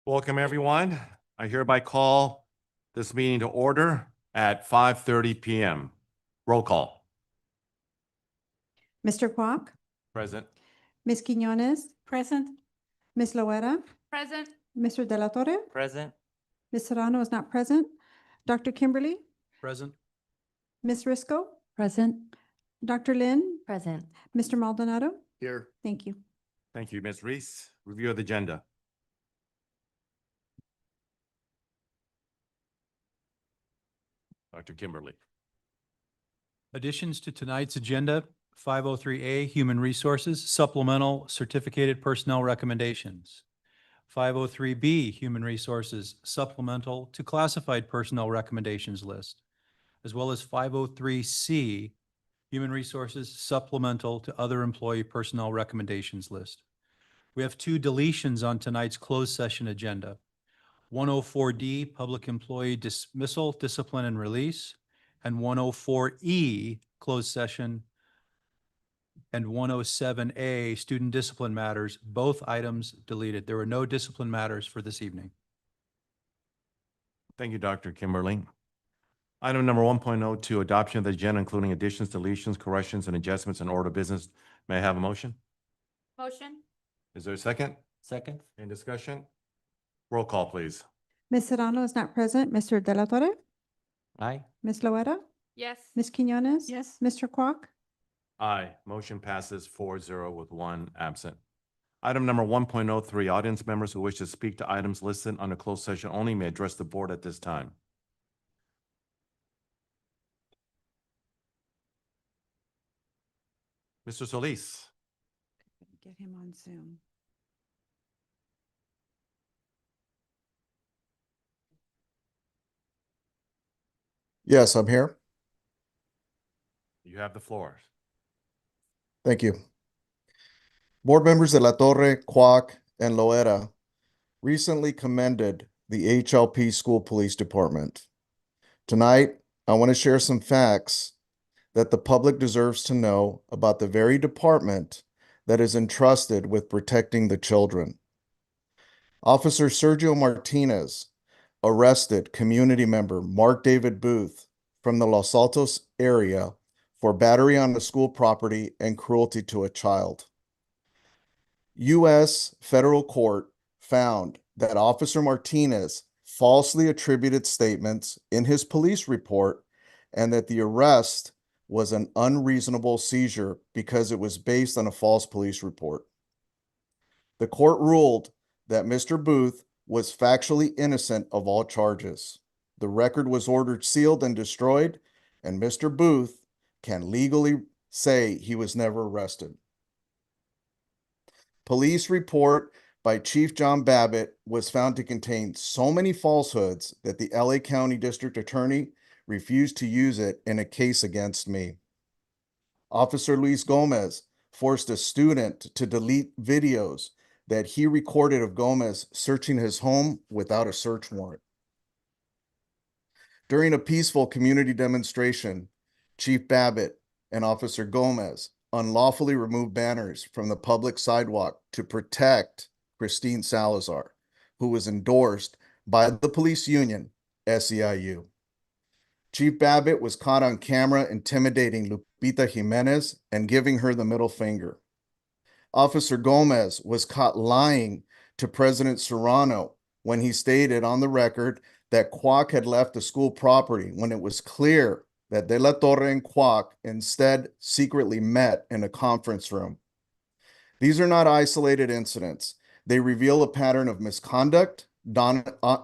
Welcome, everyone. I hereby call this meeting to order at 5:30 p.m. Roll call. Mr. Kwok, Present. Ms. Quinones, Present. Ms. Loera, Present. Mr. De La Torre, Present. Ms. Serrano is not present. Dr. Kimberly, Present. Ms. Risco, Present. Dr. Lin, Present. Mr. Maldonado. Here. Thank you. Thank you, Ms. Reese. Review of the agenda. Dr. Kimberly. Additions to tonight's agenda, 503A, Human Resources, Supplemental Certificated Personnel Recommendations. 503B, Human Resources, Supplemental to Classified Personnel Recommendations List, as well as 503C, Human Resources, Supplemental to Other Employee Personnel Recommendations List. We have two deletions on tonight's closed session agenda. 104D, Public Employee Dismissal, Discipline, and Release, and 104E, Closed Session, and 107A, Student Discipline Matters, both items deleted. There were no discipline matters for this evening. Thank you, Dr. Kimberly. Item number 1.02, adoption of the agenda, including additions, deletions, corrections, and adjustments in order of business. May I have a motion? Motion. Is there a second? Second. Any discussion? Roll call, please. Ms. Serrano is not present. Mr. De La Torre, Aye. Ms. Loera, Yes. Ms. Quinones. Yes. Mr. Kwok, Aye. Motion passes 4-0 with one absent. Item number 1.03, audience members who wish to speak to items listed under closed session only may address the board at this time. Mr. Solis. get him on Zoom. Yes, I'm here. You have the floor. Thank you. Board members De La Torre, Kwok, and Loera recently commended the HLP School Police Department. Tonight, I want to share some facts that the public deserves to know about the very department that is entrusted with protecting the children. Officer Sergio Martinez arrested community member Mark David Booth from the Los Altos area for battery on the school property and cruelty to a child. U.S. federal court found that Officer Martinez falsely attributed statements in his police report and that the arrest was an unreasonable seizure because it was based on a false police report. The court ruled that Mr. Booth was factually innocent of all charges. The record was ordered sealed and destroyed, and Mr. Booth can legally say he was never arrested. Police report by Chief John Babbitt was found to contain so many falsehoods that the LA County District Attorney refused to use it in a case against me. Officer Luis Gomez forced a student to delete videos that he recorded of Gomez searching his home without a search warrant. During a peaceful community demonstration, Chief Babbitt and Officer Gomez unlawfully removed banners from the public sidewalk to protect Christine Salazar, who was endorsed by the police union, SEIU. Chief Babbitt was caught on camera intimidating Lupita Jimenez and giving her the middle finger. Officer Gomez was caught lying to President Serrano when he stated on the record that Kwok had left the school property when it was clear that De La Torre and Kwok instead secretly met in a conference room. These are not isolated incidents. They reveal a pattern of misconduct,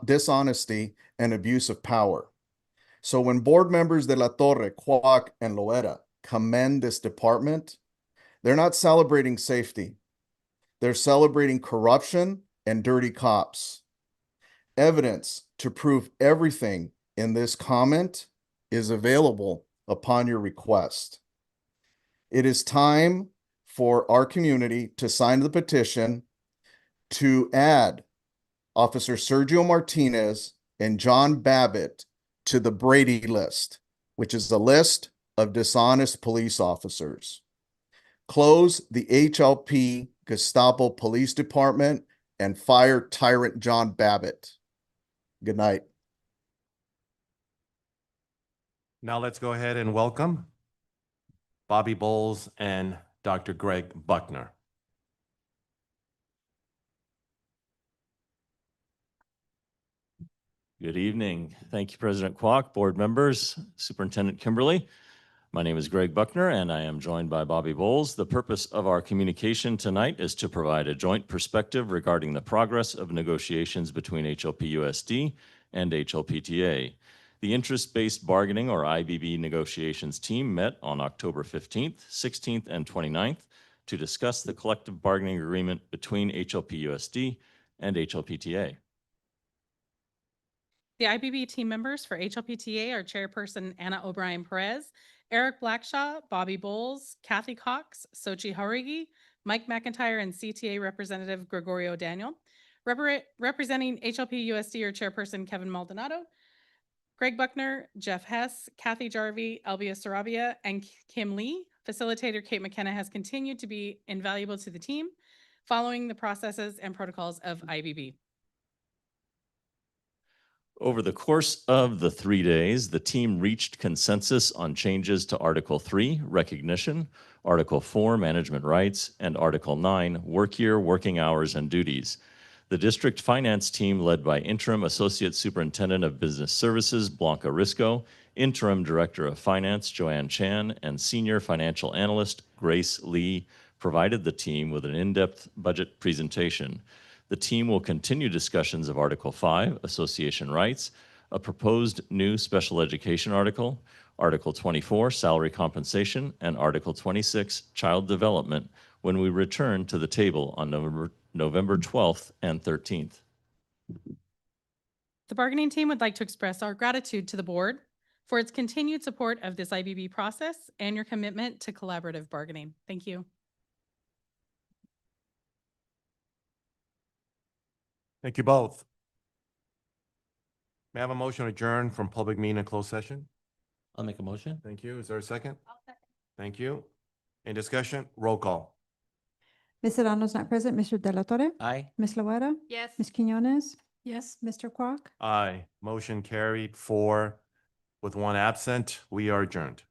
dishonesty, and abuse of power. So when board members De La Torre, Kwok, and Loera commend this department, they're not celebrating safety. They're celebrating corruption and dirty cops. Evidence to prove everything in this comment is available upon your request. It is time for our community to sign the petition to add Officer Sergio Martinez and John Babbitt to the Brady list, which is a list of dishonest police officers. Close the HLP Gestapo Police Department and fire tyrant John Babbitt. Good night. Now let's go ahead and welcome Bobby Bowles and Dr. Greg Buckner. Good evening. Thank you, President Kwok, board members, Superintendent Kimberly. My name is Greg Buckner, and I am joined by Bobby Bowles. The purpose of our communication tonight is to provide a joint perspective regarding the progress of negotiations between HLPUSD and HLPTA. The Interest-Based Bargaining, or IBB, negotiations team met on October 15th, 16th, and 29th to discuss the collective bargaining agreement between HLPUSD and HLPTA. The IBB team members for HLPTA are Chairperson Anna O'Brien Perez, Eric Blackshaw, Bobby Bowles, Kathy Cox, Sochi Harigi, Mike McIntyre, and CTA Representative Gregorio Daniel. Representing HLP-USD are Chairperson Kevin Maldonado, Greg Buckner, Jeff Hess, Kathy Jarvie, Elvia Sarabia, and Kim Lee. Facilitator Kate McKenna has continued to be invaluable to the team, following the processes and protocols of IBB. Over the course of the 3 days, the team reached consensus on changes to Article 3, Recognition, Article 4, Management Rights, and Article 9, Work Year, Working Hours, and Duties. The district finance team, led by Interim Associate Superintendent of Business Services, Blanca Risco, Interim Director of Finance, Joanne Chan, and Senior Financial Analyst, Grace Lee, provided the team with an in-depth budget presentation. The team will continue discussions of Article 5, Association Rights, a proposed new special education article, Article 24, Salary Compensation, and Article 26, Child Development, when we return to the table on November 12th and 13th. The bargaining team would like to express our gratitude to the board for its continued support of this IBB process and your commitment to collaborative bargaining. Thank you. Thank you both. May I have a motion to adjourn from public meeting and closed session? I'll make a motion. Thank you. Is there a second? Thank you. Any discussion? Roll call. Ms. Serrano's not present. Mr. De La Torre? Aye. Ms. Loera? Yes. Ms. Quinones? Yes. Mr. Kwok? Aye. Motion carried 4 with 1 absent. We are adjourned.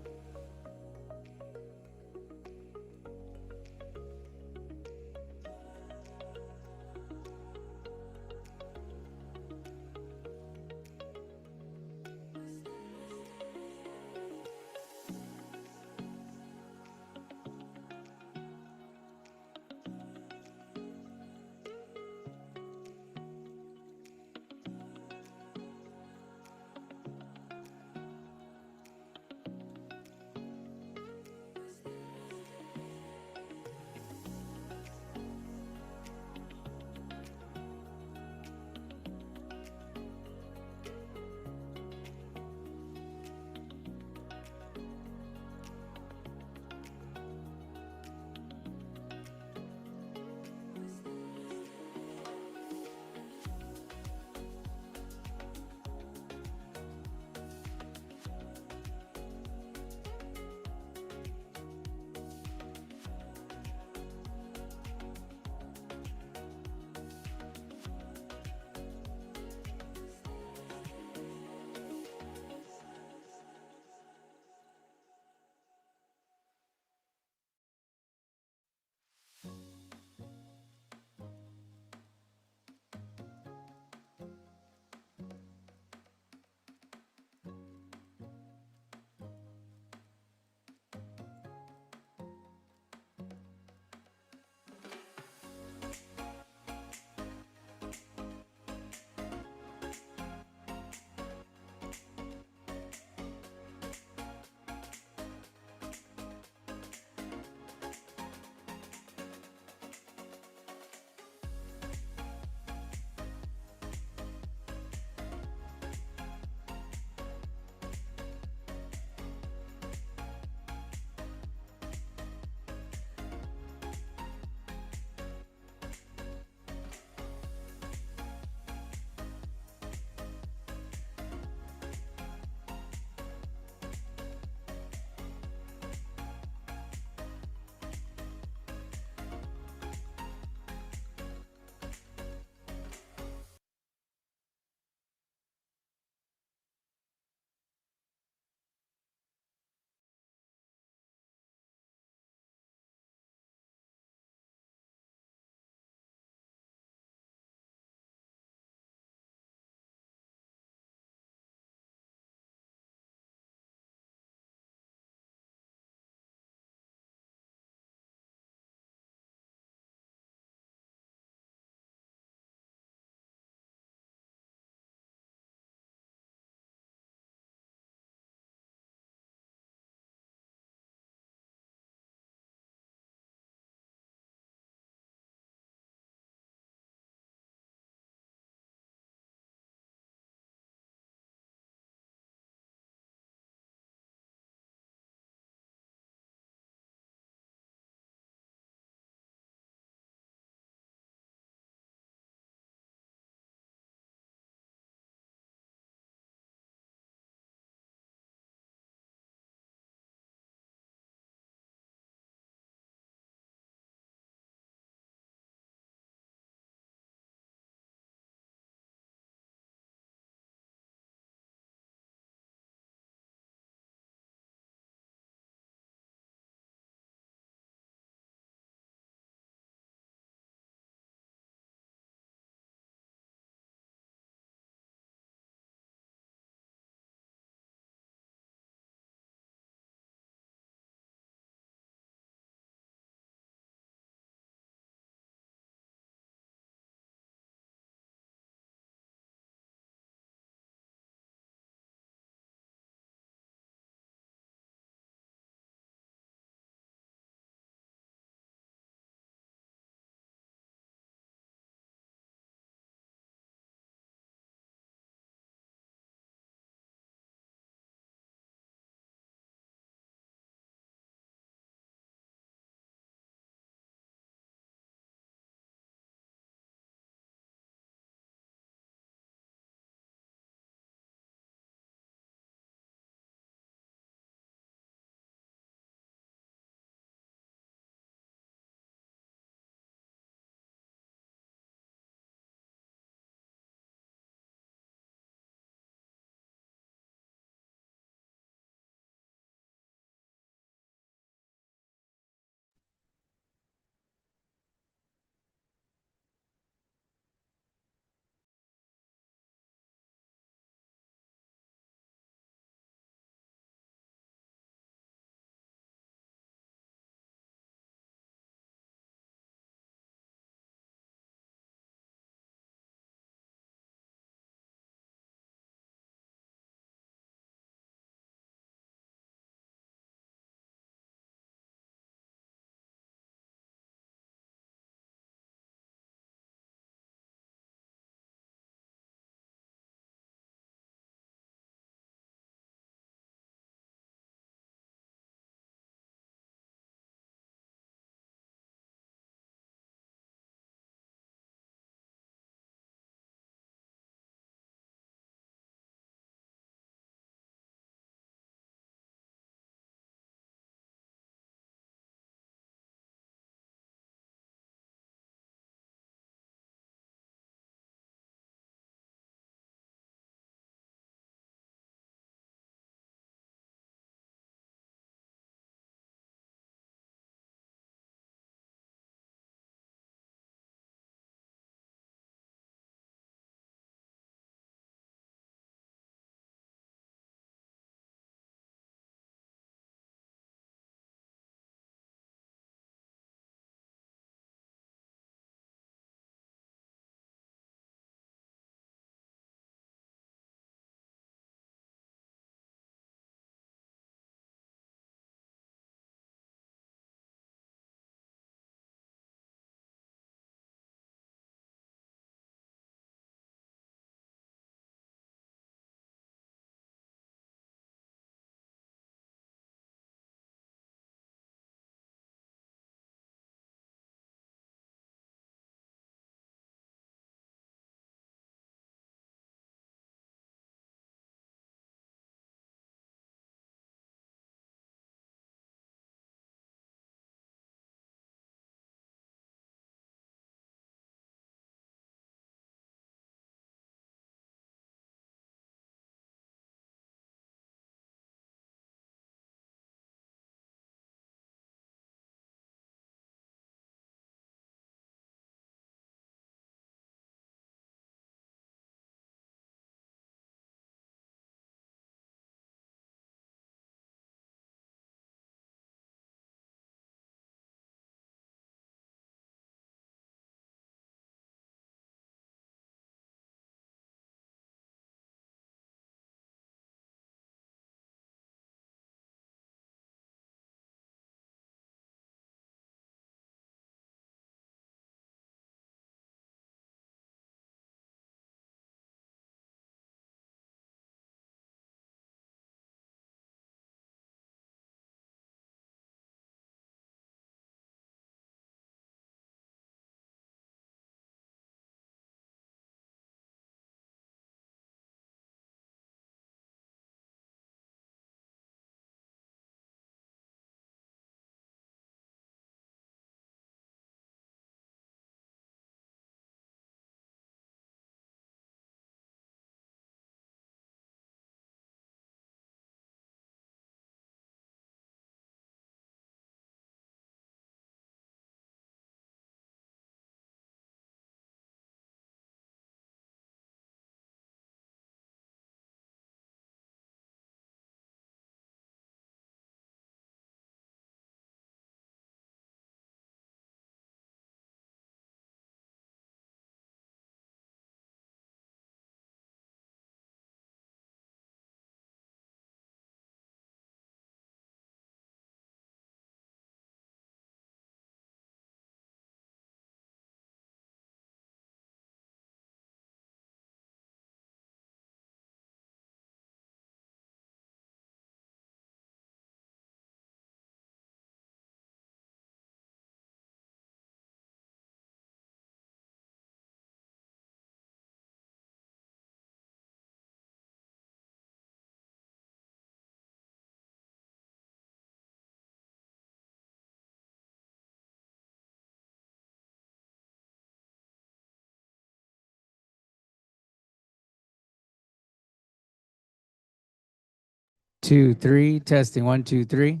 2, 3. Testing 1, 2, 3.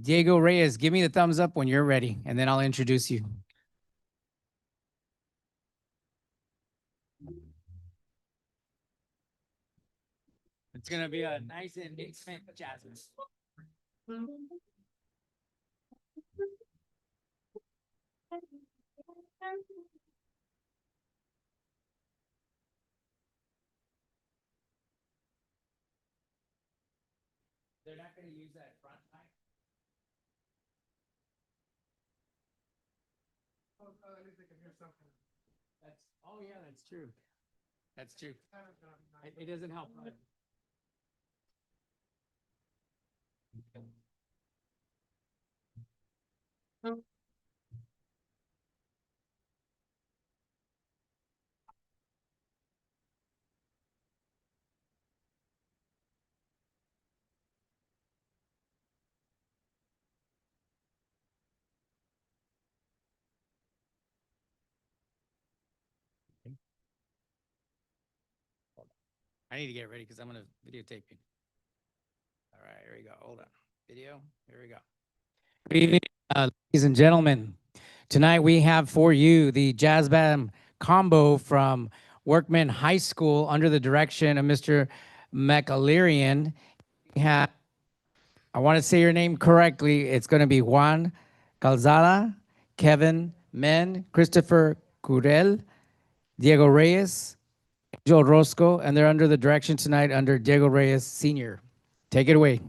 Diego Reyes, give me the thumbs up when you're ready, and then I'll introduce you. It's gonna be a nice and intimate Jasmine. They're not gonna use that front mic. That's, oh yeah, that's true. That's true. It doesn't help. I need to get ready because I'm gonna videotape you. All right, here we go. Hold on. Video. Here we go. Good evening, ladies and gentlemen. Tonight we have for you the Jazz Band combo from Workman High School under the direction of Mr. McAlerian. We have, I want to say your name correctly. It's going to be Juan Calzada, Kevin Men, Christopher Curel, Diego Reyes, Joe Roscoe, and they're under the direction tonight under Diego Reyes Sr. Take it away.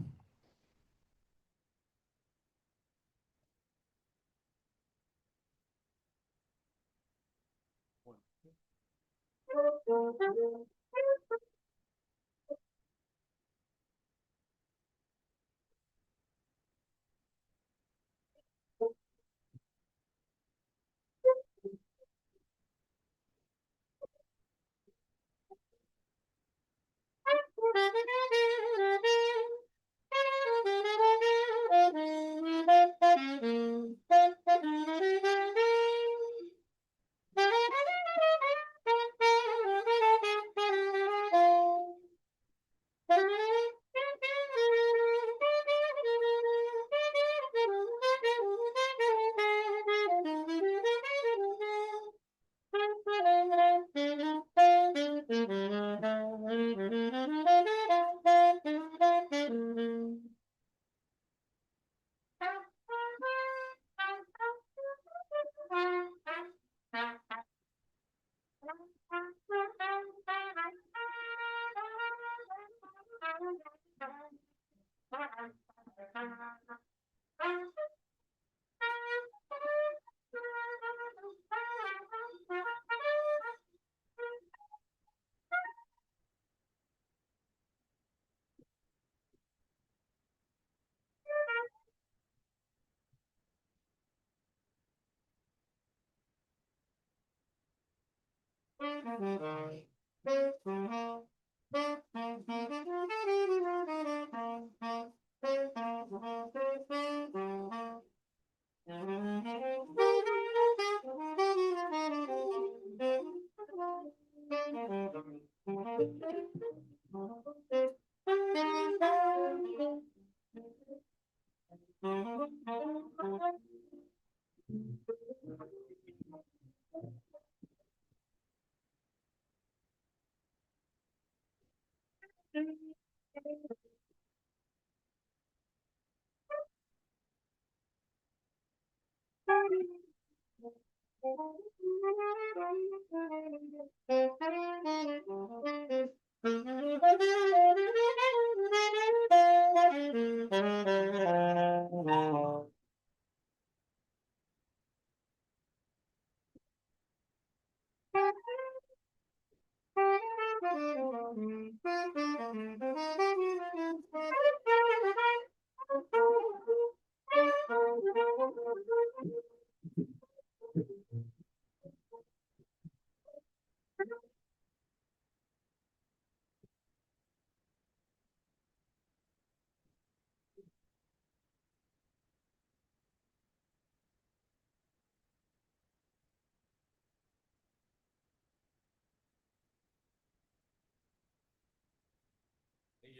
I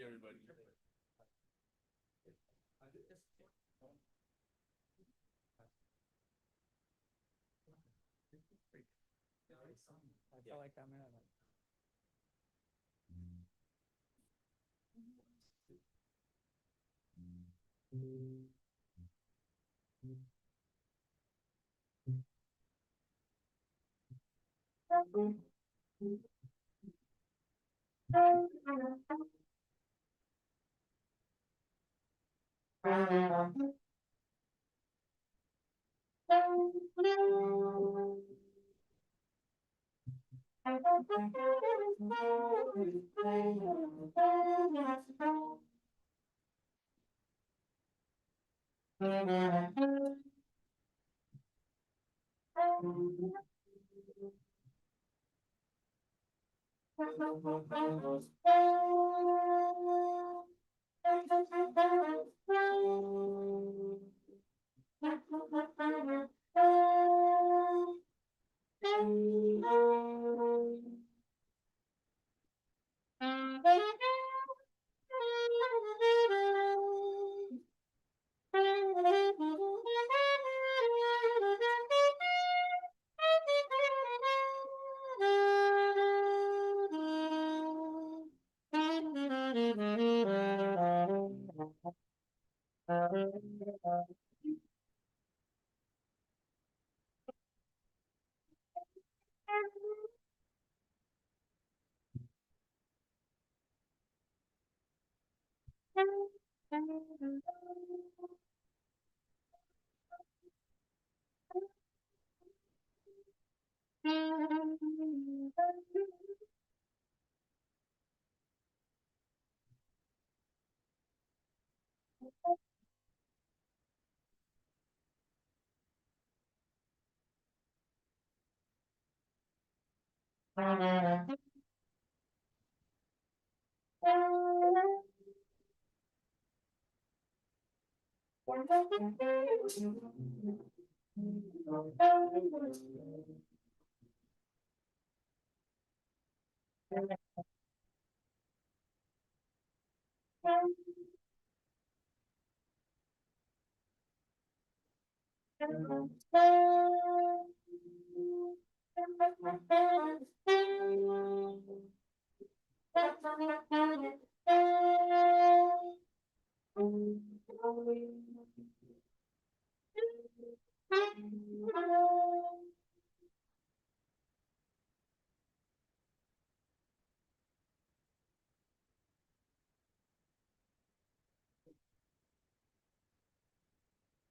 felt like I'm in it.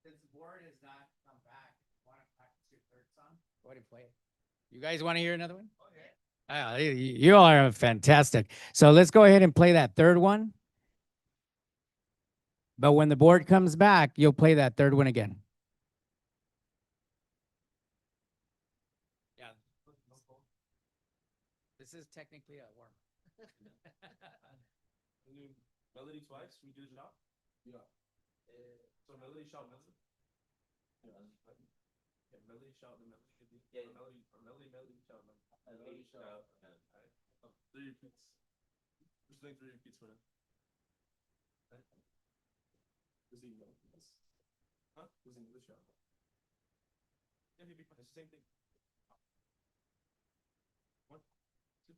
Since the board has not come back, want to practice your third song? Go ahead and play it. You guys want to hear another one? Oh, yeah. You all are fantastic. So let's go ahead and play that third one. But when the board comes back, you'll play that third one again. Yeah. This is technically a warm. Melody twice, we do the shot? Yeah. So melody shot, melody? Yeah, melody shot, the melody should be. Yeah, melody, or melody, melody shot, melody shot. Three repeats. Just doing three repeats for now. Who's the English? Huh? Who's the English shot? Yeah, he'd be fine. It's the same thing. One, two.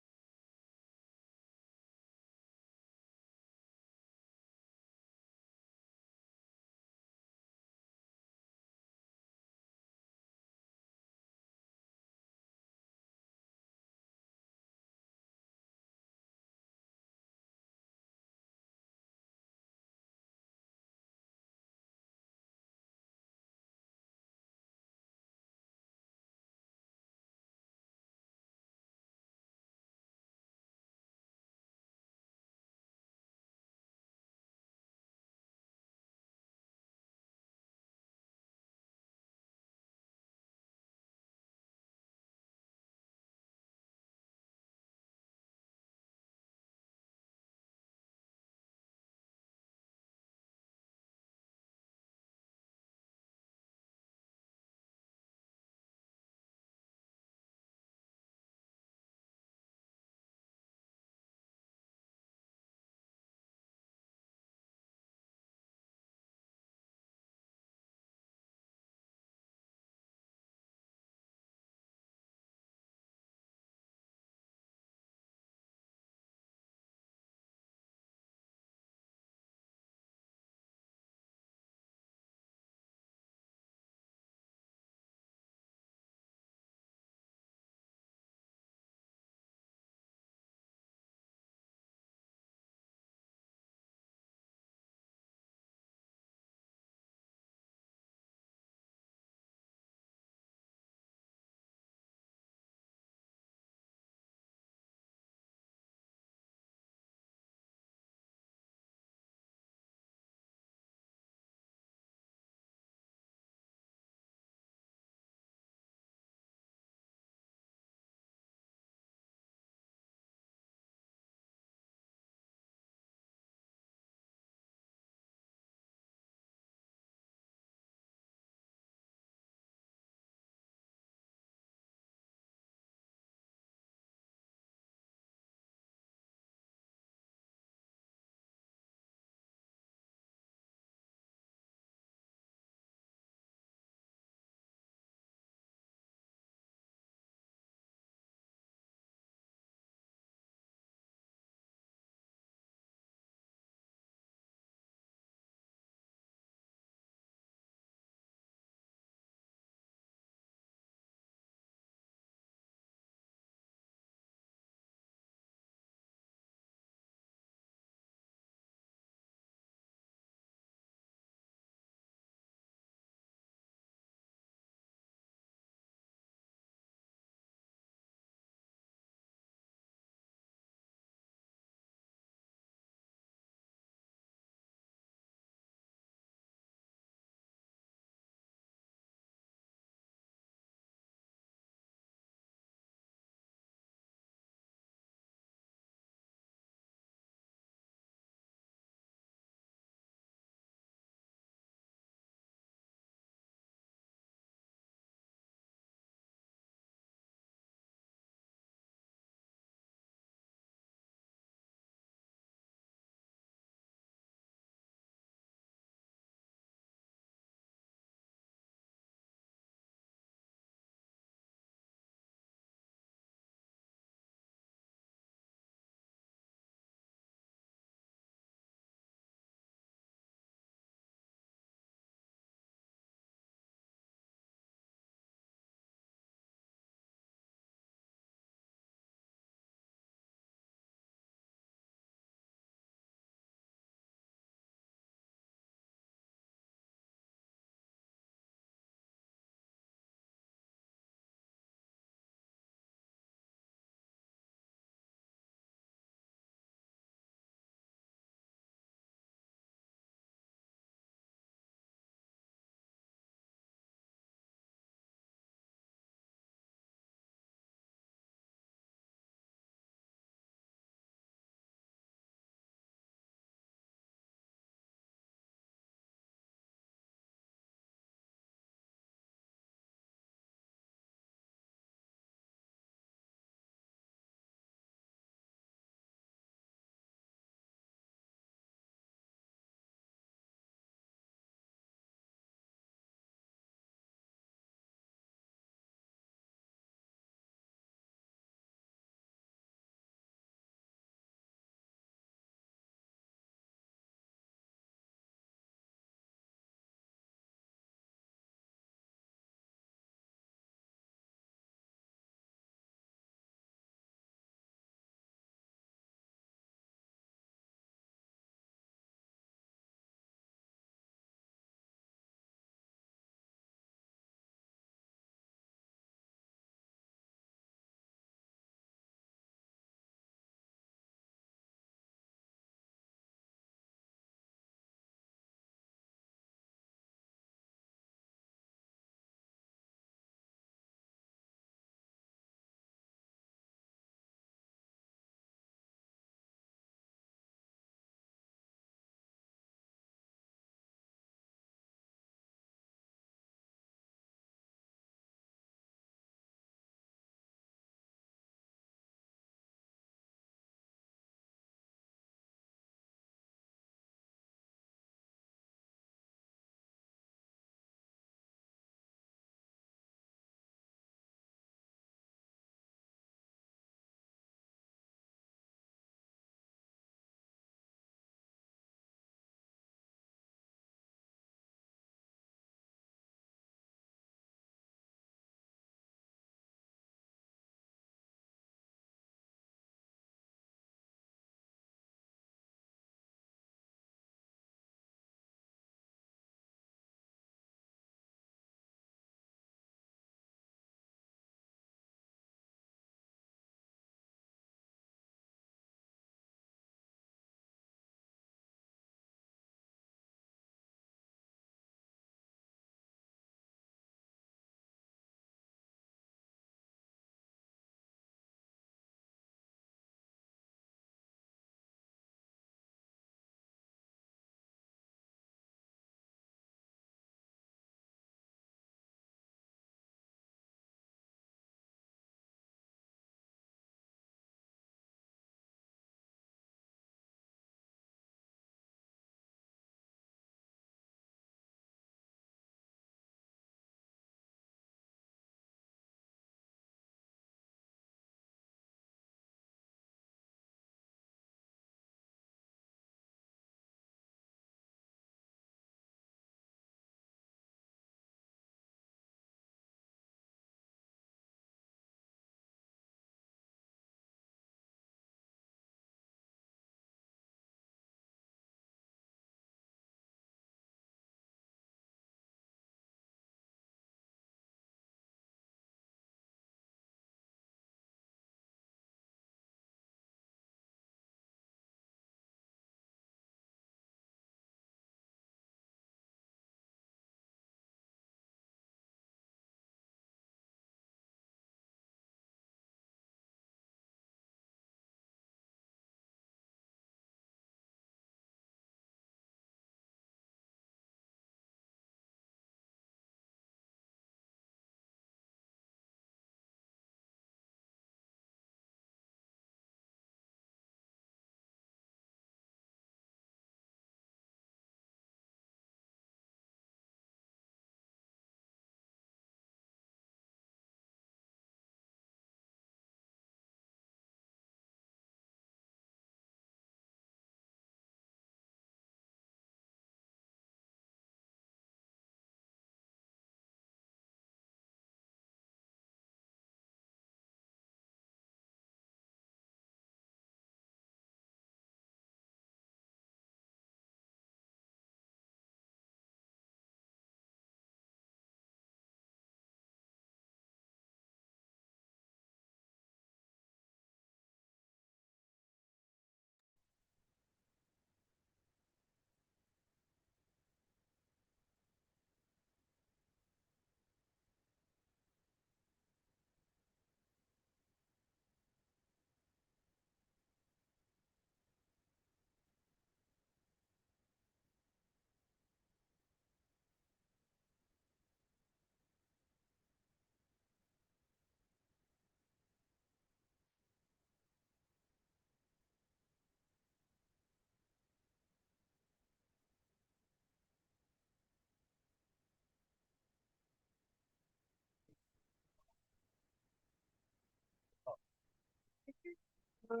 Yes.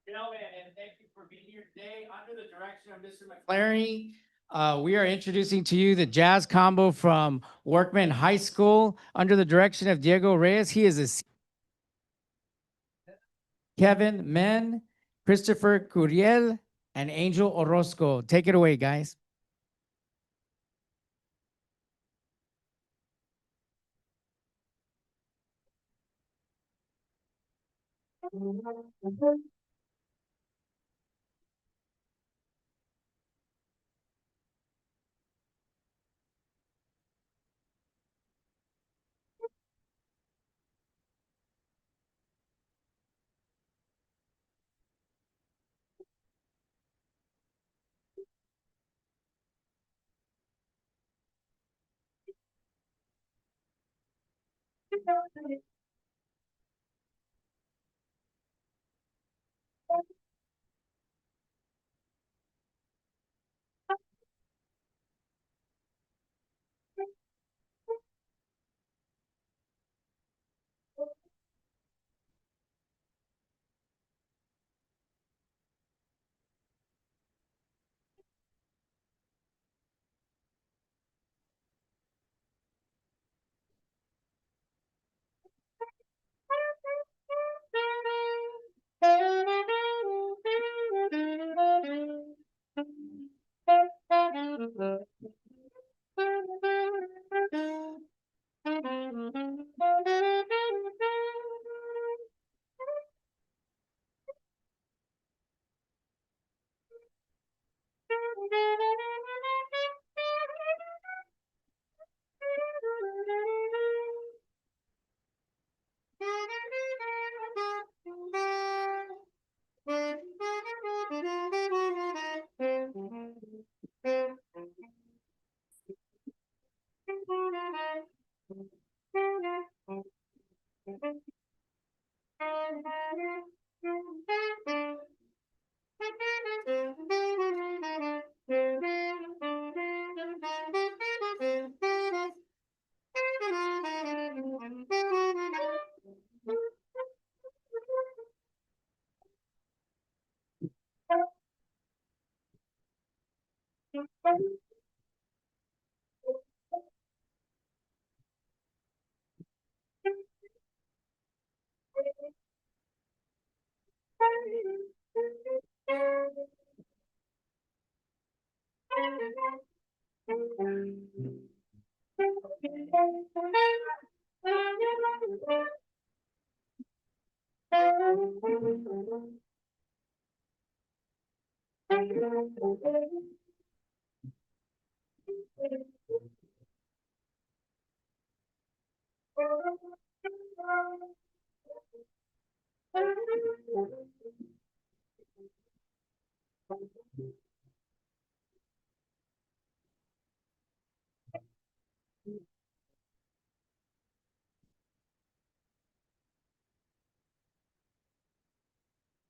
Gentlemen, and thank you for being here today. Under the direction of Mr. McClary, we are introducing to you the jazz combo from Workman High School under the direction of Diego Reyes. He is Kevin Men, Christopher Curiel, and Angel Orozco. Take it away, guys.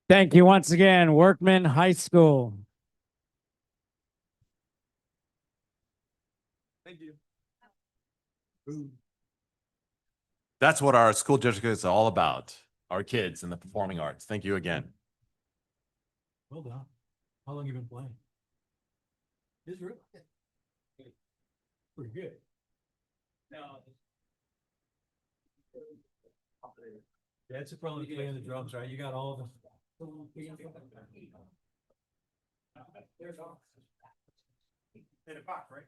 Thank you once again, Workman High School. Thank you. That's what our school district is all about, our kids and the performing arts. Thank you again. Well done. How long you been playing? Israel? Pretty good. That's probably playing the drums, right? You got all of them. There's all. In a box, right?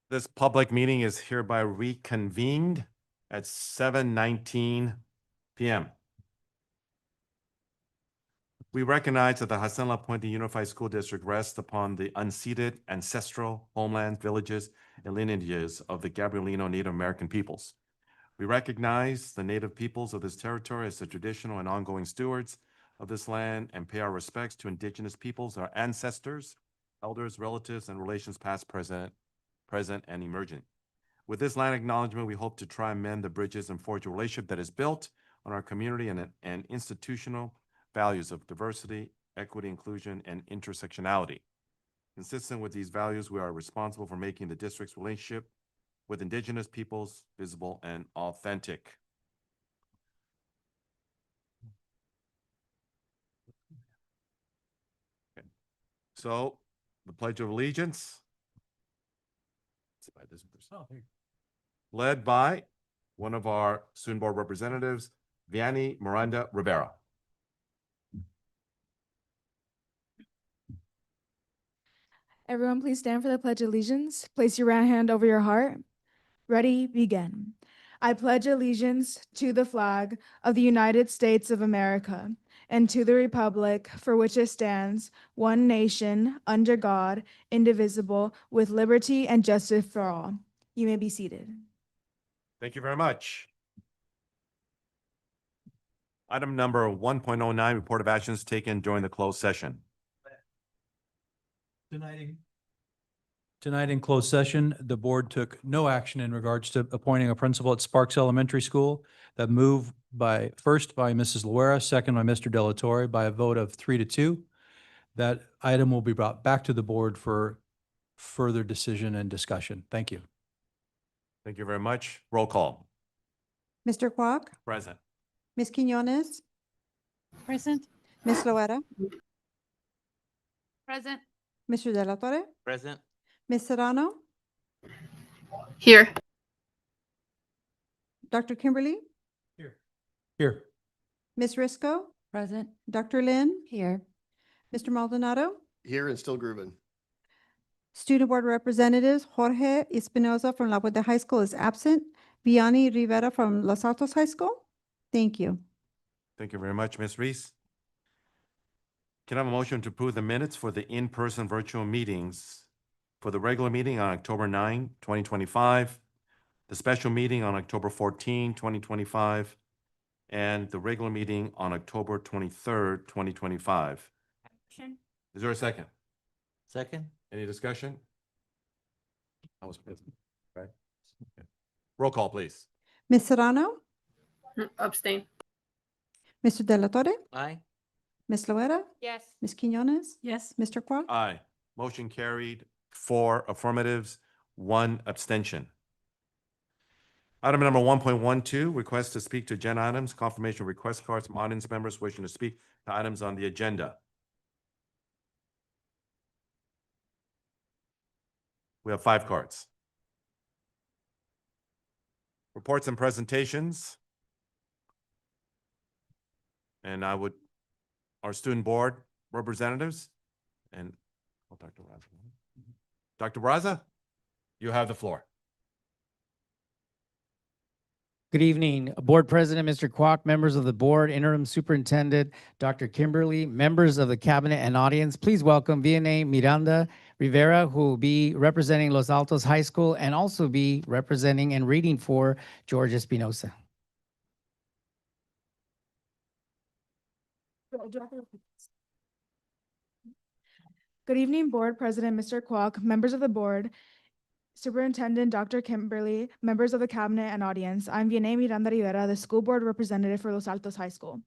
This public meeting is hereby reconvened at 7:19 PM. We recognize that the Hacienda La Puente Unified School District rests upon the unceded ancestral homeland, villages, and lineages of the Gabrielino Native American peoples. We recognize the Native peoples of this territory as the traditional and ongoing stewards of this land and pay our respects to Indigenous peoples, our ancestors, elders, relatives, and relations past, present, and emerging. With this land acknowledgement, we hope to try and mend the bridges and forge a relationship that is built on our community and institutional values of diversity, equity, inclusion, and intersectionality. Consistent with these values, we are responsible for making the district's relationship with Indigenous peoples visible and authentic. Okay. So, the Pledge of Allegiance. Led by one of our student board representatives, Vianney Miranda Rivera. Everyone, please stand for the Pledge of Allegiance. Place your right hand over your heart. Ready, begin. I pledge allegiance to the flag of the United States of America and to the republic for which it stands, one nation, under God, indivisible, with liberty and justice for all. You may be seated. Thank you very much. Item number 1.09, report of actions taken during the closed session. Tonight in closed session, the board took no action in regards to appointing a principal at Sparks Elementary School. That move first by Mrs. Loera, second by Mr. Delatorre by a vote of 3-2. That item will be brought back to the board for further decision and discussion. Thank you. Thank you very much. Roll call. Mr. Quoc, Present. Ms. Quinones, Present. Ms. Loera, Present. Mr. Delatorre, Present. Ms. Serrano, Here. Dr. Kimberly, Here. Ms. Risco, Present. Dr. Lynn, Here. Mr. Maldonado, Here and still grooving. Student Board Representatives Jorge Espinoza from La Puente High School is absent. Vianney Rivera from Los Altos High School. Thank you. Thank you very much, Ms. Reese. Can I have a motion to approve the minutes for the in-person virtual meetings for the regular meeting on October 9, 2025, the special meeting on October 14, 2025, and the regular meeting on October 23rd, 2025? Is there a second? Second. Any discussion? I was present, right? Okay. Roll call, please. Ms. Serrano, Abstain. Mr. Delatorre, Aye. Ms. Loera, Yes. Ms. Quinones, Yes. Mr. Quoc. Aye. Motion carried, 4 affirmatives, 1 abstention. Item number 1.12, request to speak to agenda items, confirmation request cards from audience members wishing to speak to items on the agenda. We have 5 cards. Reports and presentations. And our student board representatives, and Dr. Raza. Dr. Raza, you have the floor. Good evening, Board President, Mr. Kwok, members of the board, Interim Superintendent, Dr. Kimberly, members of the cabinet and audience. Please welcome Vianney Miranda Rivera, who will be representing Los Altos High School and also be representing and reading for George Espinoza. Good evening, Board President, Mr. Kwok, members of the board, Superintendent Dr. Kimberly, members of the cabinet and audience. I'm Vianney Miranda Rivera, the school board representative for Los Altos High School.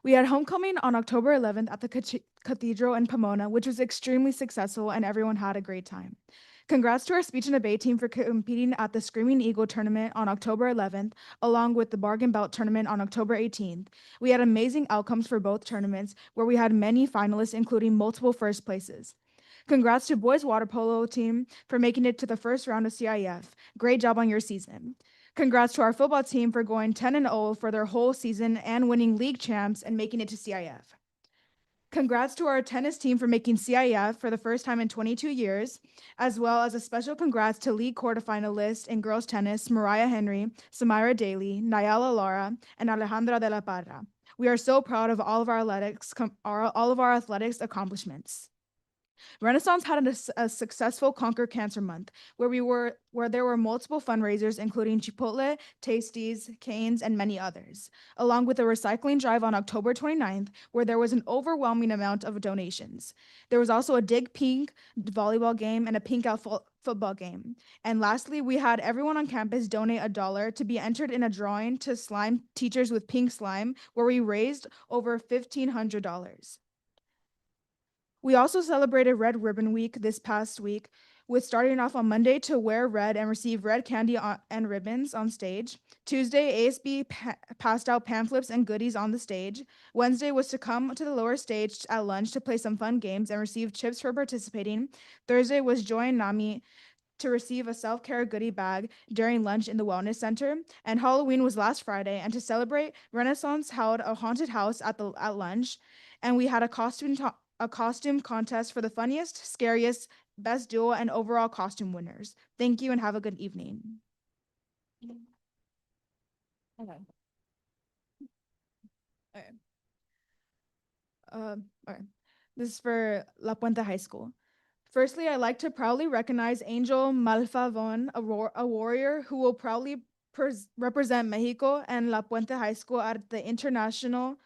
We had homecoming on October 11th at the Cathedral in Pomona, which was extremely successful and everyone had a great time. Congrats to our speech and debate team for competing at the Screaming Eagle tournament on October 11th, along with the Bargain Belt tournament on October 18th. We had amazing outcomes for both tournaments, where we had many finalists, including multiple first places. Congrats to boys water polo team for making it to the first round of CIF. Great job on your season. Congrats to our football team for going 10-0 for their whole season and winning league champs and making it to CIF. Congrats to our tennis team for making CIF for the first time in 22 years, as well as a special congrats to league quarterfinalists in girls tennis, Mariah Henry, Samira Daly, Nayala Lara, and Alejandra de la Parra. We are so proud of all of our athletics accomplishments. Renaissance had a successful Conquer Cancer Month, where there were multiple fundraisers, including Chipotle, Tasties, Cane's, and many others, along with a recycling drive on October 29th, where there was an overwhelming amount of donations. There was also a Dig Pink volleyball game and a Pink Out football game. And lastly, we had everyone on campus donate $1 to be entered in a drawing to slime teachers with pink slime, where we raised over $1,500. We also celebrated Red Ribbon Week this past week, with starting off on Monday to wear red and receive red candy and ribbons on stage. Tuesday, ASB passed out pamphlets and goodies on the stage. Wednesday was to come to the lower stage at lunch to play some fun games and receive chips for participating. Thursday was join NAMI to receive a self-care goodie bag during lunch in the Wellness Center. And Halloween was last Friday, and to celebrate, Renaissance held a haunted house at lunch, and we had a costume contest for the funniest, scariest, best duo, and overall costume winners. Thank you and have a good evening. Okay. Okay. This is for La Puente High School. Firstly, I'd like to proudly recognize Angel Malfavon, a warrior who will proudly represent Mexico and La Puente High School at the International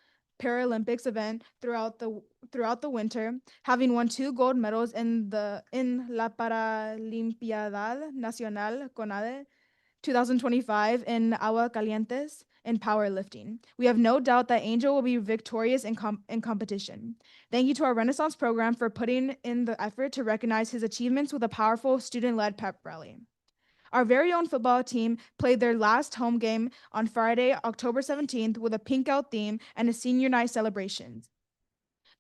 Paralympics event throughout the winter, having won 2 gold medals in La Paralimpiada Nacional CONADE 2025 in Aguascalientes in powerlifting. We have no doubt that Angel will be victorious in competition. Thank you to our Renaissance program for putting in the effort to recognize his achievements with a powerful student-led pep rally. Our very own football team played their last home game on Friday, October 17th, with a pink out theme and a senior night celebration.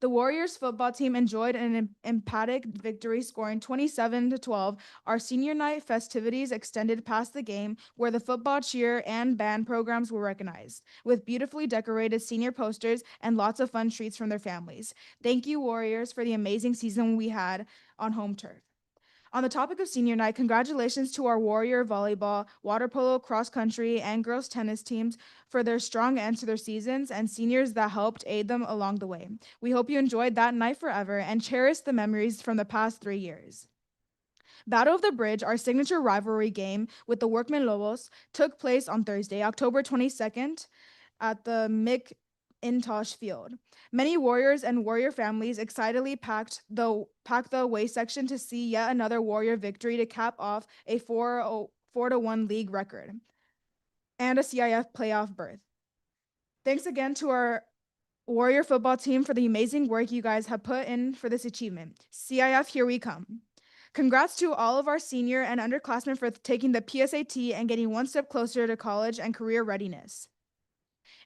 The Warriors football team enjoyed an emphatic victory, scoring 27-12. Our senior night festivities extended past the game, where the football cheer and band programs were recognized, with beautifully decorated senior posters and lots of fun treats from their families. Thank you, Warriors, for the amazing season we had on home turf. On the topic of senior night, congratulations to our Warrior volleyball, water polo, cross country, and girls tennis teams for their strong ends to their seasons and seniors that helped aid them along the way. We hope you enjoyed that night forever and cherish the memories from the past 3 years. Battle of the Bridge, our signature rivalry game with the Workman Lobos, took place on Thursday, October 22nd at the McIntosh Field. Many Warriors and Warrior families excitedly packed the away section to see yet another Warrior victory to cap off a 4-1 league record and a CIF playoff berth. Thanks again to our Warrior football team for the amazing work you guys have put in for this achievement. CIF, here we come. Congrats to all of our senior and underclassmen for taking the PSAT and getting one step closer to college and career readiness.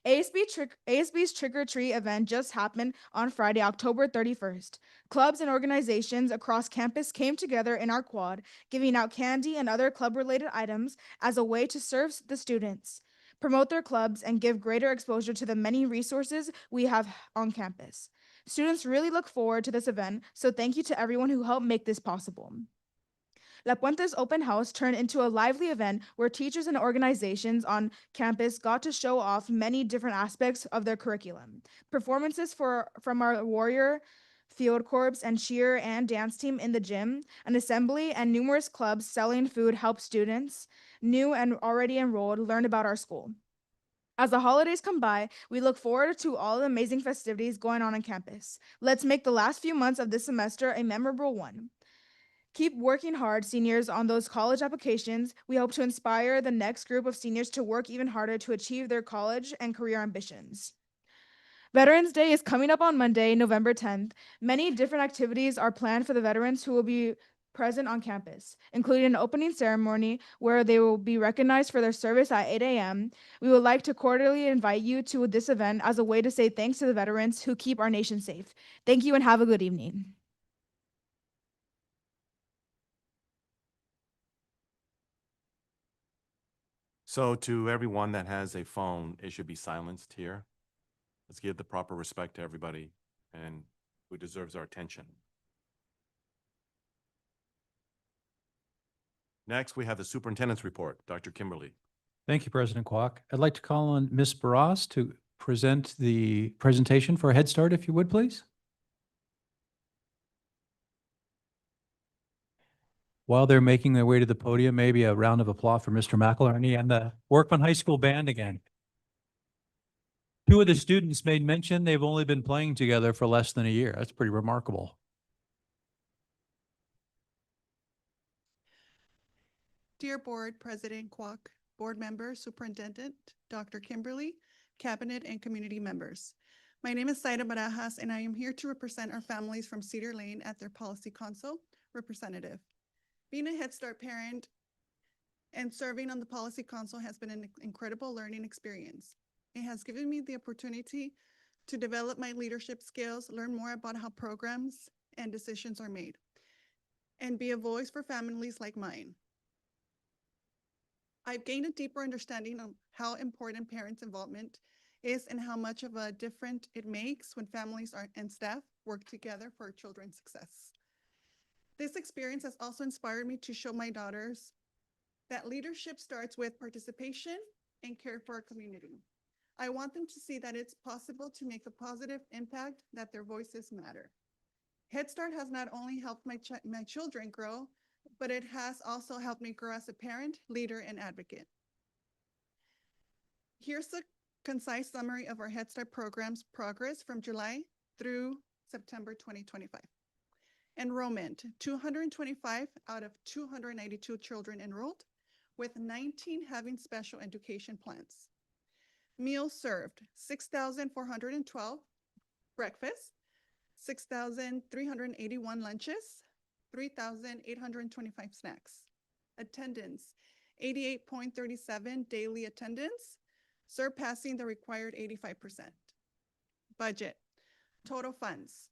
ASB's Trick or Treat event just happened on Friday, October 31st. Clubs and organizations across campus came together in our quad, giving out candy and other club-related items as a way to serve the students, promote their clubs, and give greater exposure to the many resources we have on campus. Students really look forward to this event, so thank you to everyone who helped make this possible. La Puente's open house turned into a lively event where teachers and organizations on campus got to show off many different aspects of their curriculum. Performances from our Warrior Field Corps and cheer and dance team in the gym, an assembly, and numerous clubs selling food helped students, new and already enrolled, learn about our school. As the holidays come by, we look forward to all the amazing festivities going on campus. Let's make the last few months of this semester a memorable one. Keep working hard, seniors, on those college applications. We hope to inspire the next group of seniors to work even harder to achieve their college and career ambitions. Veterans Day is coming up on Monday, November 10th. Many different activities are planned for the veterans who will be present on campus, including an opening ceremony where they will be recognized for their service at 8 a.m. We would like to cordially invite you to this event as a way to say thanks to the veterans who keep our nation safe. Thank you and have a good evening. So to everyone that has a phone, it should be silenced here. Let's give the proper respect to everybody and who deserves our attention. Next, we have the superintendent's report. Dr. Kimberly. Thank you, President Kwok. I'd like to call on Ms. Barras to present the presentation for Head Start, if you would, please. While they're making their way to the podium, maybe a round of applause for Mr. McElharney and the Workman High School Band again. Two of the students made mention they've only been playing together for less than a year. That's pretty remarkable. Dear Board President Kwok, Board Member, Superintendent, Dr. Kimberly, Cabinet and Community Members. My name is Zaida Barajas, and I am here to represent our families from Cedar Lane at their Policy Council representative. Being a Head Start parent and serving on the Policy Council has been an incredible learning experience. It has given me the opportunity to develop my leadership skills, learn more about how programs and decisions are made, and be a voice for families like mine. I've gained a deeper understanding of how important parents' involvement is and how much of a difference it makes when families and staff work together for children's success. This experience has also inspired me to show my daughters that leadership starts with participation and care for our community. I want them to see that it's possible to make a positive impact, that their voices matter. Head Start has not only helped my children grow, but it has also helped me grow as a parent, leader, and advocate. Here's a concise summary of our Head Start program's progress from July through September 2025. Enrollment, 225 out of 292 children enrolled, with 19 having special education plans. Meals served, 6,412 breakfasts, 6,381 lunches, 3,825 snacks. Attendance, 88.37 daily attendance, surpassing the required 85%. Budget, total funds,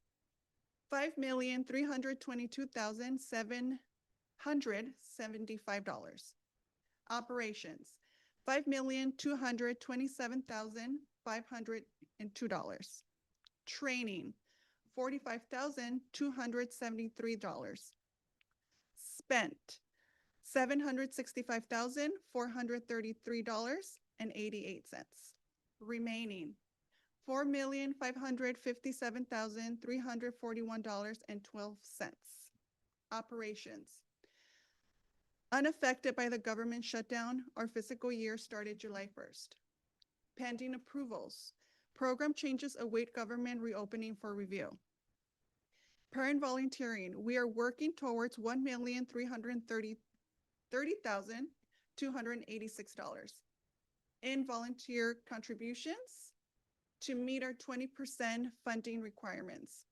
$5,322,775. Operations, $5,227,502. Training, $45,273. Spent, $765,433.88. Remaining, $4,557,341.12. Operations, unaffected by the government shutdown, our fiscal year started July 1st. Pending approvals, program changes await government reopening for review. Parent volunteering, we are working towards $1,330,286 in volunteer contributions to meet our 20% funding requirements.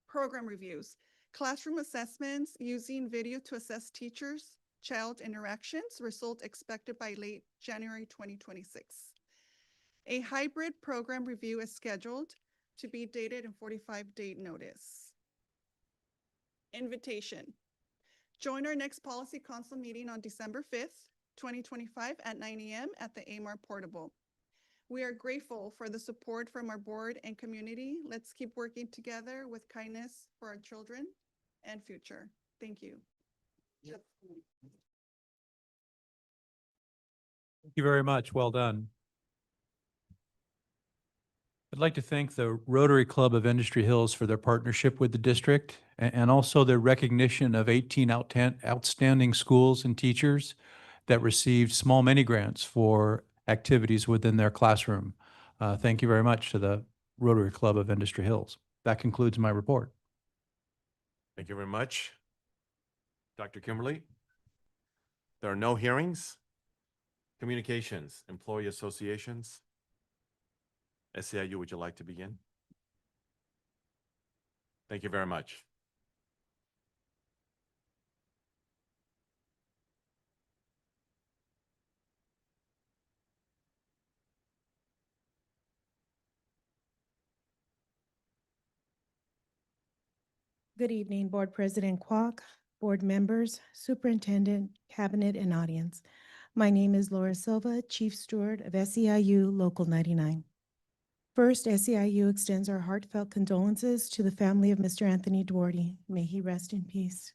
Program reviews, classroom assessments using video to assess teachers' child interactions, result expected by late January 2026. A hybrid program review is scheduled to be dated in 45-day notice. Invitation. Join our next Policy Council meeting on December 5th, 2025 at 9 a.m. at the AMAR Portable. We are grateful for the support from our board and community. Let's keep working together with kindness for our children and future. Thank you. Thank you very much. Well done. I'd like to thank the Rotary Club of Industry Hills for their partnership with the district and also their recognition of 18 outstanding schools and teachers that received small mini grants for activities within their classroom. Thank you very much to the Rotary Club of Industry Hills. That concludes my report. Thank you very much. Dr. Kimberly. There are no hearings. Communications, employee associations. SEIU, would you like to begin? Thank you very much. Good evening, Board President Kwok, board members, superintendent, cabinet, and audience. My name is Laura Silva, Chief Steward of SEIU Local 99. First, SEIU extends our heartfelt condolences to the family of Mr. Anthony Duarte. May he rest in peace.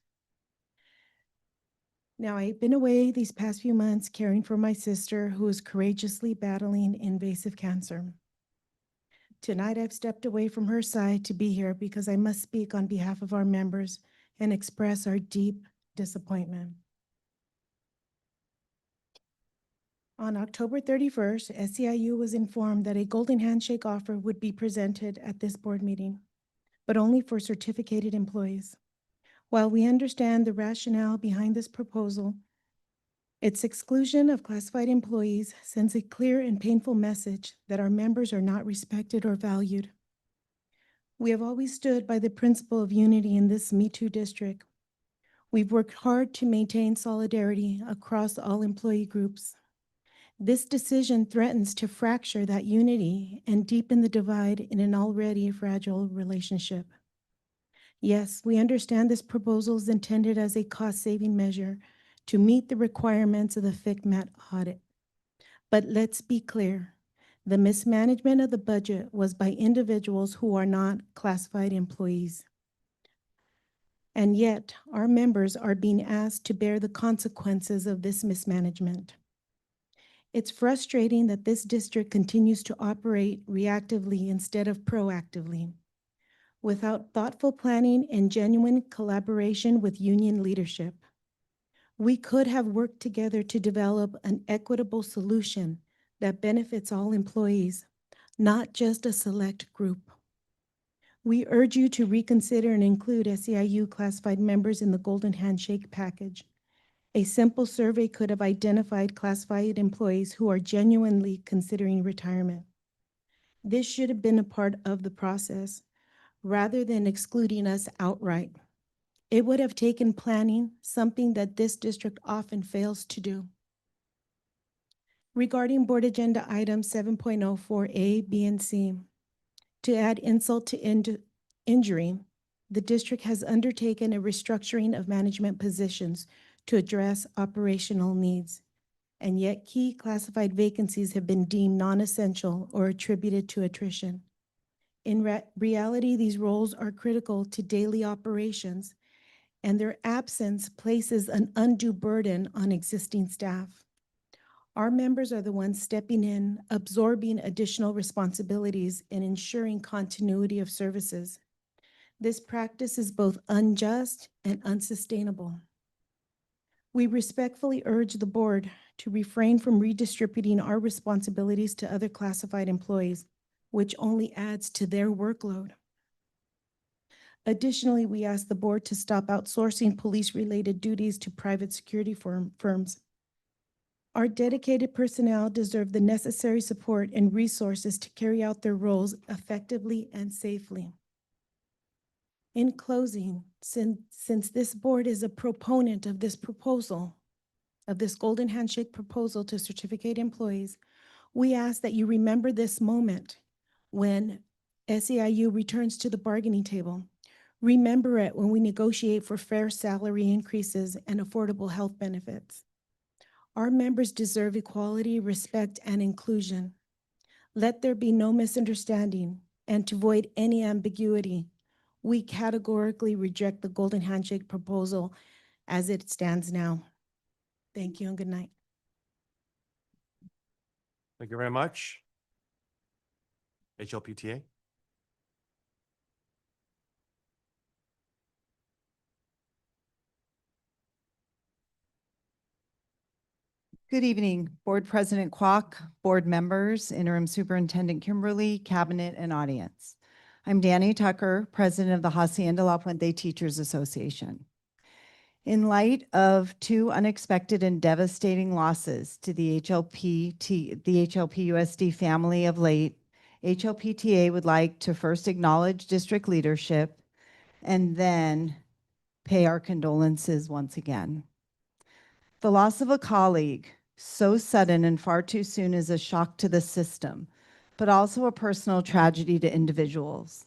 Now, I've been away these past few months caring for my sister who is courageously battling invasive cancer. Tonight, I've stepped away from her side to be here because I must speak on behalf of our members and express our deep disappointment. On October 31st, SEIU was informed that a golden handshake offer would be presented at this board meeting, but only for certificated employees. While we understand the rationale behind this proposal, its exclusion of classified employees sends a clear and painful message that our members are not respected or valued. We have always stood by the principle of unity in this Me Too district. We've worked hard to maintain solidarity across all employee groups. This decision threatens to fracture that unity and deepen the divide in an already fragile relationship. Yes, we understand this proposal is intended as a cost-saving measure to meet the requirements of the FCMAT audit. But let's be clear, the mismanagement of the budget was by individuals who are not classified employees. And yet, our members are being asked to bear the consequences of this mismanagement. It's frustrating that this district continues to operate reactively instead of proactively, without thoughtful planning and genuine collaboration with union leadership. We could have worked together to develop an equitable solution that benefits all employees, not just a select group. We urge you to reconsider and include SEIU classified members in the Golden Handshake package. A simple survey could have identified classified employees who are genuinely considering retirement. This should have been a part of the process, rather than excluding us outright. It would have taken planning, something that this district often fails to do. Regarding board agenda items 7.04A, B, and C, to add insult to injury, the district has undertaken a restructuring of management positions to address operational needs, and yet key classified vacancies have been deemed non-essential or attributed to attrition. In reality, these roles are critical to daily operations, and their absence places an undue burden on existing staff. Our members are the ones stepping in, absorbing additional responsibilities, and ensuring continuity of services. This practice is both unjust and unsustainable. We respectfully urge the board to refrain from redistributing our responsibilities to other classified employees, which only adds to their workload. Additionally, we ask the board to stop outsourcing police-related duties to private security firms. Our dedicated personnel deserve the necessary support and resources to carry out their roles effectively and safely. In closing, since this board is a proponent of this proposal, of this Golden Handshake proposal to certificate employees, we ask that you remember this moment when SEIU returns to the bargaining table. Remember it when we negotiate for fair salary increases and affordable health benefits. Our members deserve equality, respect, and inclusion. Let there be no misunderstanding, and to avoid any ambiguity, we categorically reject the Golden Handshake proposal as it stands now. Thank you and good night. Thank you very much. HLPTA? Good evening, Board President Kwok, board members, Interim Superintendent Kimberly, Cabinet, and audience. I'm Danny Tucker, President of the Hacienda La Puente Teachers Association. In light of two unexpected and devastating losses to the HLP-USD family of late, HLPTA would like to first acknowledge district leadership and then pay our condolences once again. The loss of a colleague, so sudden and far too soon, is a shock to the system, but also a personal tragedy to individuals.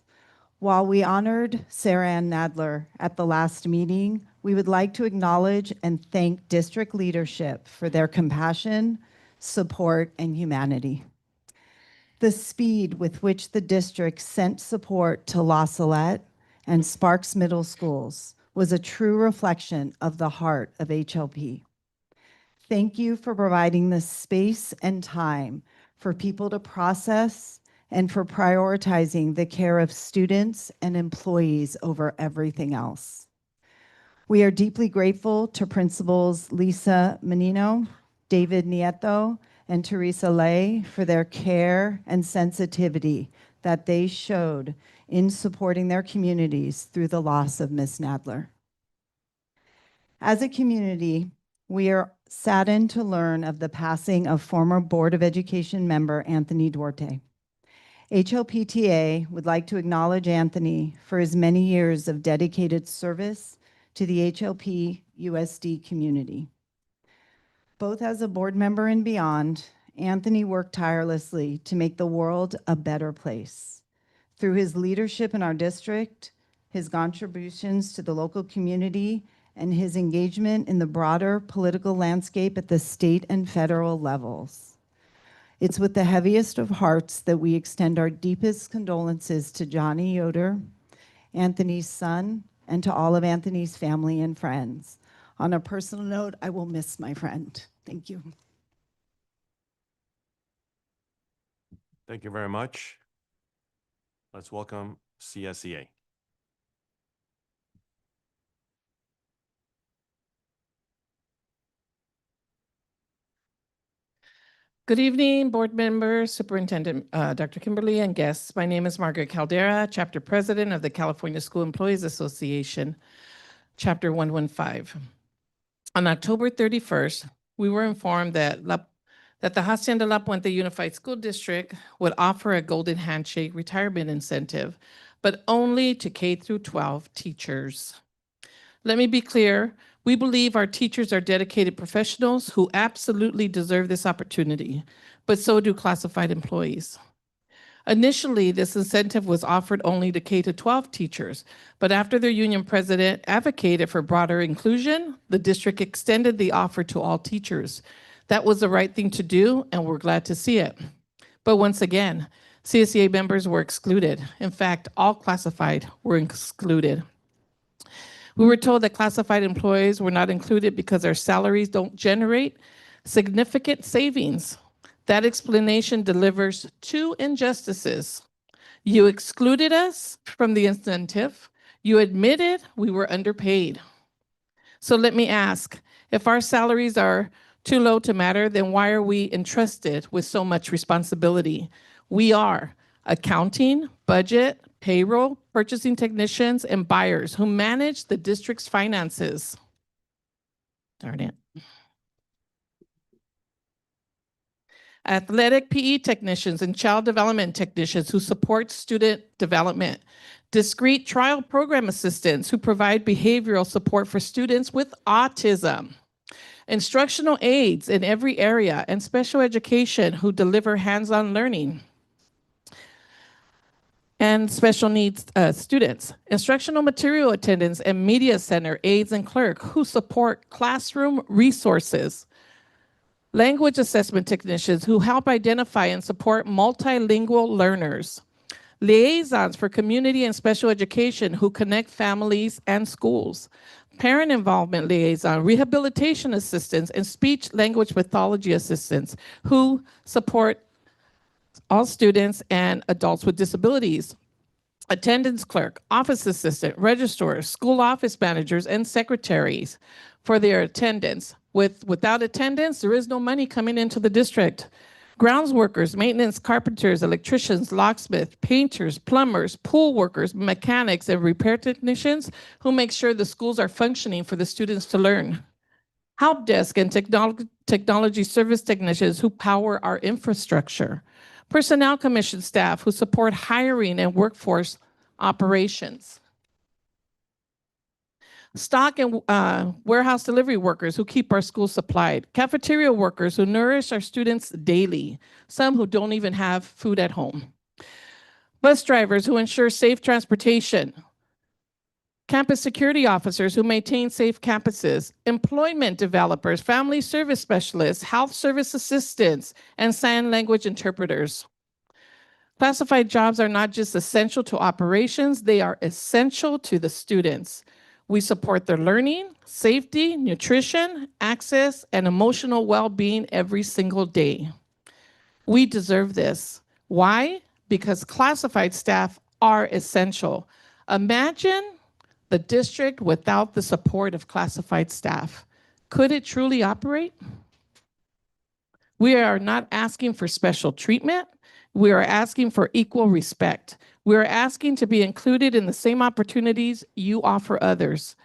While we honored Sarah Ann Nadler at the last meeting, we would like to acknowledge and thank district leadership for their compassion, support, and humanity. The speed with which the district sent support to La Salette and Sparks Middle Schools was a true reflection of the heart of HLP. Thank you for providing the space and time for people to process and for prioritizing the care of students and employees over everything else. We are deeply grateful to Principals Lisa Menino, David Nieto, and Teresa Lay for their care and sensitivity that they showed in supporting their communities through the loss of Ms. Nadler. As a community, we are saddened to learn of the passing of former Board of Education member Anthony Duarte. HLPTA would like to acknowledge Anthony for his many years of dedicated service to the HLP USD community. Both as a board member and beyond, Anthony worked tirelessly to make the world a better place. Through his leadership in our district, his contributions to the local community, and his engagement in the broader political landscape at the state and federal levels. It's with the heaviest of hearts that we extend our deepest condolences to Johnny Yoder, Anthony's son, and to all of Anthony's family and friends. On a personal note, I will miss my friend. Thank you. Thank you very much. Let's welcome CSEA. Good evening, board members, Superintendent Dr. Kimberly, and guests. My name is Margaret Caldera, Chapter President of the California School Employees Association, Chapter 115. On October 31st, we were informed that the Hacienda La Puente Unified School District would offer a golden handshake retirement incentive, but only to K-12 teachers. Let me be clear. We believe our teachers are dedicated professionals who absolutely deserve this opportunity, but so do classified employees. Initially, this incentive was offered only to K-12 teachers, but after their union president advocated for broader inclusion, the district extended the offer to all teachers. That was the right thing to do, and we're glad to see it. But once again, CSEA members were excluded. In fact, all classified were excluded. We were told that classified employees were not included because their salaries don't generate significant savings. That explanation delivers two injustices. You excluded us from the incentive. You admitted we were underpaid. So let me ask, if our salaries are too low to matter, then why are we entrusted with so much responsibility? We are accounting, budget, payroll, purchasing technicians, and buyers who manage the district's finances. Darn it. Athletic PE technicians and child development technicians who support student development. Discrete trial program assistants who provide behavioral support for students with autism. Instructional aides in every area and special education who deliver hands-on learning. And special needs students, instructional material attendants and media center aides and clerk who support classroom resources, language assessment technicians who help identify and support multilingual learners, liaisons for community and special education who connect families and schools, parent involvement liaison, rehabilitation assistants, and speech language pathology assistants who support all students and adults with disabilities, attendance clerk, office assistant, registrars, school office managers, and secretaries for their attendance. Without attendance, there is no money coming into the district. Grounds workers, maintenance, carpenters, electricians, locksmiths, painters, plumbers, pool workers, mechanics, and repair technicians who make sure the schools are functioning for the students to learn. Help desk and technology service technicians who power our infrastructure. Personnel commission staff who support hiring and workforce operations. Stock and warehouse delivery workers who keep our schools supplied. Cafeteria workers who nourish our students daily, some who don't even have food at home. bus drivers who ensure safe transportation, campus security officers who maintain safe campuses, employment developers, family service specialists, health service assistants, and sign language interpreters. Classified jobs are not just essential to operations, they are essential to the students. We support their learning, safety, nutrition, access, and emotional well-being every single day. We deserve this. Why? Because classified staff are essential. Imagine the district without the support of classified staff. Could it truly operate? We are not asking for special treatment. We are asking for equal respect. We are asking to be included in the same opportunities you offer others.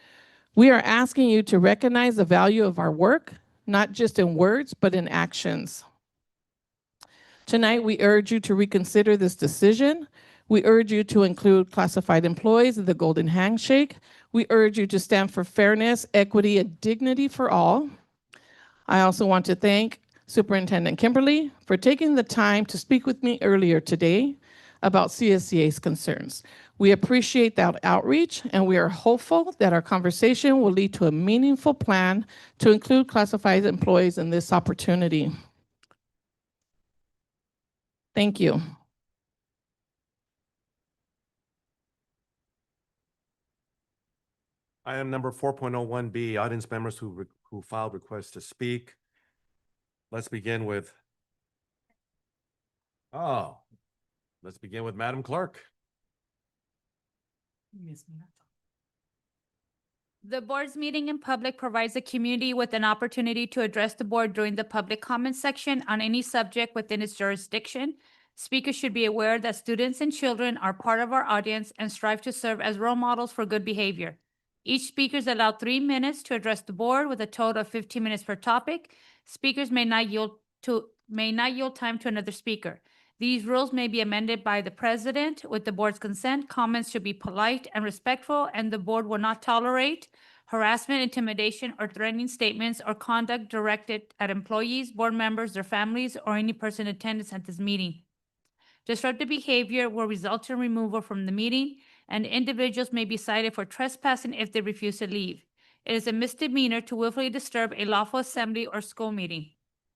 We are asking you to recognize the value of our work, not just in words, but in actions. Tonight, we urge you to reconsider this decision. We urge you to include classified employees in the Golden Handshake. We urge you to stand for fairness, equity, and dignity for all. I also want to thank Superintendent Kimberly for taking the time to speak with me earlier today about CSEA's concerns. We appreciate that outreach, and we are hopeful that our conversation will lead to a meaningful plan to include classified employees in this opportunity. Thank you. Item number 4.01B, audience members who filed requests to speak. Let's begin with Madam Clerk. The board's meeting in public provides the community with an opportunity to address the board during the public comment section on any subject within its jurisdiction. Speakers should be aware that students and children are part of our audience and strive to serve as role models for good behavior. Each speaker is allowed 3 minutes to address the board with a total of 15 minutes per topic. Speakers may not yield time to another speaker. These rules may be amended by the president. With the board's consent, comments should be polite and respectful, and the board will not tolerate harassment, intimidation, or threatening statements or conduct directed at employees, board members, their families, or any person in attendance at this meeting. Disruptive behavior will result in removal from the meeting, and individuals may be cited for trespassing if they refuse to leave. It is a misdemeanor to willfully disturb a lawful assembly or school meeting.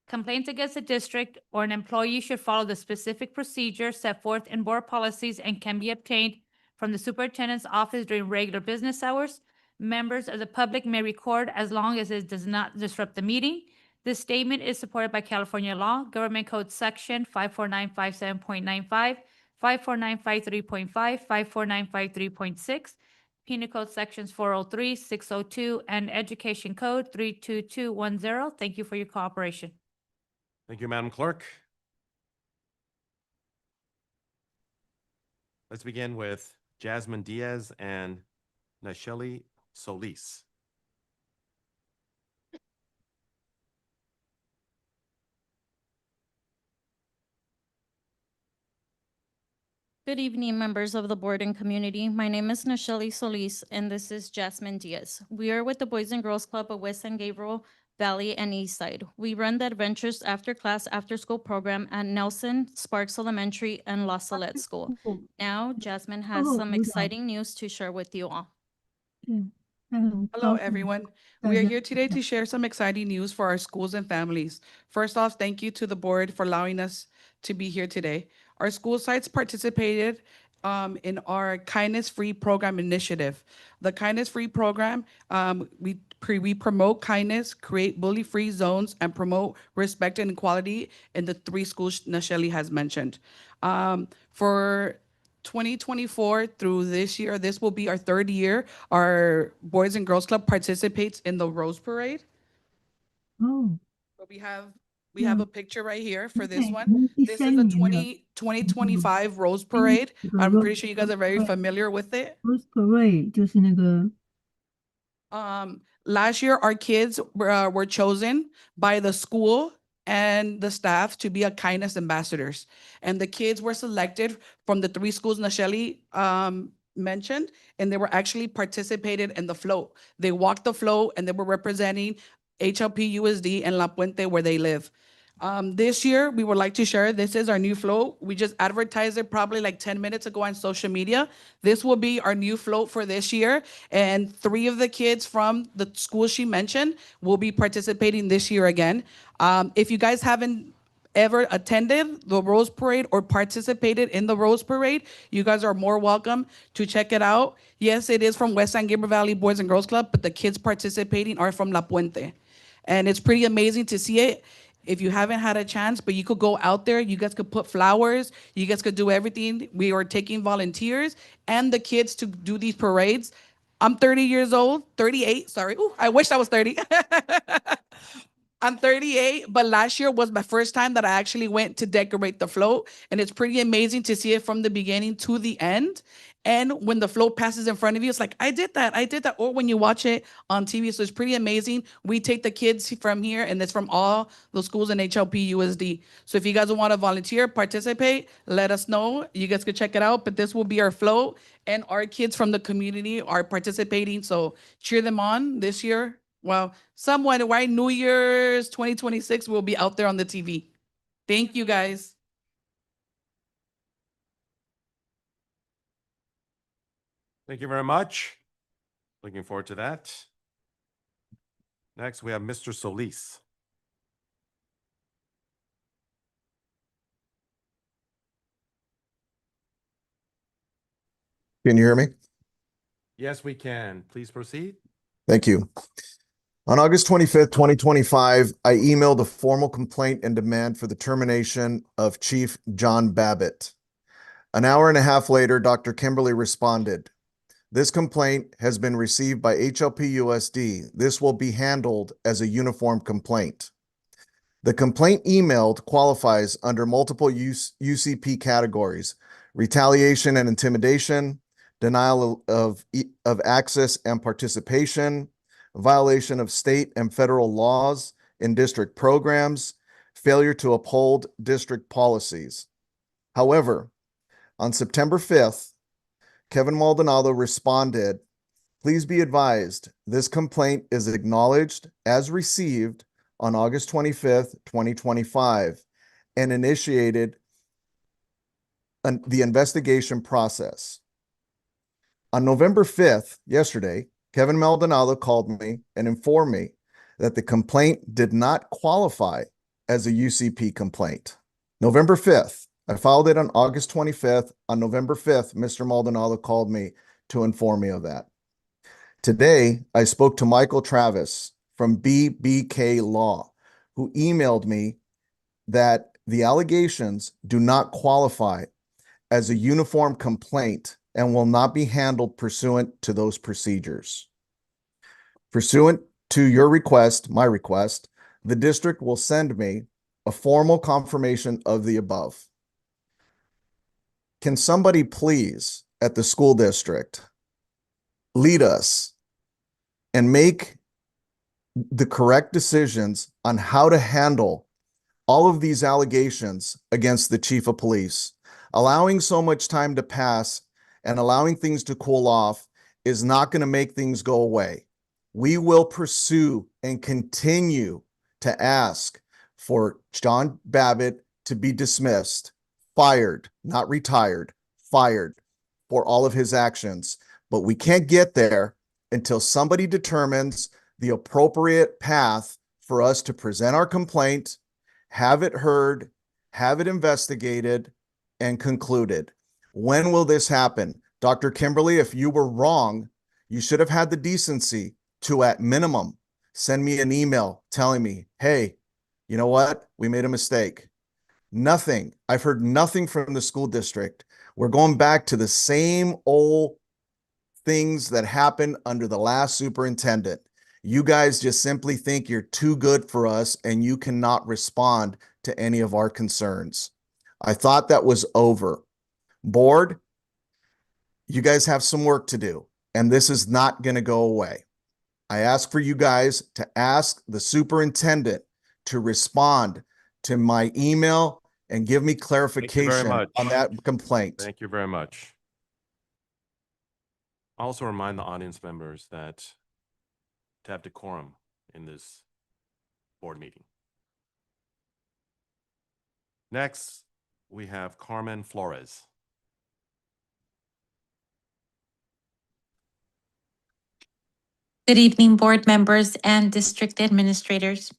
Complaints against the district or an employee should follow the specific procedures set forth in board policies and can be obtained from the superintendent's office during regular business hours. Members of the public may record as long as it does not disrupt the meeting. This statement is supported by California law, Government Code Section 54957.95, 54953.5, 54953.6, Penal Code Sections 403, 602, and Education Code 32210. Thank you for your cooperation. Thank you, Madam Clerk. Let's begin with Jasmine Diaz and Nacheli Solis. Good evening, members of the board and community. My name is Nacheli Solis, and this is Jasmine Diaz. We are with the Boys and Girls Club of West San Gabriel Valley and East Side. We run the Adventures After Class After School program at Nelson Sparks Elementary and La Salette School. Now, Jasmine has some exciting news to share with you all. Hello, everyone. We are here today to share some exciting news for our schools and families. First off, thank you to the board for allowing us to be here today. Our school sites participated in our Kindness Free Program initiative. The Kindness Free Program, we promote kindness, create bully-free zones, and promote respect and equality in the 3 schools Nacheli has mentioned. For 2024 through this year, this will be our 3rd year. Our Boys and Girls Club participates in the Rose Parade. Oh. So we have a picture right here for this one. This is the 2025 Rose Parade. I'm pretty sure you guys are very familiar with it. Rose Parade 就是那个 Last year, our kids were chosen by the school and the staff to be a kindness ambassadors. And the kids were selected from the 3 schools Nacheli mentioned, and they were actually participated in the float. They walked the float and they were representing HLP USD and La Puente where they live. This year, we would like to share, this is our new float. We just advertised it probably like 10 minutes ago on social media. This will be our new float for this year. And 3 of the kids from the school she mentioned will be participating this year again. If you guys haven't ever attended the Rose Parade or participated in the Rose Parade, you guys are more welcome to check it out. Yes, it is from West San Gabriel Valley Boys and Girls Club, but the kids participating are from La Puente. And it's pretty amazing to see it. If you haven't had a chance, but you could go out there, you guys could put flowers, you guys could do everything. We are taking volunteers and the kids to do these parades. I'm 30 years old, 38, sorry. Ooh, I wish I was 30. I'm 38, but last year was my first time that I actually went to decorate the float. And it's pretty amazing to see it from the beginning to the end. And when the float passes in front of you, it's like, I did that. Or when you watch it on TV, so it's pretty amazing. We take the kids from here, and it's from all the schools in HLP USD. So if you guys want to volunteer, participate, let us know. You guys can check it out, but this will be our float, and our kids from the community are participating. So cheer them on this year. Well, someone, right? New Year's 2026 will be out there on the TV. Thank you, guys. Thank you very much. Looking forward to that. Next, we have Mr. Solis. Can you hear me? Yes, we can. Please proceed. Thank you. On August 25th, 2025, I emailed a formal complaint and demand for the termination of Chief John Babbitt. An hour and a half later, Dr. Kimberly responded, "This complaint has been received by HLP USD. This will be handled as a uniform complaint." The complaint emailed qualifies under multiple UCP categories: retaliation and intimidation, denial of access and participation, violation of state and federal laws in district programs, failure to uphold district policies. However, on September 5th, Kevin Maldonado responded, "Please be advised, this complaint is acknowledged as received on August 25th, 2025, and initiated the investigation process." On November 5th, yesterday, Kevin Maldonado called me and informed me that the complaint did not qualify as a UCP complaint. November 5th, I filed it on August 25th. On November 5th, Mr. Maldonado called me to inform me of that. Today, I spoke to Michael Travis from BBK Law, who emailed me that the allegations do not qualify as a uniform complaint and will not be handled pursuant to those procedures. Pursuant to your request, my request, the district will send me a formal confirmation of the above. Can somebody please, at the school district, lead us and make the correct decisions on how to handle all of these allegations against the chief of police? Allowing so much time to pass and allowing things to cool off is not going to make things go away. We will pursue and continue to ask for John Babbitt to be dismissed, fired, not retired, fired for all of his actions. But we can't get there until somebody determines the appropriate path for us to present our complaint, have it heard, have it investigated, and concluded. When will this happen? Dr. Kimberly, if you were wrong, you should have had the decency to, at minimum, send me an email telling me, hey, you know what? We made a mistake. Nothing. I've heard nothing from the school district. We're going back to the same old things that happened under the last superintendent. You guys just simply think you're too good for us and you cannot respond to any of our concerns. I thought that was over. Board, you guys have some work to do, and this is not going to go away. I ask for you guys to ask the superintendent to respond to my email and give me clarification on that complaint. Thank you very much. I also remind the audience members that to have decorum in this board meeting. Next, we have Carmen Flores. Good evening, board members and district administrators.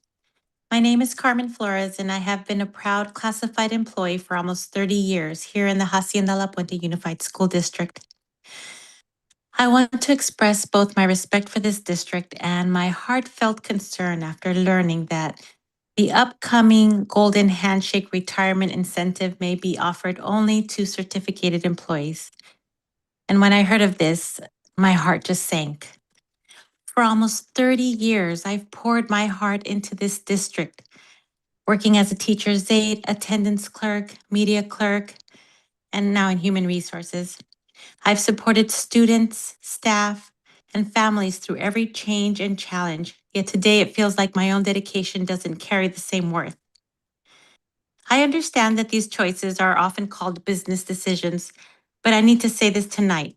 My name is Carmen Flores, and I have been a proud classified employee for almost 30 years here in the Hacienda La Puente Unified School District. I want to express both my respect for this district and my heartfelt concern after learning that the upcoming Golden Handshake retirement incentive may be offered only to certificated employees. And when I heard of this, my heart just sank. For almost 30 years, I've poured my heart into this district, working as a teacher's aide, attendance clerk, media clerk, and now in human resources. I've supported students, staff, and families through every change and challenge, yet today it feels like my own dedication doesn't carry the same worth. I understand that these choices are often called business decisions, but I need to say this tonight.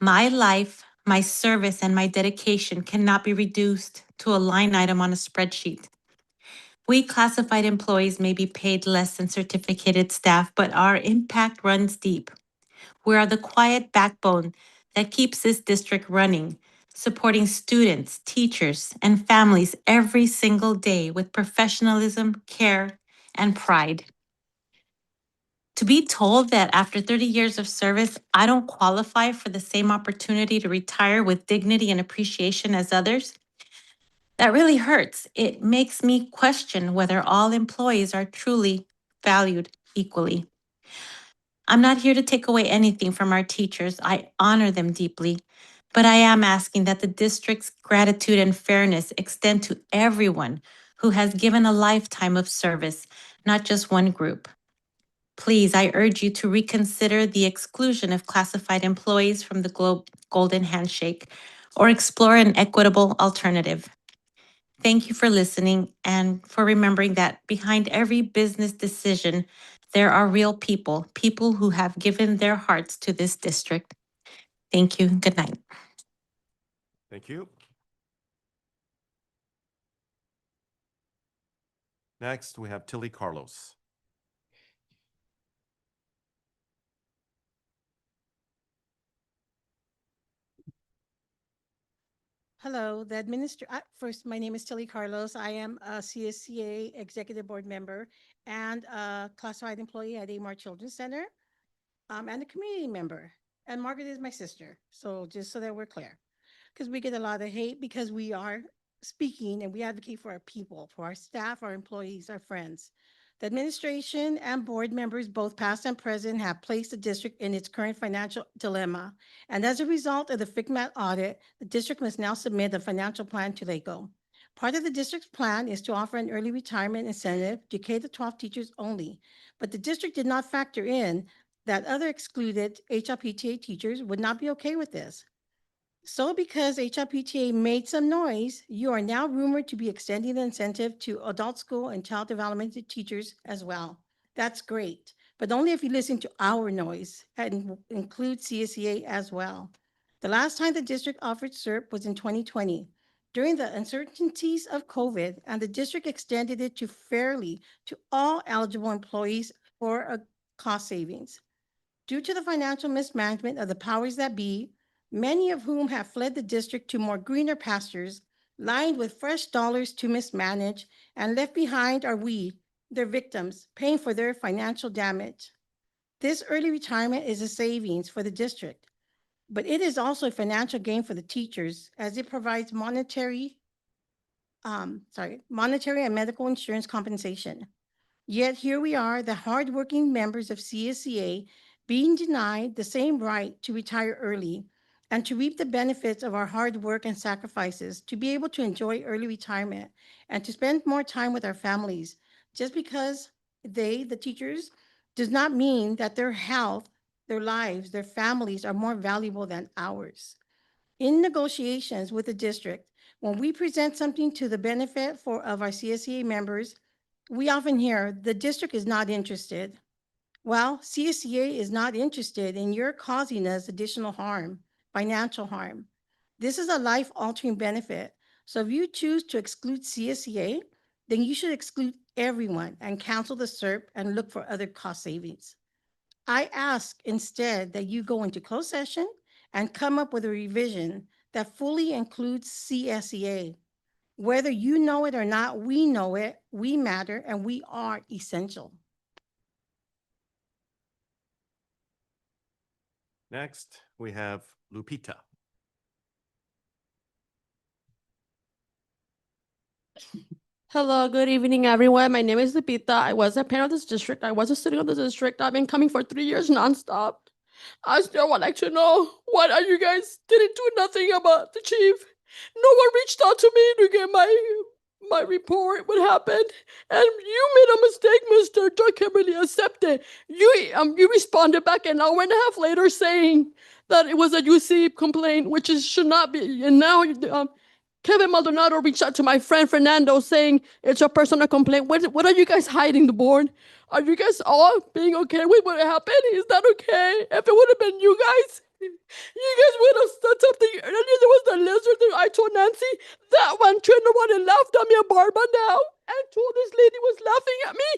My life, my service, and my dedication cannot be reduced to a line item on a spreadsheet. We classified employees may be paid less than certificated staff, but our impact runs deep. We are the quiet backbone that keeps this district running, supporting students, teachers, and families every single day with professionalism, care, and pride. To be told that after 30 years of service, I don't qualify for the same opportunity to retire with dignity and appreciation as others, that really hurts. It makes me question whether all employees are truly valued equally. I'm not here to take away anything from our teachers. I honor them deeply, but I am asking that the district's gratitude and fairness extend to everyone who has given a lifetime of service, not just one group. Please, I urge you to reconsider the exclusion of classified employees from the Golden Handshake or explore an equitable alternative. Thank you for listening and for remembering that behind every business decision, there are real people, people who have given their hearts to this district. Thank you. Good night. Thank you. Next, we have Tilly Carlos. Hello, first, my name is Tilly Carlos. I am a CSCA Executive Board member and a classified employee at Amar Children's Center, and a community member. And Margaret is my sister, so just so that we're clear. Because we get a lot of hate because we are speaking and we advocate for our people, for our staff, our employees, our friends. The administration and board members, both past and present, have placed the district in its current financial dilemma. And as a result of the FICMAT audit, the district must now submit a financial plan to LACO. Part of the district's plan is to offer an early retirement incentive to K-12 teachers only. But the district did not factor in that other excluded HLPTA teachers would not be okay with this. So because HLPTA made some noise, you are now rumored to be extending the incentive to adult school and child development teachers as well. That's great, but only if you listen to our noise and include CSEA as well. The last time the district offered CERP was in 2020, during the uncertainties of COVID, and the district extended it to fairly to all eligible employees for a cost savings. Due to the financial mismanagement of the powers that be, many of whom have fled the district to more greener pastures, lined with fresh dollars to mismanage, and left behind are we, their victims, paying for their financial damage. This early retirement is a savings for the district, but it is also a financial gain for the teachers as it provides monetary and medical insurance compensation. Yet here we are, the hardworking members of CSCA, being denied the same right to retire early and to reap the benefits of our hard work and sacrifices, to be able to enjoy early retirement and to spend more time with our families. Just because they, the teachers, does not mean that their health, their lives, their families are more valuable than ours. In negotiations with the district, when we present something to the benefit of our CSCA members, we often hear the district is not interested. Well, CSCA is not interested in your causing us additional harm, financial harm. This is a life-altering benefit. So if you choose to exclude CSCA, then you should exclude everyone and cancel the SERP and look for other cost savings. I ask instead that you go into closed session and come up with a revision that fully includes CSEA. Whether you know it or not, we know it, we matter, and we are essential. Next, we have Lupita. Hello, good evening, everyone. My name is Lupita. I was a parent of this district. I was a student of the district. I've been coming for 3 years nonstop. I still would like to know, what are you guys didn't do nothing about the chief? No one reached out to me to get my report, what happened. And you made a mistake, Mr. Doug Kimberly. Accept it. You responded back an hour and a half later saying that it was a UC complaint, which should not be. And now Kevin Maldonado reached out to my friend Fernando saying it's a personal complaint. What are you guys hiding, the board? Are you guys all being okay with what happened? Is that okay? If it would have been you guys would have said something earlier. There was the lizard that I told Nancy. That one turned around and laughed at me and Barbara now and told this lady was laughing at me.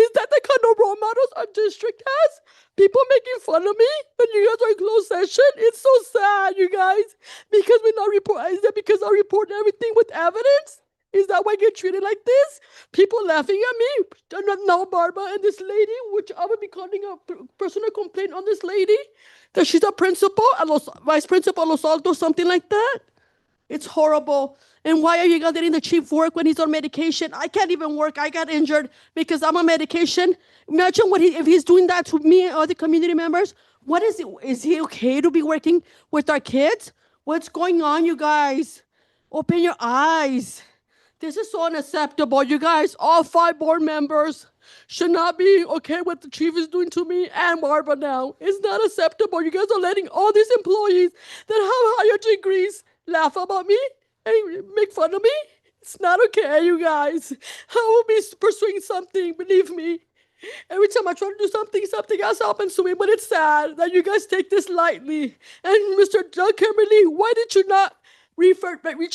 Is that the kind of role models our district has? People making fun of me when you guys are in closed session? It's so sad, you guys. Because we're not reporting. Is that because I report everything with evidence? Is that why I get treated like this? People laughing at me. Now Barbara and this lady, which I would be calling a personal complaint on this lady, that she's a principal, vice principal at Los Altos, something like that. It's horrible. And why are you guys letting the chief work when he's on medication? I can't even work. I got injured because I'm on medication. Imagine if he's doing that to me and other community members. What is it? Is he okay to be working with our kids? What's going on, you guys? Open your eyes. This is so unacceptable, you guys. All 5 board members should not be okay what the chief is doing to me and Barbara now. It's not acceptable. You guys are letting all these employees that have higher degrees laugh about me and make fun of me. It's not okay, you guys. I will be pursuing something, believe me. Every time I try to do something, something else happens to me. But it's sad that you guys take this lightly. And Mr. Doug Kimberly, why did you not reach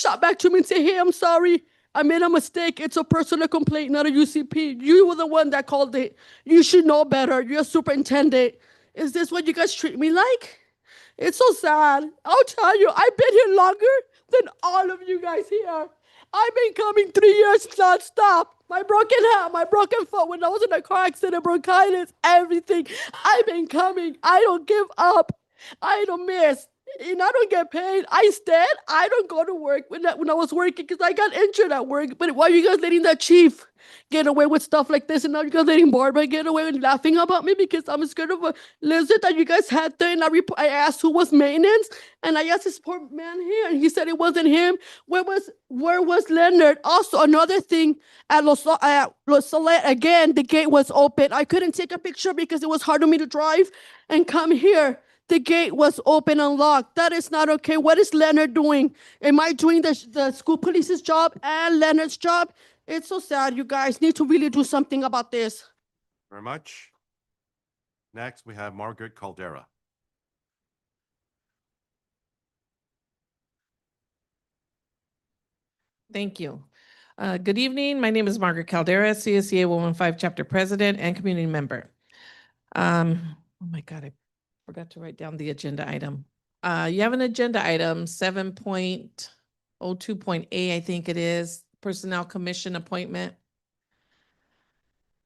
out back to me and say, hey, I'm sorry. I made a mistake. It's a personal complaint, not a UCP. You were the one that called it. You should know better. You're a superintendent. Is this what you guys treat me like? It's so sad. I'll tell you, I've been here longer than all of you guys here. I've been coming 3 years nonstop. My broken hand, my broken foot when I was in a car accident, bronchitis, everything. I've been coming. I don't give up. I don't miss. And I don't get paid. I don't go to work when I was working because I got injured at work. But why are you guys letting that chief get away with stuff like this? And now you guys letting Barbara get away and laughing about me because I'm scared of a lizard that you guys had there. And I asked who was maintenance. And I asked this poor man here. And he said it wasn't him. Where was Leonard? Also, another thing, at Los Salet, again, the gate was open. I couldn't take a picture because it was hard for me to drive and come here. The gate was open and locked. That is not okay. What is Leonard doing? Am I doing the school police's job and Leonard's job? It's so sad. You guys need to really do something about this. Very much. Next, we have Margaret Caldera. Thank you. Good evening. My name is Margaret Caldera, CSEA 115 Chapter President and Community Member. Oh my God, I forgot to write down the agenda item. You have an agenda item 7.02.A, I think it is, Personnel Commission appointment.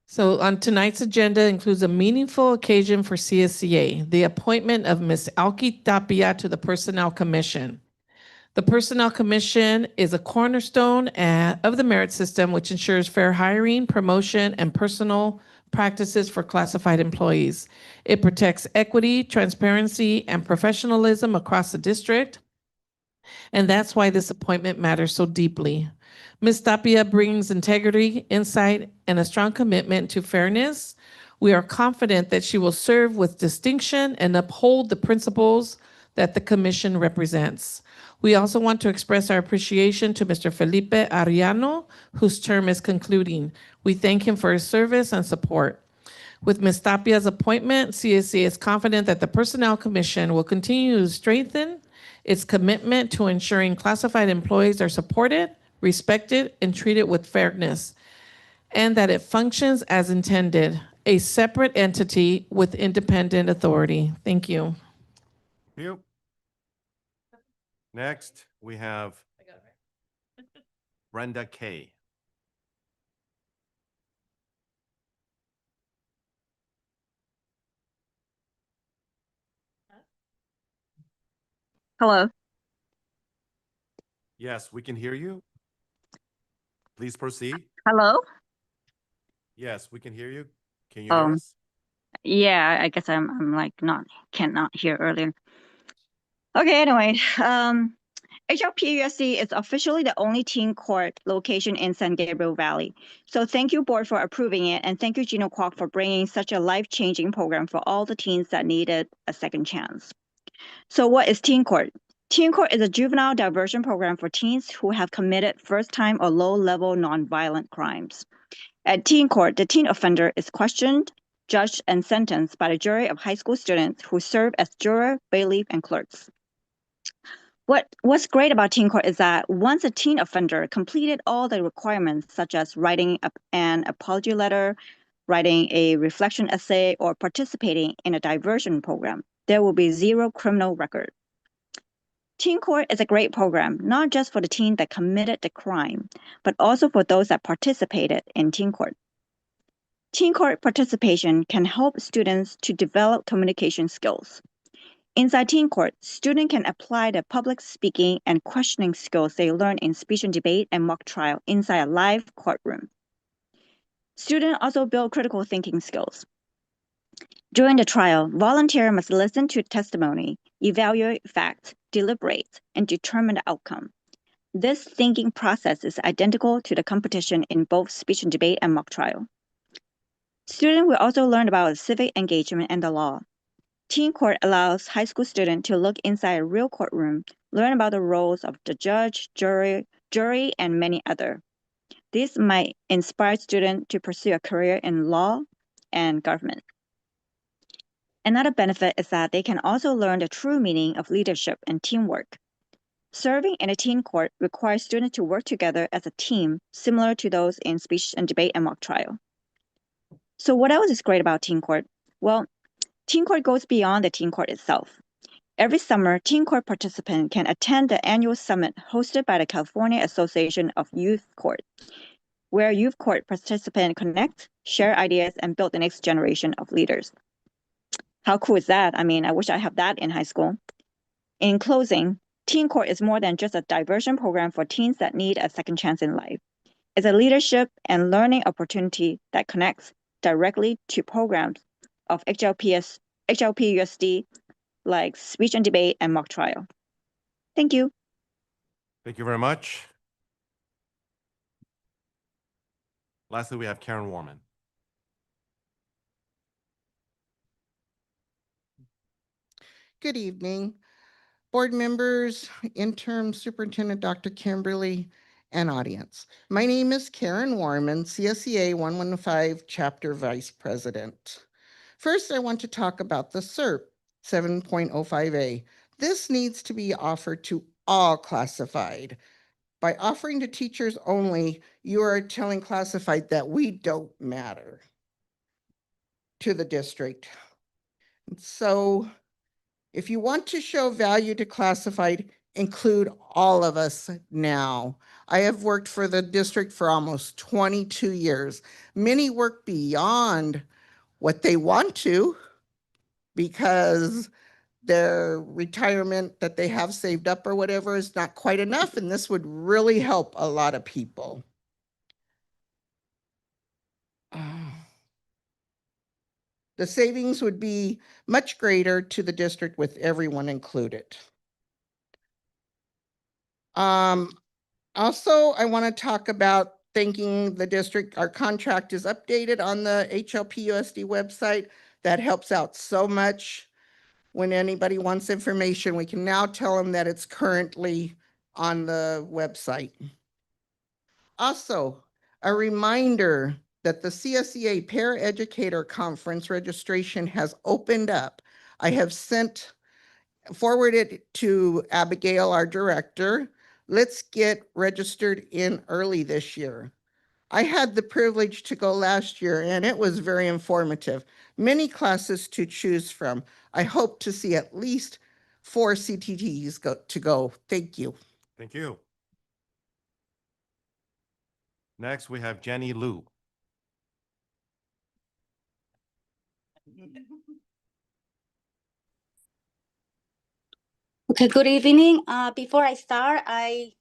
So on tonight's agenda includes a meaningful occasion for CSEA, the appointment of Ms. Alki Tapia to the Personnel Commission. The Personnel Commission is a cornerstone of the merit system, which ensures fair hiring, promotion, and personal practices for classified employees. It protects equity, transparency, and professionalism across the district. And that's why this appointment matters so deeply. Ms. Tapia brings integrity, insight, and a strong commitment to fairness. We are confident that she will serve with distinction and uphold the principles that the commission represents. We also want to express our appreciation to Mr. Felipe Ariano, whose term is concluding. We thank him for his service and support. With Ms. Tapia's appointment, CSEA is confident that the Personnel Commission will continue to strengthen its commitment to ensuring classified employees are supported, respected, and treated with fairness. and that it functions as intended, a separate entity with independent authority. Thank you. You. Next, we have Brenda Kay. Hello. Yes, we can hear you. Please proceed. Hello. Yes, we can hear you. Can you hear us? Yeah, I guess I'm like cannot hear earlier. Okay, anyway, HLPUSD is officially the only teen court location in San Gabriel Valley. So thank you, board, for approving it, and thank you, Gino Kwok, for bringing such a life-changing program for all the teens that needed a second chance. So what is Teen Court? Teen Court is a juvenile diversion program for teens who have committed first-time or low-level nonviolent crimes. At Teen Court, the teen offender is questioned, judged, and sentenced by a jury of high school students who serve as juror, bailiff, and clerks. What's great about Teen Court is that once a teen offender completed all the requirements, such as writing an apology letter, writing a reflection essay, or participating in a diversion program, there will be zero criminal record. Teen Court is a great program, not just for the teen that committed the crime, but also for those that participated in Teen Court. Teen Court participation can help students to develop communication skills. Inside Teen Court, students can apply the public speaking and questioning skills they learn in speech and debate and mock trial inside a live courtroom. Students also build critical thinking skills. During the trial, volunteers must listen to testimony, evaluate facts, deliberate, and determine the outcome. This thinking process is identical to the competition in both speech and debate and mock trial. Students will also learn about civic engagement and the law. Teen Court allows high school students to look inside a real courtroom, learn about the roles of the judge, jury, and many others. This might inspire students to pursue a career in law and government. Another benefit is that they can also learn the true meaning of leadership and teamwork. Serving in a teen court requires students to work together as a team, similar to those in speech and debate and mock trial. So what else is great about Teen Court? Well, Teen Court goes beyond the Teen Court itself. Every summer, Teen Court participants can attend the annual summit hosted by the California Association of Youth Court, where youth court participants connect, share ideas, and build the next generation of leaders. How cool is that? I mean, I wish I had that in high school. In closing, Teen Court is more than just a diversion program for teens that need a second chance in life. It's a leadership and learning opportunity that connects directly to programs of HLPUSD like speech and debate and mock trial. Thank you. Thank you very much. Lastly, we have Karen Warman. Good evening, board members, interim superintendent, Dr. Kimberly, and audience. My name is Karen Warman, CSEA 115 chapter vice president. First, I want to talk about the CERP 7.05A. This needs to be offered to all classified. By offering to teachers only, you are telling classified that we don't matter to the district. So if you want to show value to classified, include all of us now. I have worked for the district for almost 22 years. Many work beyond what they want to because their retirement that they have saved up or whatever is not quite enough, and this would really help a lot of people. The savings would be much greater to the district with everyone included. Also, I want to talk about thanking the district. Our contract is updated on the HLPUSD website. That helps out so much. When anybody wants information, we can now tell them that it's currently on the website. Also, a reminder that the CSEA Paraeducator Conference registration has opened up. I have forwarded to Abigail, our director. Let's get registered in early this year. I had the privilege to go last year and it was very informative. Many classes to choose from. I hope to see at least 4 CTTs go. Thank you. Thank you. Next, we have Jenny Lu. Okay, good evening. Before I start, I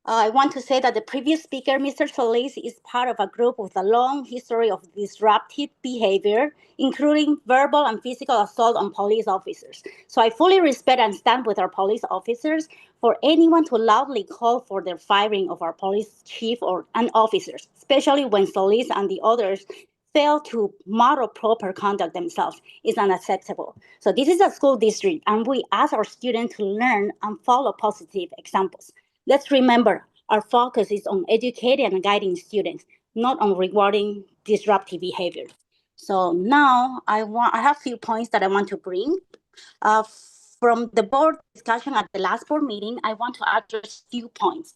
want to say that the previous speaker, Mr. Solis, is part of a group with a long history of disruptive behavior, including verbal and physical assault on police officers. So I fully respect and stand with our police officers. For anyone to loudly call for the firing of our police chief and officers, especially when Solis and the others fail to model proper conduct themselves, is unacceptable. So this is a school district, and we ask our students to learn and follow positive examples. Let's remember, our focus is on educating and guiding students, not on rewarding disruptive behavior. So now I have a few points that I want to bring. From the board discussion at the last board meeting, I want to address a few points.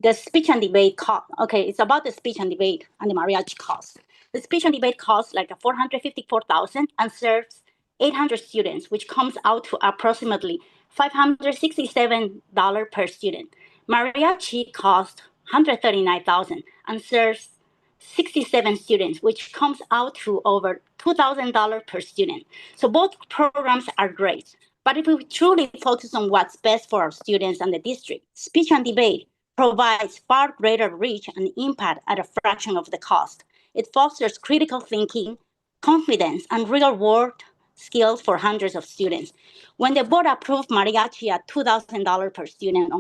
The speech and debate cost. Okay, it's about the speech and debate and the mariachi cost. The speech and debate costs like $454,000 and serves 800 students, which comes out to approximately $567 per student. Mariachi costs $139,000 and serves 67 students, which comes out to over $2,000 per student. So both programs are great. But if we truly focus on what's best for our students and the district, speech and debate provides far greater reach and impact at a fraction of the cost. It fosters critical thinking, confidence, and real-world skills for hundreds of students. When the board approved mariachi at $2,000 per student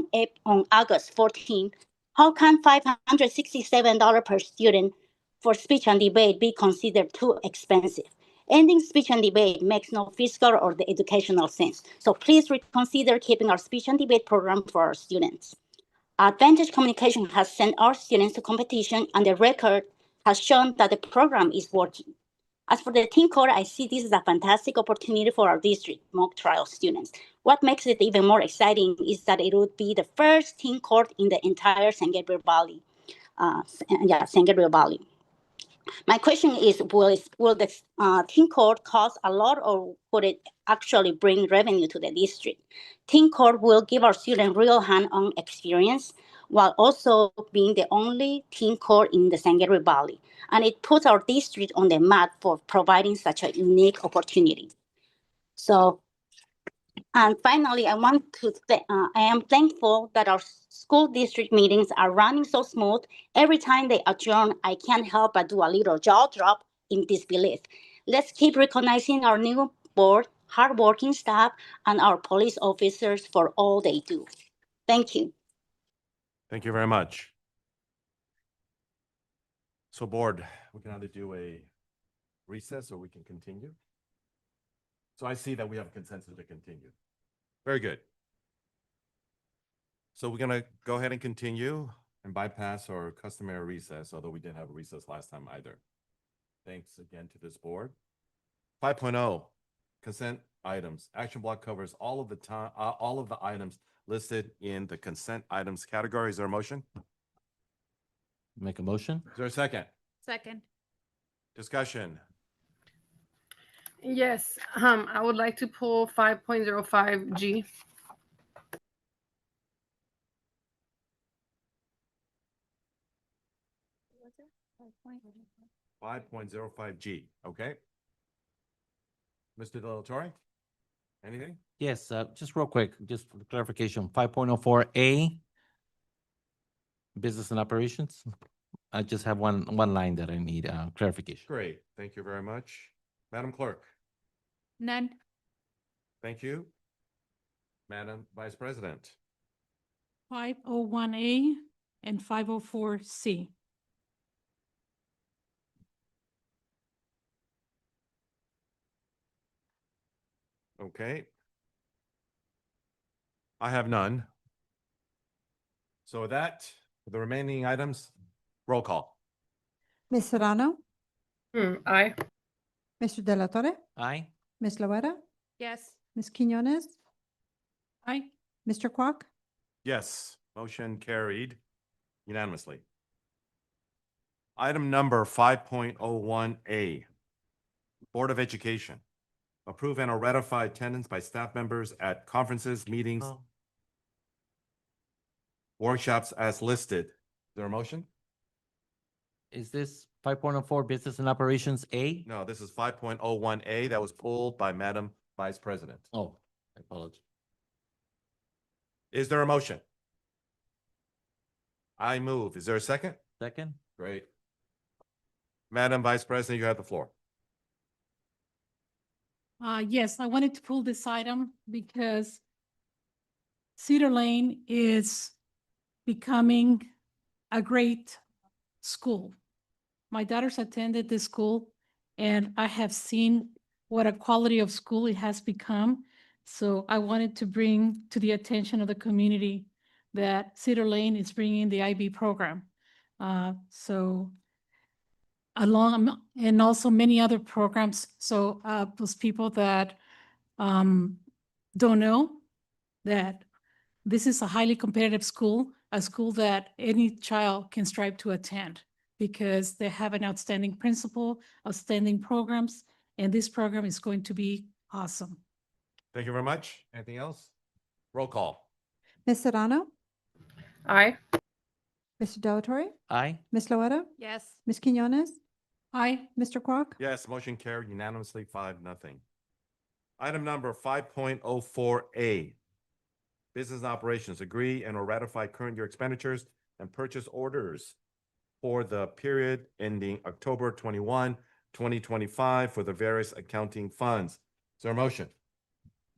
on August 14, how can $567 per student for speech and debate be considered too expensive? Ending speech and debate makes no fiscal or the educational sense. So please reconsider keeping our speech and debate program for our students. Advantage Communication has sent our students to competition, and the record has shown that the program is working. As for the teen court, I see this as a fantastic opportunity for our district mock trial students. What makes it even more exciting is that it would be the first teen court in the entire San Gabriel Valley. San Gabriel Valley. My question is, will the teen court cost a lot, or would it actually bring revenue to the district? Teen court will give our students real hand-on experience while also being the only teen court in the San Gabriel Valley. And it puts our district on the map for providing such a unique opportunity. So, and finally, I am thankful that our school district meetings are running so smooth. Every time they adjourn, I can't help but do a little jaw drop in disbelief. Let's keep recognizing our new board, hardworking staff, and our police officers for all they do. Thank you. Thank you very much. So board, we can either do a recess or we can continue. So I see that we have consensus to continue. Very good. So we're gonna go ahead and continue and bypass our customary recess, although we didn't have a recess last time either. Thanks again to this board. 5.0, consent items. Action block covers all of the items listed in the consent items category. Is there a motion? Make a motion? Is there a second? Second. Discussion. Yes, I would like to pull 5.05G. What's it? 5.05G, okay? Mr. Delatorre, anything? Yes, just real quick, just for clarification, 5.04A, business and operations. I just have one line that I need clarification. Great, thank you very much. Madam Clerk, None. thank you. Madam Vice President, 501A and 504C. okay. I have none. So with that, for the remaining items, roll call. Ms. Serrano, Aye. Mr. De La Torre, Aye. Ms. Loera, Yes. Ms. Quinones, Aye. Mr. Quack, Yes, motion carried unanimously. Item number 5.01A, Board of Education. Approve and or ratify attendance by staff members at conferences, meetings, workshops as listed. Is there a motion? Is this 5.04 Business and Operations A? No, this is 5.01A that was pulled by Madam Vice President. Oh, I apologize. Is there a motion? I move. Is there a second? Second? Great. Madam Vice President, you have the floor. Yes, I wanted to pull this item because Cedar Lane is becoming a great school. My daughters attended this school and I have seen what a quality of school it has become. So I wanted to bring to the attention of the community that Cedar Lane is bringing the IB program. So along, and also many other programs. So those people that don't know that this is a highly competitive school, a school that any child can strive to attend because they have an outstanding principal, outstanding programs, and this program is going to be awesome. Thank you very much. Anything else? Roll call. Ms. Serrano, Aye. Mr. Delatorre, Aye. Ms. Loetta, Yes. Ms. Quinones, Aye. Mr. Quack. Yes, motion carried unanimously, 5-0. Item number 5.04A, Business and Operations, agree and or ratify current year expenditures and purchase orders for the period ending October 21, 2025 for the various accounting funds. Is there a motion?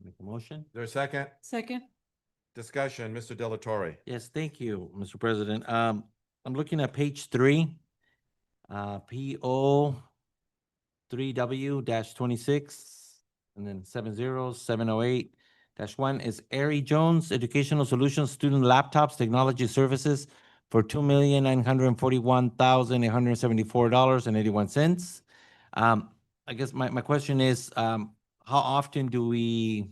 Make a motion? Is there a second? Second. Discussion, Mr. Delatorre. Yes, thank you, Mr. President. I'm looking at page 3, PO 3W-26, and then 70708-1 is Ari Jones Educational Solutions Student Laptops Technology Services for $2,941,874.81. I guess my question is, how often do we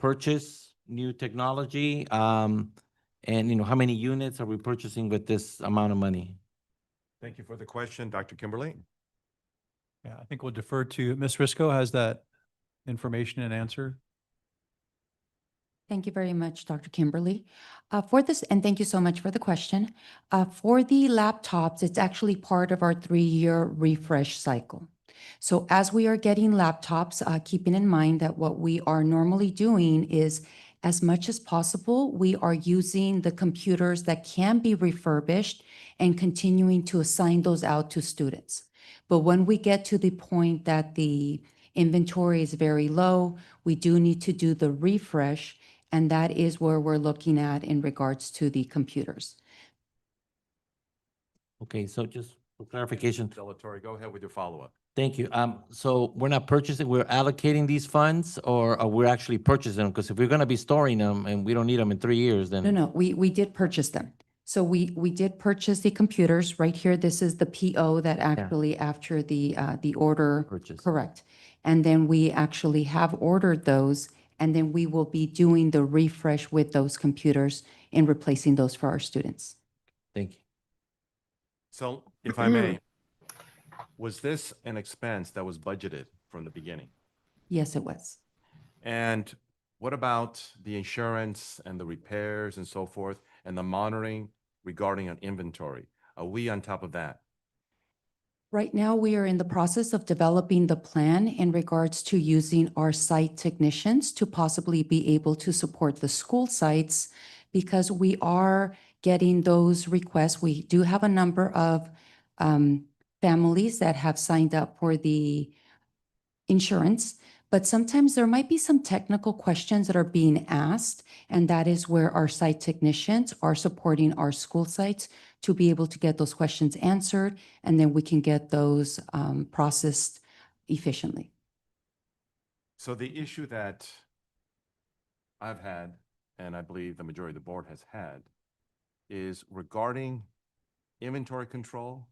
purchase new technology? And how many units are we purchasing with this amount of money? Thank you for the question, Dr. Kimberly. Yeah, I think we'll defer to Ms. Risco has that information and answer. Thank you very much, Dr. Kimberly. For this, and thank you so much for the question. For the laptops, it's actually part of our 3-year refresh cycle. So as we are getting laptops, keeping in mind that what we are normally doing is, as much as possible, we are using the computers that can be refurbished and continuing to assign those out to students. But when we get to the point that the inventory is very low, we do need to do the refresh, and that is where we're looking at in regards to the computers. Okay, so just for clarification. Delatorre, go ahead with your follow-up. Thank you. So we're not purchasing, we're allocating these funds, or we're actually purchasing them? Because if we're gonna be storing them and we don't need them in 3 years, then. No, we did purchase them. So we did purchase the computers right here. This is the PO that actually after the order. Purchase. Correct. And then we actually have ordered those, and then we will be doing the refresh with those computers and replacing those for our students. Thank you. So if I may, was this an expense that was budgeted from the beginning? Yes, it was. And what about the insurance and the repairs and so forth and the monitoring regarding an inventory? Are we on top of that? Right now, we are in the process of developing the plan in regards to using our site technicians to possibly be able to support the school sites, because we are getting those requests. We do have a number of families that have signed up for the insurance, but sometimes there might be some technical questions that are being asked, and that is where our site technicians are supporting our school sites to be able to get those questions answered, and then we can get those processed efficiently. So the issue that I've had, and I believe the majority of the board has had, is regarding inventory control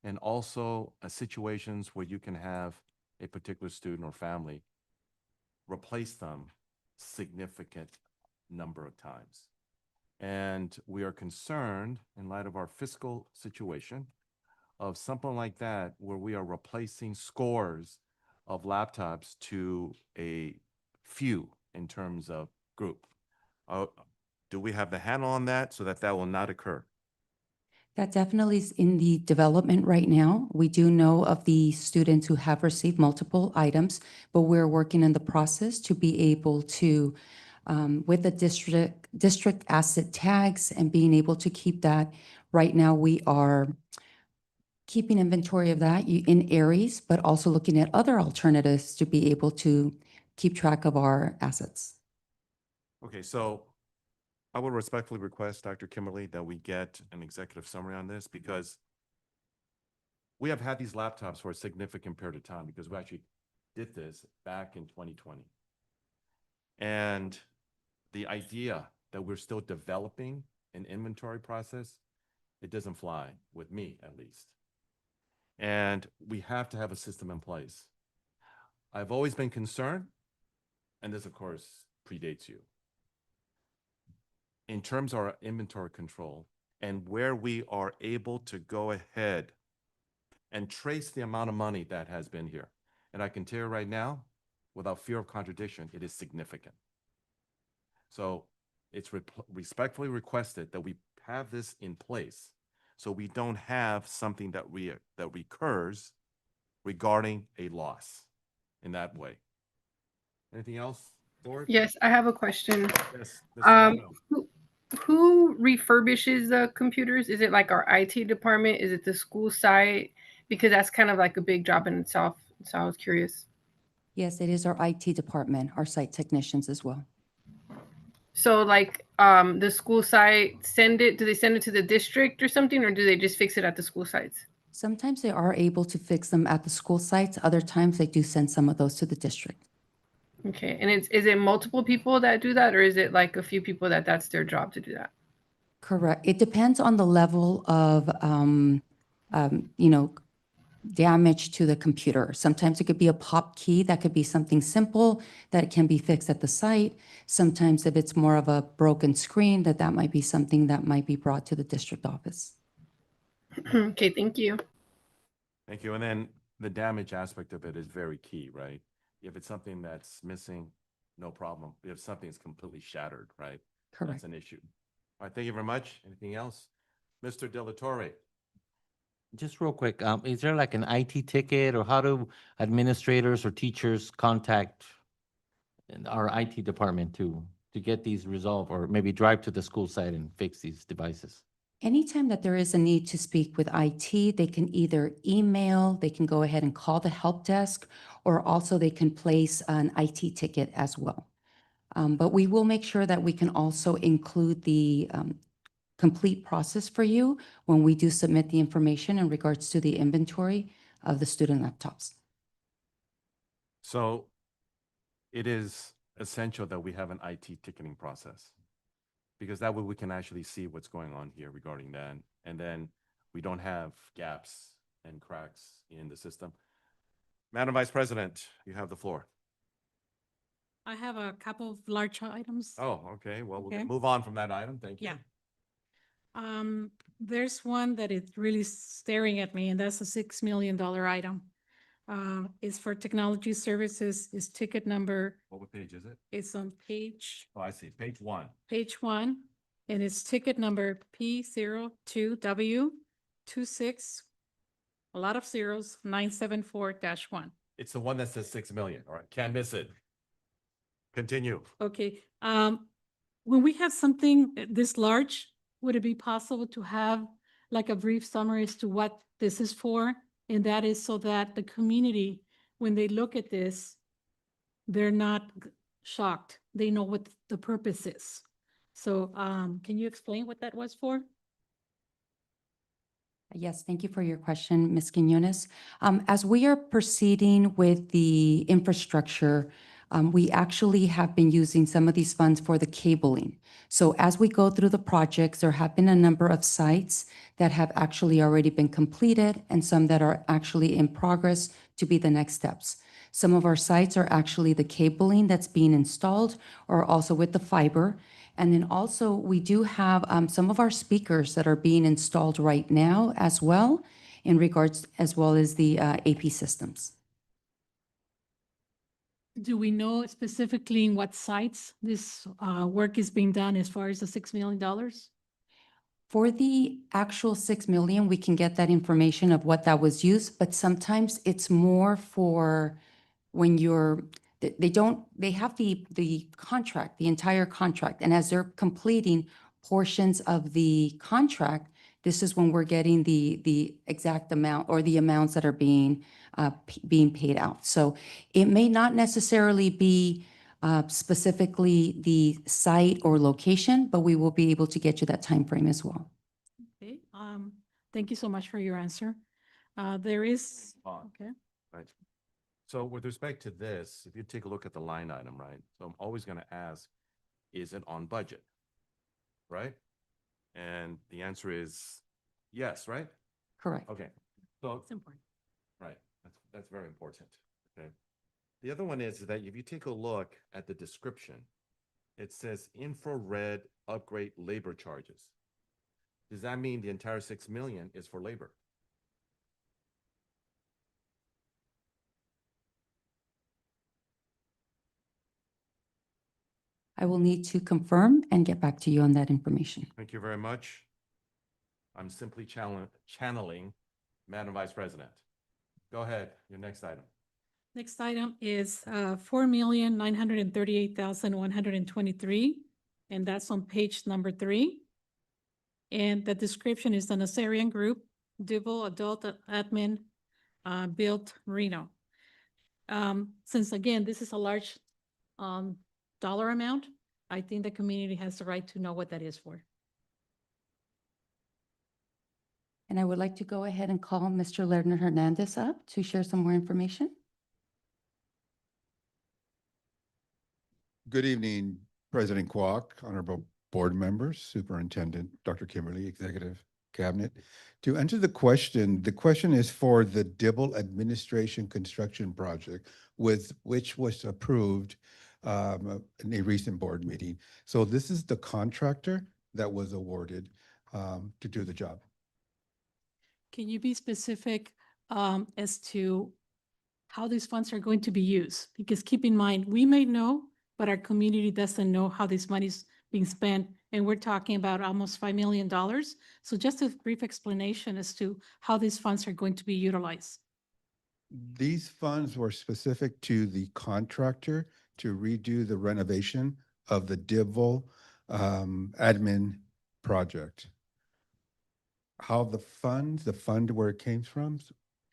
and also situations where you can have a particular student or family replace them significant number of times. And we are concerned, in light of our fiscal situation, of something like that where we are replacing scores of laptops to a few in terms of group? Do we have the handle on that so that that will not occur? That definitely is in the development right now. We do know of the students who have received multiple items, but we're working in the process to be able to, with the district asset tags and being able to keep that. Right now, we are keeping inventory of that in Aries, but also looking at other alternatives to be able to keep track of our assets. Okay, so I would respectfully request, Dr. Kimberly, that we get an executive summary on this because we have had these laptops for a significant period of time because we actually did this back in 2020. And the idea that we're still developing an inventory process, it doesn't fly with me at least. And we have to have a system in place. I've always been concerned, and this of course predates you, in terms of our inventory control and where we are able to go ahead and trace the amount of money that has been here. And I can tell you right now, without fear of contradiction, it is significant. So it's respectfully requested that we have this in place so we don't have something that recurs regarding a loss in that way. Anything else, board? Yes, I have a question. Yes, Mr. Romero. Who refurbishes the computers? Is it like our IT department? Is it the school site? Because that's kind of like a big job in itself. So I was curious. Yes, it is our IT department, our site technicians as well. So like the school site do they send it to the district or something, or do they just fix it at the school sites? Sometimes they are able to fix them at the school sites. Other times they do send some of those to the district. Okay, and is it multiple people that do that, or is it like a few people that's their job to do that? Correct. It depends on the level of, damage to the computer. Sometimes it could be a pop key. That could be something simple that can be fixed at the site. Sometimes if it's more of a broken screen, that might be something that might be brought to the district office. Okay, thank you. Thank you. And then the damage aspect of it is very key, right? If it's something that's missing, no problem. If something's completely shattered, right? Correct. That's an issue. All right, thank you very much. Anything else? Mr. De La Torre. Just real quick, is there like an IT ticket, or how do administrators or teachers contact our IT department to get these resolved, or maybe drive to the school site and fix these devices? Anytime that there is a need to speak with IT, they can either email, they can go ahead and call the help desk, or also they can place an IT ticket as well. But we will make sure that we can also include the complete process for you when we do submit the information in regards to the inventory of the student laptops. So it is essential that we have an IT ticketing process, because that way we can actually see what's going on here regarding that. And then we don't have gaps and cracks in the system. Madam Vice President, you have the floor. I have a couple of large items. Oh, okay. Well, Okay. we'll move on from that item. Thank you. Yeah. There's one that is really staring at me, and that's a $6 million item. It's for technology services, is ticket number, What page is it? it's on page Oh, I see. Page 1. one, and it's ticket number P02W26, a lot of zeros, 974-1. It's the one that says 6 million. All right. Can't miss it. Continue. Okay, when we have something this large, would it be possible to have like a brief summary as to what this is for? And that is so that the community, when they look at this, they're not shocked. They know what the purpose is. So, can you explain what that was for? Yes, thank you for your question, Ms. Quinones. As we are proceeding with the infrastructure, we actually have been using some of these funds for the cabling. So as we go through the projects, there have been a number of sites that have actually already been completed and some that are actually in progress to be the next steps. Some of our sites are actually the cabling that's being installed, or also with the fiber. And then also we do have some of our speakers that are being installed right now as well. in regards as well as the AP systems. Do we know specifically in what sites this work is being done as far as the $6 million? For the actual 6 million, we can get that information of what that was used, but sometimes it's more for when you're, they have the contract, the entire contract, and as they're completing portions of the contract, this is when we're getting the exact amount or the amounts that are being paid out. So it may not necessarily be specifically the site or location, but we will be able to get you that time frame as well. Okay, thank you so much for your answer. There is, okay. Right. So with respect to this, if you take a look at the line item, right? So I'm always going to ask, is it on budget? Right? And the answer is yes, right? Correct. Okay. So It's important. right. That's very important. Okay. The other one is that if you take a look at the description, it says infrared upgrade labor charges. Does that mean the entire 6 million is for labor? I will need to confirm and get back to you on that information. Thank you very much. I'm simply channeling Madam Vice President. Go ahead, your next item. Next item is $4,938,123, and that's on page number 3. And the description is the Nazarian Group, Duval Adult Admin, built Reno. Since again, this is a large dollar amount, I think the community has the right to know what that is for. And I would like to go ahead and call Mr. Lerner Hernandez up to share some more information. Good evening, President Kwok, honorable board members, Superintendent Dr. Kimberly, Executive Cabinet. To answer the question is for the Dibble Administration Construction Project, which was approved in a recent board meeting. So this is the contractor that was awarded to do the job. Can you be specific as to how these funds are going to be used? Because keep in mind, we may know, but our community doesn't know how this money is being spent. And we're talking about almost $5 million. So just a brief explanation as to how these funds are going to be utilized. These funds were specific to the contractor to redo the renovation of the Dibble admin project. How the fund where it came from,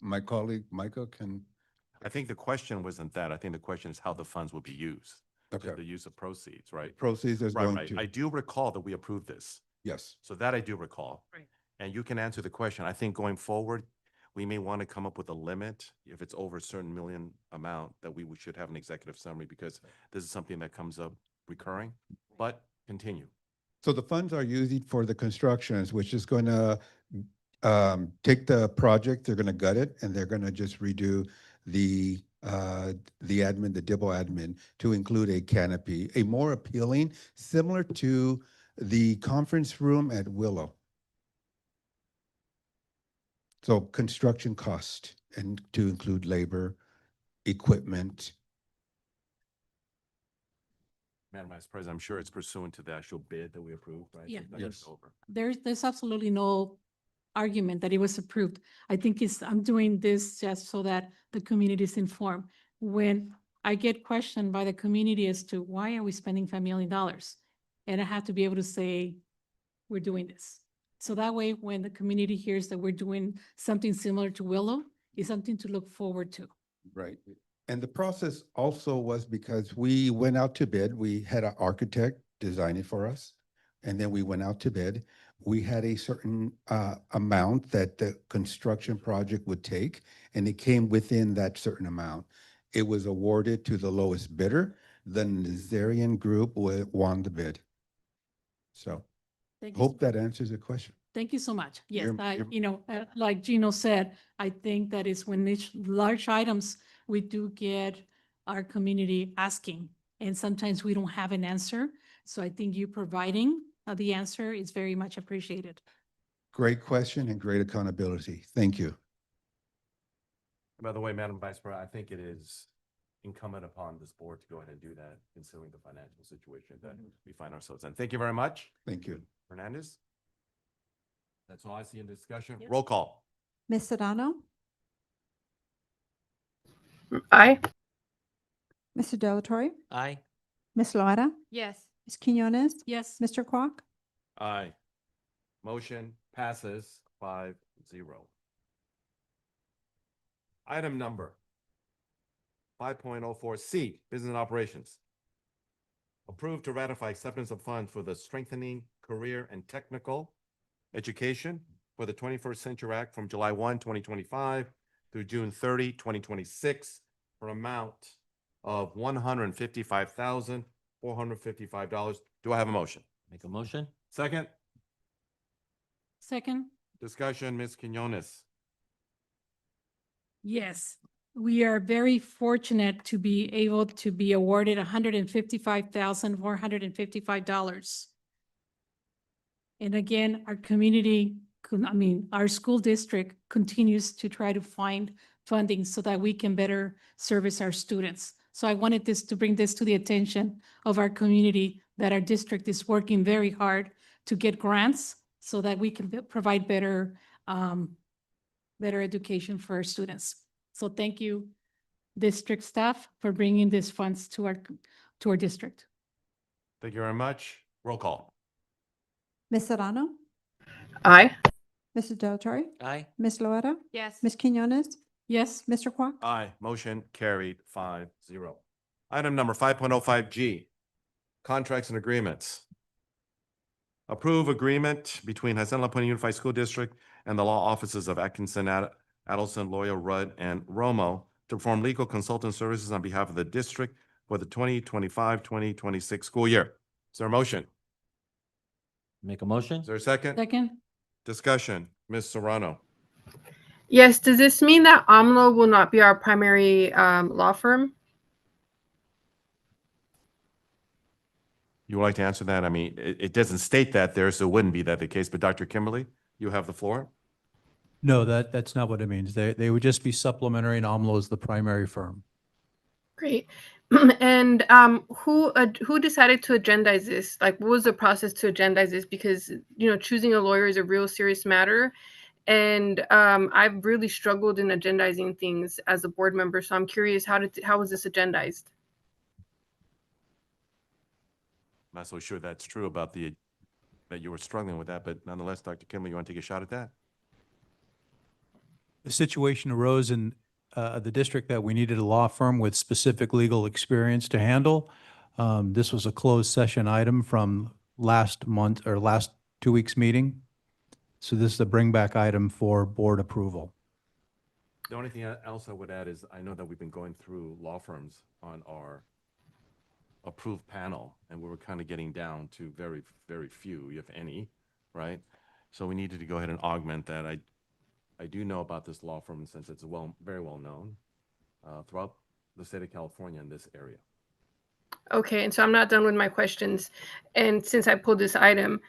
my colleague Micah can. I think the question wasn't that. I think the question is how the funds will be used. Okay. The use of proceeds, right? Proceeds is going Right. to. I do recall that we approved this. Yes. So that I do recall. Right. And you can answer the question. I think going forward, we may want to come up with a limit if it's over a certain million amount that we should have an executive summary because this is something that comes up recurring, but continue. So the funds are used for the constructions, which is going to take the project, they're going to gut it, and they're going to just redo the admin, the Dibble admin, to include a canopy, a more appealing, similar to the conference room at Willow. So construction cost and to include labor, equipment. Madam Vice President, I'm sure it's pursuant to the actual bid that we approved, right? Yeah. So that's over. There's absolutely no argument that it was approved. I think I'm doing this just so that the community is informed. When I get questioned by the community as to why are we spending $5 million? And I have to be able to say, we're doing this. So that way, when the community hears that we're doing something similar to Willow, it's something to look forward to. Right. And the process also was because we went out to bid. We had an architect design it for us. And then we went out to bid. We had a certain amount that the construction project would take, and it came within that certain amount. It was awarded to the lowest bidder. The Nazarian Group won the bid. So Thank you. hope that answers the question. Thank you so much. Yes, You're- like Gino said, I think that is when it's large items, we do get our community asking, and sometimes we don't have an answer. So I think you providing the answer is very much appreciated. Great question and great accountability. Thank you. By the way, Madam Vice President, I think it is incumbent upon this board to go ahead and do that, considering the financial situation that we find ourselves in. Thank you very much. Thank you. Hernandez? That's all I see in discussion. Roll call. Ms. Sedano, Aye. Mr. Delatorre, Aye. Ms. Loera, Yes. Ms. Quinones, Yes. Mr. Quack. Aye. Motion passes 5-0. Item number 5.04C, Business and Operations. Approved to ratify acceptance of funds for the Strengthening Career and Technical Education for the 21st Century Act from July 1, 2025 through June 30, 2026 for amount of $155,455. Do I have a motion? Make a motion? Second, Second, discussion, Ms. Quinones. yes, we are very fortunate to be able to be awarded $155,455. And again, our community, our school district continues to try to find funding so that we can better service our students. So I wanted to bring this to the attention of our community, that our district is working very hard to get grants so that we can provide better education for our students. So thank you, district staff, for bringing these funds to our district. Thank you very much. Roll call. Ms. Sedano, Aye. Mr. Delatorre, Aye. Ms. Loera, Yes. Ms. Quinones, Yes. Mr. Quack. Aye. Motion carried 5-0. Item number 5.05G, contracts and agreements. Approve agreement between Hacienda La Puente Unified School District and the law offices of Atkinson, Adelson, Loya, Rudd, and Romo to perform legal consultant services on behalf of the district for the 2025-2026 school year. Is there a motion? Make a motion? Is there a second? Second, Discussion, Ms. Serrano. Yes. Does this mean that AMLO will not be our primary law firm? You would like to answer that? I mean, it doesn't state that there, so it wouldn't be that the case, but Dr. Kimberly, you have the floor. No, that's not what it means. They would just be supplementary and AMLO is the primary firm. Great. And who decided to agendize this? Like, what was the process to agendize this? Because, choosing a lawyer is a real serious matter. And I've really struggled in agendizing things as a board member. So I'm curious, how was this agendized? I'm not so sure that's true about that you were struggling with that, but nonetheless, Dr. Kimberly, you want to take a shot at that? The situation arose in the district that we needed a law firm with specific legal experience to handle. This was a closed session item from last 2 weeks meeting. So this is a bring back item for board approval. The only thing else I would add is I know that we've been going through law firms on our approved panel, and we were kind of getting down to very, very few, if any, right? So we needed to go ahead and augment that. I do know about this law firm since it's very well known throughout the state of California in this area. Okay, and so I'm not done with my questions. And since I pulled this item,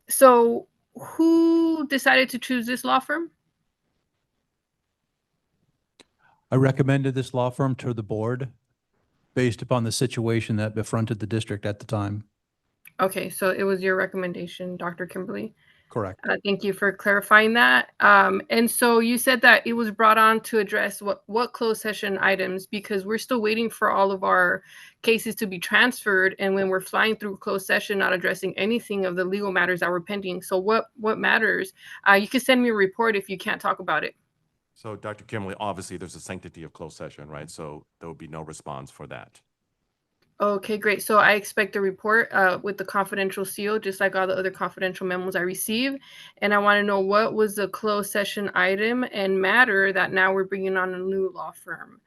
so who decided to choose this law firm? I recommended this law firm to the board based upon the situation that befronted the district at the time. Okay, so it was your recommendation, Dr. Kimberly. Correct. Thank you for clarifying that. And so you said that it was brought on to address what closed session items, because we're still waiting for all of our cases to be transferred. And when we're flying through closed session, not addressing anything of the legal matters that were pending. So what matters? You can send me a report if you can't talk about it. So Dr. Kimberly, obviously there's a sanctity of closed session, right? So there will be no response for that. Okay, great. So I expect a report with the confidential seal, just like all the other confidential memos I receive. And I want to know what was the closed session item and matter that now we're bringing on a new law firm.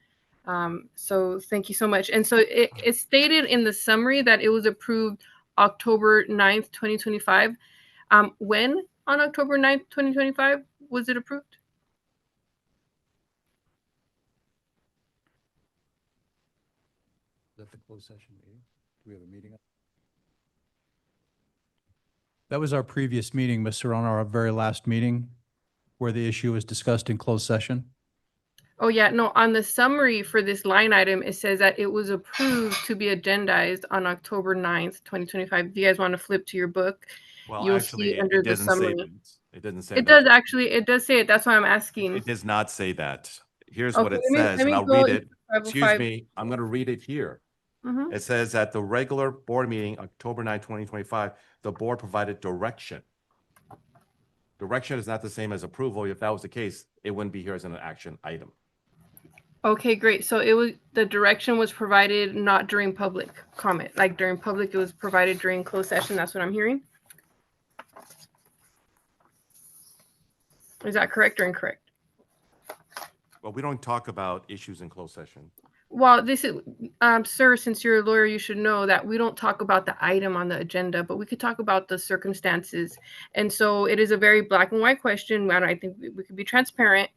So thank you so much. And so it stated in the summary that it was approved October 9th, 2025. When on October 9th, 2025 was it approved? Is that the closed session meeting? Do we have a meeting? That was our previous meeting, Ms. Serrano, our very last meeting where the issue was discussed in closed session. Oh, yeah, no, on the summary for this line item, it says that it was approved to be agendized on October 9th, 2025. If you guys want to flip to your book, Well, you'll actually, see under it the doesn't say summary. that. It doesn't say It that. does actually, it does say it. That's why I'm asking. It does not say that. Here's Okay, what it let says, me and I'll go read into it. Excuse 505. me, I'm going to read it here. Mhm. It says at the regular board meeting, October 9, 2025, the board provided direction. Direction is not the same as approval. If that was the case, it wouldn't be here as an action item. Okay, great. So it was, the direction was provided not during public comment, like during public, it was provided during closed session. That's what I'm hearing. Is that correct or incorrect? Well, we don't talk about issues in closed session. Well, this is, sir, since you're a lawyer, you should know that we don't talk about the item on the agenda, but we could talk about the circumstances. And so it is a very black and white question, and I think we could be transparent.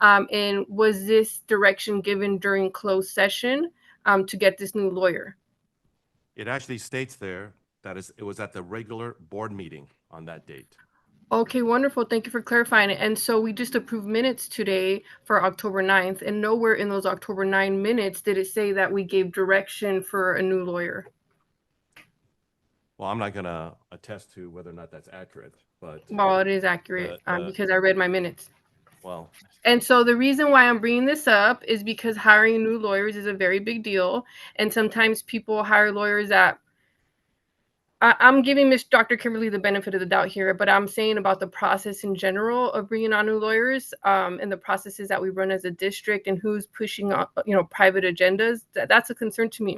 And was this direction given during closed session to get this new lawyer? It actually states there that it was at the regular board meeting on that date. Okay, wonderful. Thank you for clarifying it. And so we just approved minutes today for October 9th, and nowhere in those October 9 minutes did it say that we gave direction for a new lawyer. Well, I'm not going to attest to whether or not that's accurate, but Well, it is accurate the- because I read my minutes. well, And so the reason why I'm bringing this up is because hiring new lawyers is a very big deal. And sometimes people hire lawyers that I'm giving Dr. Kimberly the benefit of the doubt here, but I'm saying about the process in general of bringing on new lawyers and the processes that we run as a district and who's pushing, private agendas. That's a concern to me.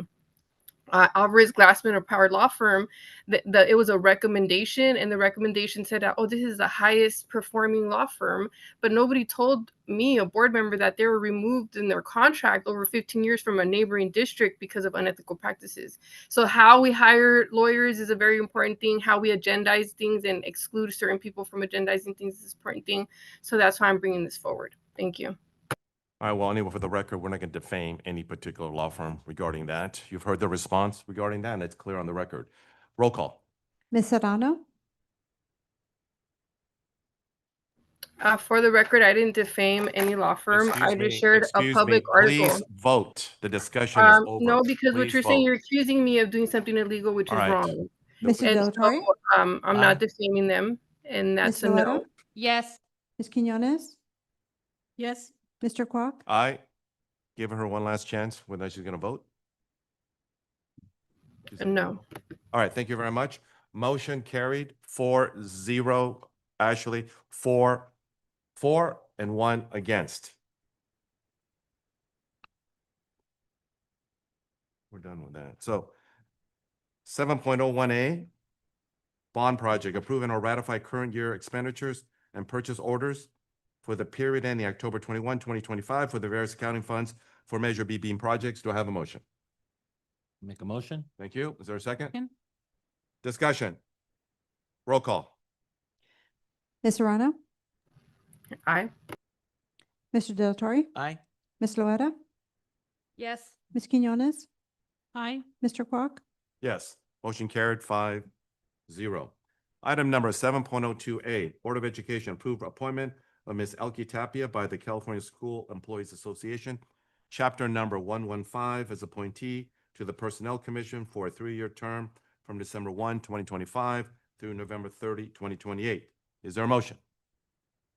Alvarez Glassman, a Power Law Firm, it was a recommendation, and the recommendation said, oh, this is the highest performing law firm, but nobody told me, a board member, that they were removed in their contract over 15 years from a neighboring district because of unethical practices. So how we hire lawyers is a very important thing. How we agendize things and exclude certain people from agendizing things is an important thing. So that's why I'm bringing this forward. Thank you. all right, well, anyway, for the record, we're not going to defame any particular law firm regarding that. You've heard the response regarding that, and it's clear on the record. Roll call. Ms. Serrano? For the record, I didn't defame any law firm. I just shared a public article. Please vote. The discussion is over. No, because what Please you're saying, vote. you're accusing me of doing something illegal, which All is right. wrong. Mr. And Delatorre? so, I'm not defaming them, and that's a Ms. no. Loera? Yes. Ms. Quinones? Yes. Mr. Kwok? Aye. Giving her one last chance whether she's going to vote. No. All right, thank you very much. Motion carried 4-0. Ashley, 4 and 1 against. We're done with that. So 7.01A, bond project, approve and/or ratify current year expenditures and purchase orders for the period ending October 21, 2025 for the various accounting funds for Measure B beam projects. Do I have a motion? Make a motion? Thank you. Is there a second? Second. Discussion. Roll call. Ms. Serrano? Aye. Mr. Delatorre? Aye. Ms. Loera? Yes. Ms. Quinones? Aye. Mr. Kwok? Yes, motion carried 5-0. Item number 7.02A, Board of Education approved appointment of Ms. Elke Tapia by the California School Employees Association, chapter number 115, as appointee to the Personnel Commission for a 3-year term from December 1, 2025 through November 30, 2028. Is there a motion?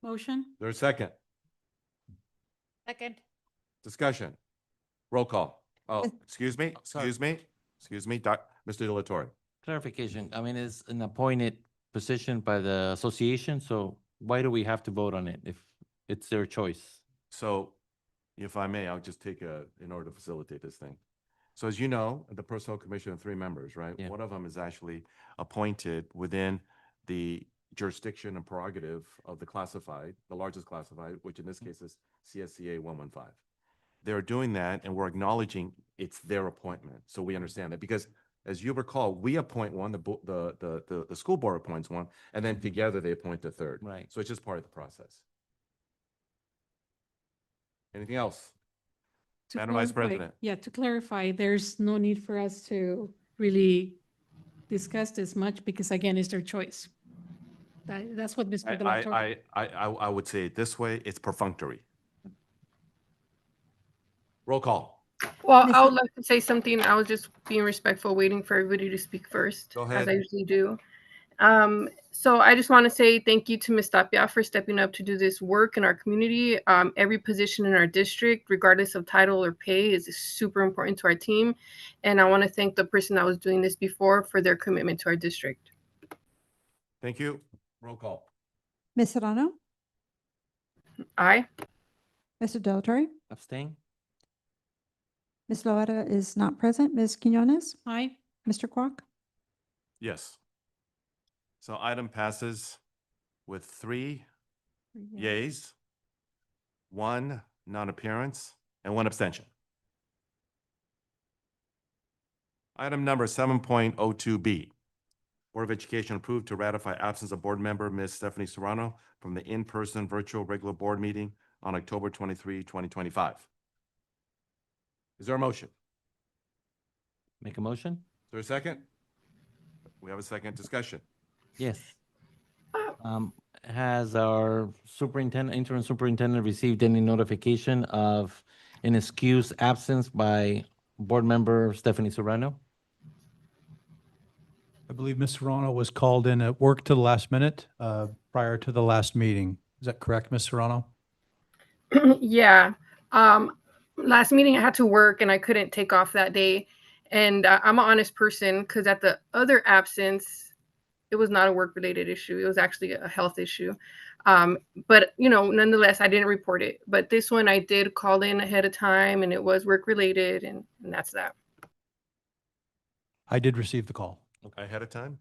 Motion. Is there a second? Second. Discussion. Roll call. Oh, excuse me, sorry. excuse me, Mr. Delatorre. Clarification. I mean, it's an appointed position by the association, so why do we have to vote on it if it's their choice? So if I may, I'll just take in order to facilitate this thing. So as you know, the Personnel Commission of 3 members, right? Yeah. One of them is actually appointed within the jurisdiction and prerogative of the classified, the largest classified, which in this case is CSCA 115. They're doing that, and we're acknowledging it's their appointment. So we understand that, because as you recall, we appoint one, the school board appoints one, and then together they appoint the third. Right. So it's just part of the process. Anything else? To Madam Vice clarify- President. Yeah, to clarify, there's no need for us to really discuss this much because again, it's their choice. That's what Ms. I, Bedolla told. I would say it this way, it's perfunctory. Roll call. Well, I Mr. would like to say something. I was just being respectful, waiting for everybody to speak first, Go as ahead. I usually do. So I just want to say thank you to Ms. Tapia for stepping up to do this work in our community. Every position in our district, regardless of title or pay, is super important to our team. And I want to thank the person that was doing this before for their commitment to our district. Thank you. Roll call. Ms. Serrano, Aye. Mr. Delatorre, Abstain? Ms. Loera is not present. Ms. Quinones, Aye. Mr. Kwok, Yes. So item passes with 3 yeas, 1 non-appearance, and 1 abstention. Item number 7.02B. Board of Education approved to ratify absence of board member Ms. Stephanie Serrano from the in-person virtual regular board meeting on October 23, 2025. Is there a motion? Make a motion? Is there a second? We have a second discussion. Yes. Has our superintendent, interim superintendent received any notification of an excused absence by board member Stephanie Serrano? I believe Ms. Serrano was called in at work to the last minute prior to the last meeting. Is that correct, Ms. Serrano? Yeah. Last meeting I had to work and I couldn't take off that day. And I'm an honest person because at the other absence, it was not a work-related issue. It was actually a health issue. But, you know, nonetheless, I didn't report it. But this one I did call in ahead of time and it was work-related and that's that. I did receive the call. Okay. Ahead of time?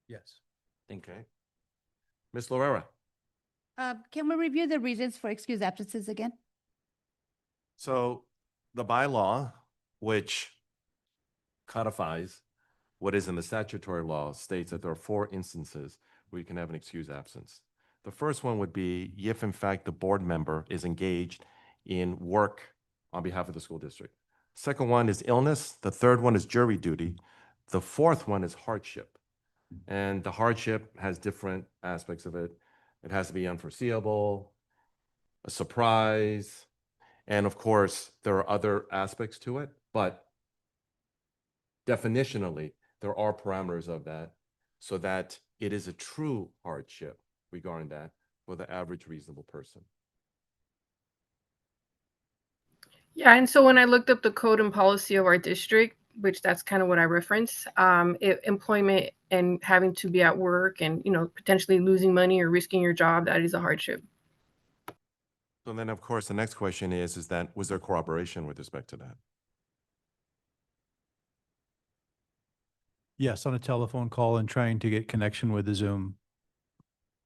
Yes. Okay. Ms. Lorera. Can we review the reasons for excused absences again? So the bylaw, which codifies what is in the statutory law, states that there are 4 instances where you can have an excused absence. The first one would be if, in fact, the board member is engaged in work on behalf of the school district. Second one is illness. The third one is jury duty. The fourth one is hardship. And the hardship has different aspects of it. It has to be unforeseeable, a surprise, and of course, there are other aspects to it, but definitionally, there are parameters of that so that it is a true hardship regarding that for the average reasonable person. Yeah, and so when I looked up the code and policy of our district, which that's kind of what I reference, employment and having to be at work and, you know, potentially losing money or risking your job, that is a hardship. So then, of course, the next question is that was there corroboration with respect to that? Yes, on a telephone call and trying to get connection with the Zoom.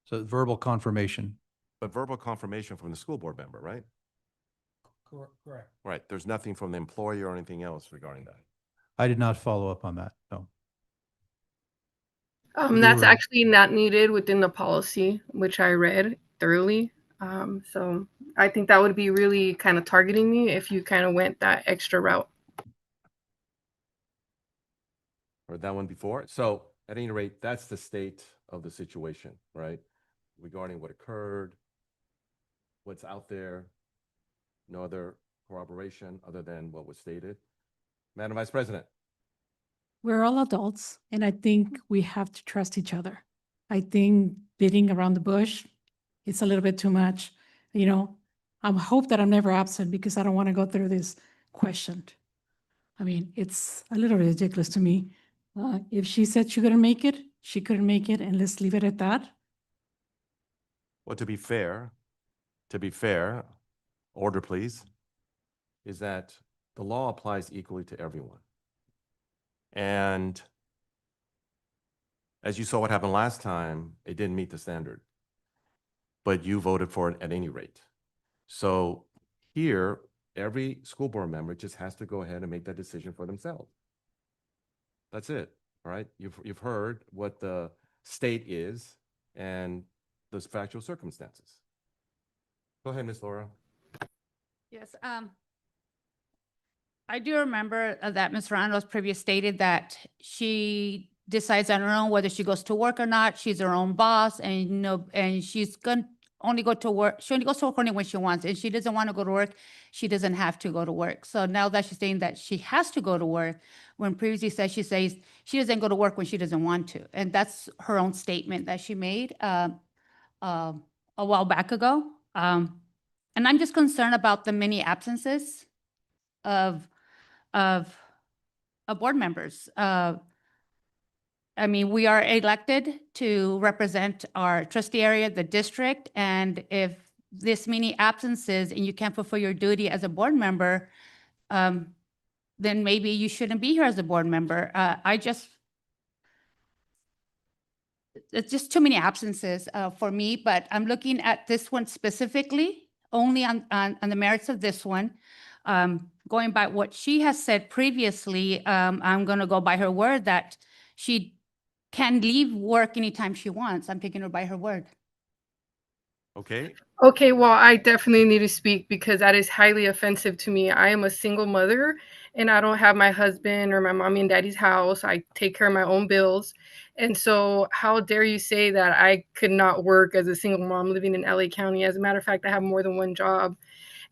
So verbal confirmation. But verbal confirmation from the school board member, right? Correct. Right. There's nothing from the employer or anything else regarding that. I did not follow up on that, no. That's were- actually not needed within the policy, which I read thoroughly. So I think that would be really kind of targeting me if you kind of went that extra route. Heard that one before. So at any rate, that's the state of the situation, right? Regarding what occurred, what's out there, no other corroboration other than what was stated. Madam Vice President. We're all adults, and I think we have to trust each other. I think beating around the bush, it's a little bit too much. You know, I hope that I'm never absent because I don't want to go through this questioned. I mean, it's a little ridiculous to me. If she said she couldn't make it, she couldn't make it, and let's leave it at that. Well, to be fair, order please, is that the law applies equally to everyone. And as you saw what happened last time, it didn't meet the standard, but you voted for it at any rate. So here, every school board member just has to go ahead and make that decision for themselves. That's it, all right? You've heard what the state is and those factual circumstances. Go ahead, Ms. Laura. Yes, I do remember that Ms. Randall's previous stated that she decides on her own whether she goes to work or not. She's her own boss, and and she's gonna only go to work. She only goes to work only when she wants. And she doesn't want to go to work, she doesn't have to go to work. So now that she's saying that she has to go to work, when previously she says she doesn't go to work when she doesn't want to. And that's her own statement that she made a while back ago. And I'm just concerned about the many absences of board members. I mean, we are elected to represent our trustee area, the district, and if this many absences and you can't fulfill your duty as a board member, then maybe you shouldn't be here as a board member. It's just too many absences for me, but I'm looking at this one specifically, only on the merits of this one. Going by what she has said previously, I'm going to go by her word that she can leave work anytime she wants. I'm taking her by her word. Okay. Okay, well, I definitely need to speak because that is highly offensive to me. I am a single mother and I don't have my husband or my mommy and daddy's house. I take care of my own bills. And so how dare you say that I could not work as a single mom living in LA County? As a matter of fact, I have more than one job.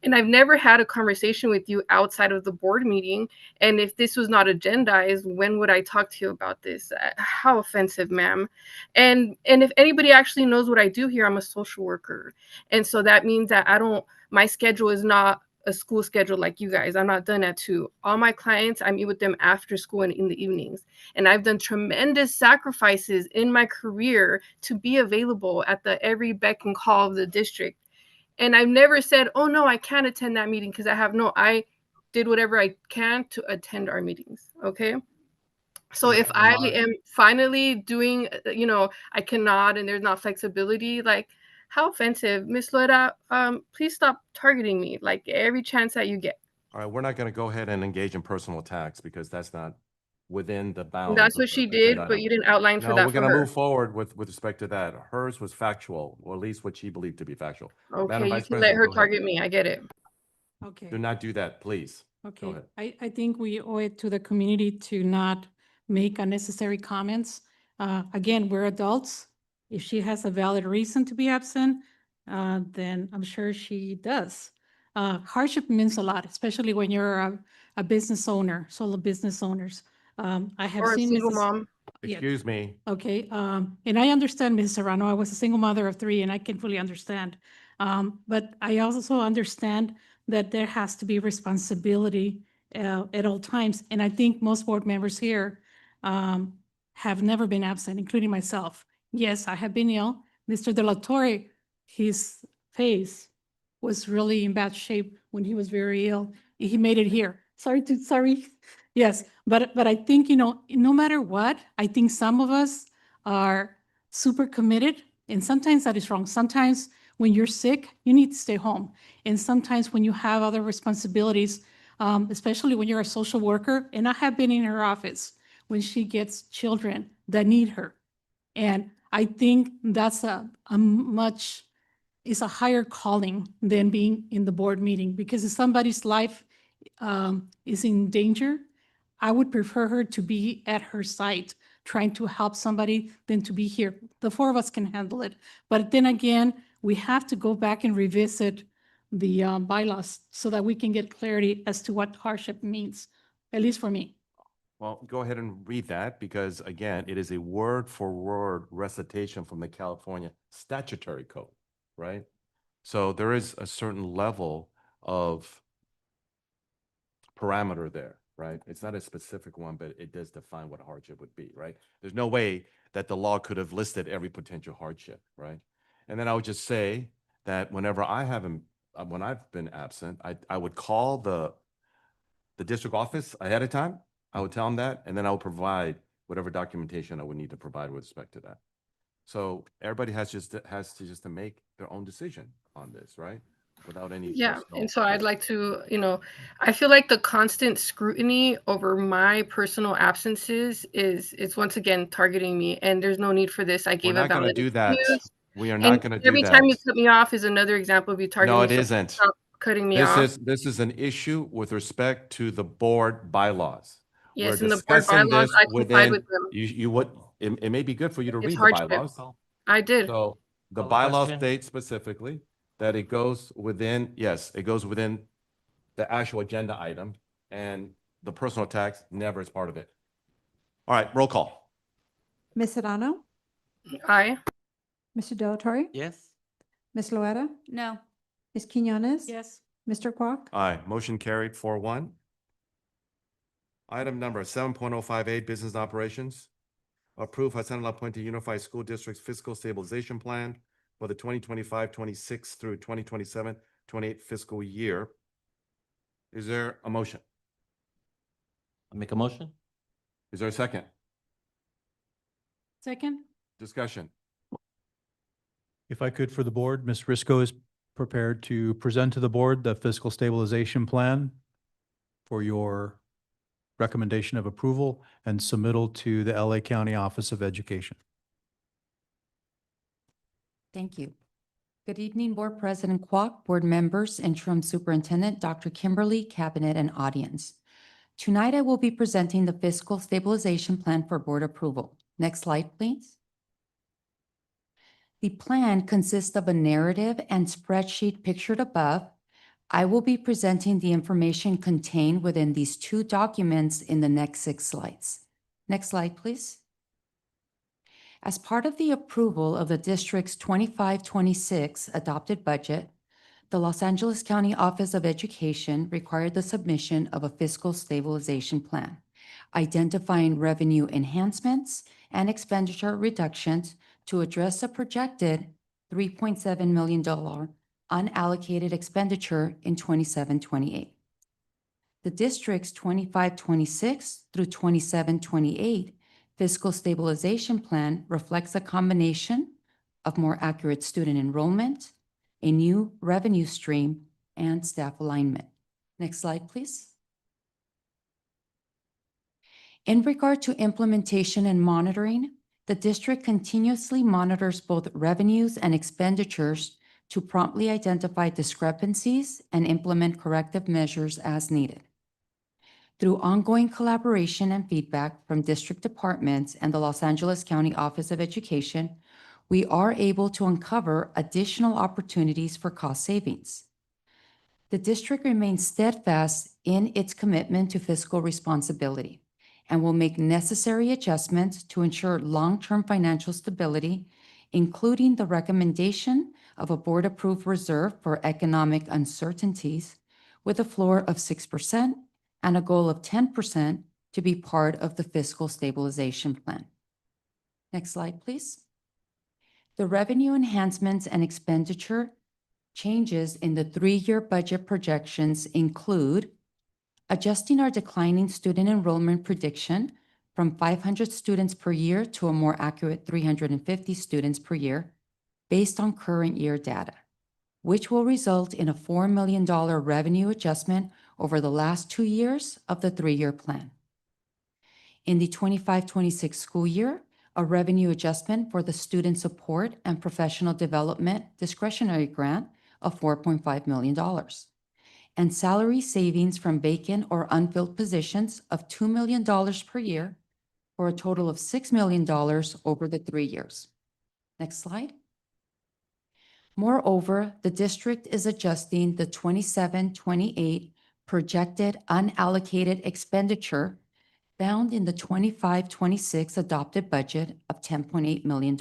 And I've never had a conversation with you outside of the board meeting. And if this was not agendized, when would I talk to you about this? How offensive, ma'am. And if anybody actually knows what I do here, I'm a social worker. And so that means that my schedule is not a school schedule like you guys. I'm not done at 2. All my clients, I meet with them after school and in the evenings. And I've done tremendous sacrifices in my career to be available at the every beck and call of the district. And I've never said, oh, no, I can't attend that meeting because I did whatever I can to attend our meetings. Okay. So if I am finally doing, I cannot and there's not flexibility, like how offensive. Miss Lora, please stop targeting me like every chance that you get. All right, we're not going to go ahead and engage in personal attacks because that's not within the bounds. That's of what she the did, agenda but item. you didn't outline for No, that we're for going to her. move forward with respect to that. Hers was factual, or at least what she believed to be factual. Madam Okay, you Vice can let President, her go ahead. target me. I get it. Okay. Do not do that, please. Go Okay, ahead. I think we owe it to the community to not make unnecessary comments. Again, we're adults. If she has a valid reason to be absent, then I'm sure she does. Hardship means a lot, especially when you're a business owner, solo business owners. I have Or a seen single Mrs. mom. Yeah. Excuse me. Okay, and I understand, Ms. Serrano, I was a single mother of 3 and I can fully understand. But I also understand that there has to be responsibility at all times. And I think most board members here have never been absent, including myself. Yes, I have been ill. Mr. De La Torre, his face was really in bad shape when he was very ill. He made it here. Sorry. Yes, but I think, no matter what, I think some of us are super committed, and sometimes that is wrong. Sometimes when you're sick, you need to stay home. And sometimes when you have other responsibilities, especially when you're a social worker, and I have been in her office when she gets children that need her. And I think that's is a higher calling than being in the board meeting, because if somebody's life is in danger, I would prefer her to be at her site trying to help somebody than to be here. The 4 of us can handle it. But then again, we have to go back and revisit the bylaws so that we can get clarity as to what hardship means, at least for me. Well, go ahead and read that because again, it is a word for word recitation from the California statutory code, right? So there is a certain level of parameter there, right? It's not a specific one, but it does define what a hardship would be, right? There's no way that the law could have listed every potential hardship, right? And then I would just say that whenever when I've been absent, I would call the district office ahead of time. I would tell them that, and then I would provide whatever documentation I would need to provide with respect to that. So everybody has to make their own decision on this, right? Without any. Yeah, personal- and so I'd like to, I feel like the constant scrutiny over my personal absences is once again targeting me, and there's no need for this. I We're gave not a going to valid do that. excuse, We are and not going to do every that. time you cut me off is another example of you targeting No, me. it so isn't. Stop cutting me off. This is an issue with respect to the board bylaws. Yes, We're in the board discussing bylaws, this I complied within, with them. you would, it may be good for you to It's read the hardship. bylaws. I did. So the Call the bylaw question. states specifically that it goes within, yes, it goes within the actual agenda item, and the personal tax never is part of it. All right, roll call. Ms. Serrano, Aye. Mr. Delatorre, Yes. Ms. Loera, No. Ms. Quinones. Yes. Mr. Quack. Aye, motion carried 4-1. Item number 7.058, business operations. Approve Hacienda La Puente Unified School District's fiscal stabilization plan for the 2025-26 through 2027-28 fiscal year. Is there a motion? I make a motion? Is there a second? Second? Discussion. If I could, for the board, Ms. Risco is prepared to present to the board the fiscal stabilization plan for your recommendation of approval and submittal to the LA County Office of Education. Thank you. Good evening, Board President Kwok, board members, Interim Superintendent Dr. Kimberly, Cabinet, and audience. Tonight, I will be presenting the fiscal stabilization plan for board approval. Next slide, please. The plan consists of a narrative and spreadsheet pictured above. I will be presenting the information contained within these two documents in the next 6 slides. Next slide, please. As part of the approval of the district's 25-26 adopted budget, the Los Angeles County Office of Education required the submission of a fiscal stabilization plan, identifying revenue enhancements and expenditure reductions to address a projected $3.7 million unallocated expenditure in 27-28. The district's 25-26 through 27-28 fiscal stabilization plan reflects a combination of more accurate student enrollment, a new revenue stream, and staff alignment. Next slide, please. In regard to implementation and monitoring, the district continuously monitors both revenues and expenditures to promptly identify discrepancies and implement corrective measures as needed. Through ongoing collaboration and feedback from district departments and the Los Angeles County Office of Education, we are able to uncover additional opportunities for cost savings. The district remains steadfast in its commitment to fiscal responsibility and will make necessary adjustments to ensure long-term financial stability, including the recommendation of a board-approved reserve for economic uncertainties with a floor of 6% and a goal of 10% to be part of the fiscal stabilization plan. Next slide, please. The revenue enhancements and expenditure changes in the 3-year budget projections include adjusting our declining student enrollment prediction from 500 students per year to a more accurate 350 students per year based on current year data, which will result in a $4 million revenue adjustment over the last 2 years of the 3-year plan. In the 25-26 school year, a revenue adjustment for the Student Support and Professional Development Discretionary Grant of $4.5 million, and salary savings from vacant or unfilled positions of $2 million per year for a total of $6 million over the 3 years. Next slide. Moreover, the district is adjusting the 27-28 projected unallocated expenditure found in the 25-26 adopted budget of $10.8 million.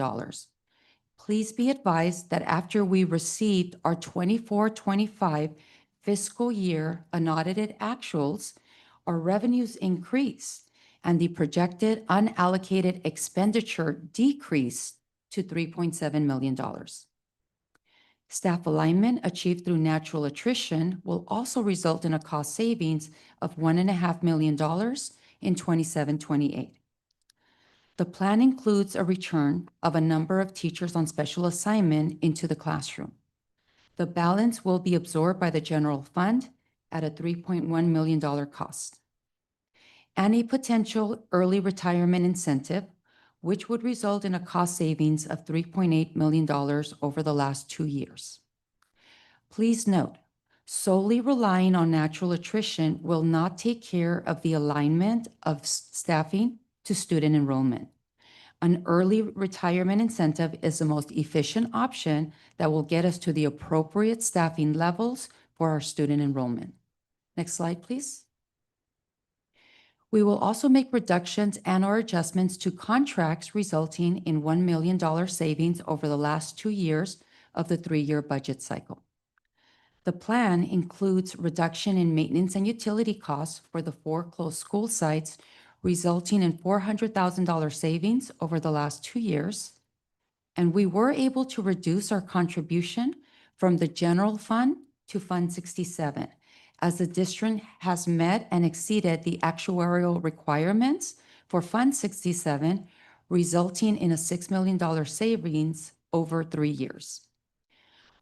Please be advised that after we received our 24-25 fiscal year unaudited actuals, our revenues increased and the projected unallocated expenditure decreased to $3.7 million. Staff alignment achieved through natural attrition will also result in a cost savings of $1.5 million in 27-28. The plan includes a return of a number of teachers on special assignment into the classroom. The balance will be absorbed by the general fund at a $3.1 million cost. And a potential early retirement incentive, which would result in a cost savings of $3.8 million over the last 2 years. Please note, Solely relying on natural attrition will not take care of the alignment of staffing to student enrollment. An early retirement incentive is the most efficient option that will get us to the appropriate staffing levels for our student enrollment. Next slide, please. We will also make reductions and/or adjustments to contracts resulting in $1 million savings over the last 2 years of the 3-year budget cycle. The plan includes reduction in maintenance and utility costs for the 4 closed school sites, resulting in $400,000 savings over the last 2 years. And we were able to reduce our contribution from the general fund to Fund 67, as the district has met and exceeded the actuarial requirements for Fund 67, resulting in a $6 million savings over 3 years.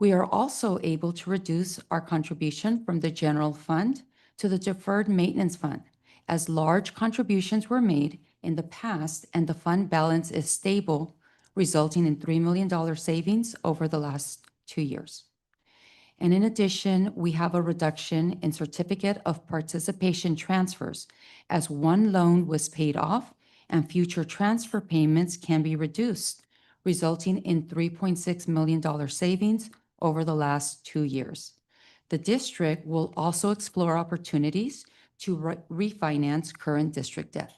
We are also able to reduce our contribution from the general fund to the deferred maintenance fund, as large contributions were made in the past and the fund balance is stable, resulting in $3 million savings over the last 2 years. And in addition, we have a reduction in certificate of participation transfers, as one loan was paid off and future transfer payments can be reduced, resulting in $3.6 million savings over the last 2 years. The district will also explore opportunities to refinance current district debt.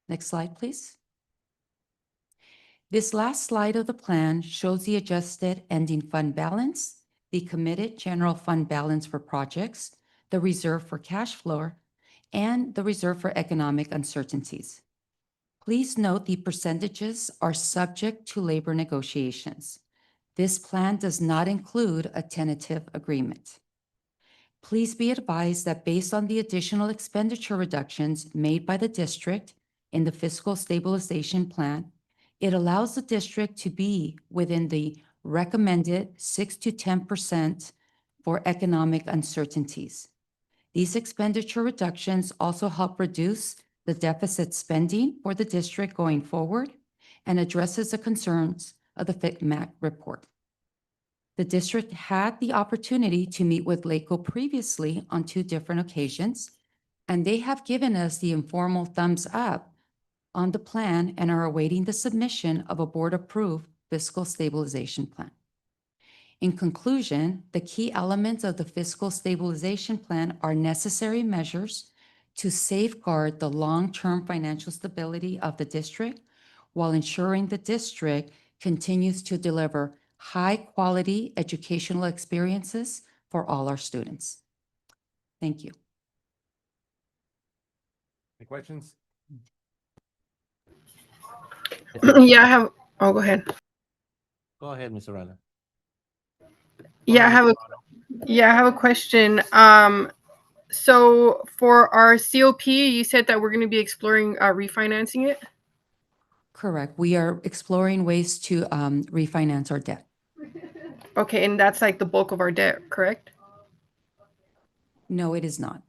Next slide, please. This last slide of the plan shows the adjusted ending fund balance, the committed general fund balance for projects, the reserve for cash flow, and the reserve for economic uncertainties. Please note the percentages are subject to labor negotiations. This plan does not include a tentative agreement. Please be advised that based on the additional expenditure reductions made by the district in the fiscal stabilization plan, it allows the district to be within the recommended 6 to 10% for economic uncertainties. These expenditure reductions also help reduce the deficit spending for the district going forward and addresses the concerns of the FICMAC report. The district had the opportunity to meet with LACO previously on 2 different occasions, and they have given us the informal thumbs up on the plan and are awaiting the submission of a board-approved fiscal stabilization plan. In conclusion, the key elements of the fiscal stabilization plan are necessary measures to safeguard the long-term financial stability of the district while ensuring the district continues to deliver high-quality educational experiences for all our students. Thank you. Any questions? Yeah, I have. Oh, go ahead. Go ahead, Ms. Arana. Yeah, I have a question. So for our COP, you said that we're going to be exploring refinancing it. Correct. We are exploring ways to refinance our debt. Okay, and that's like the bulk of our debt, correct? No, it is not.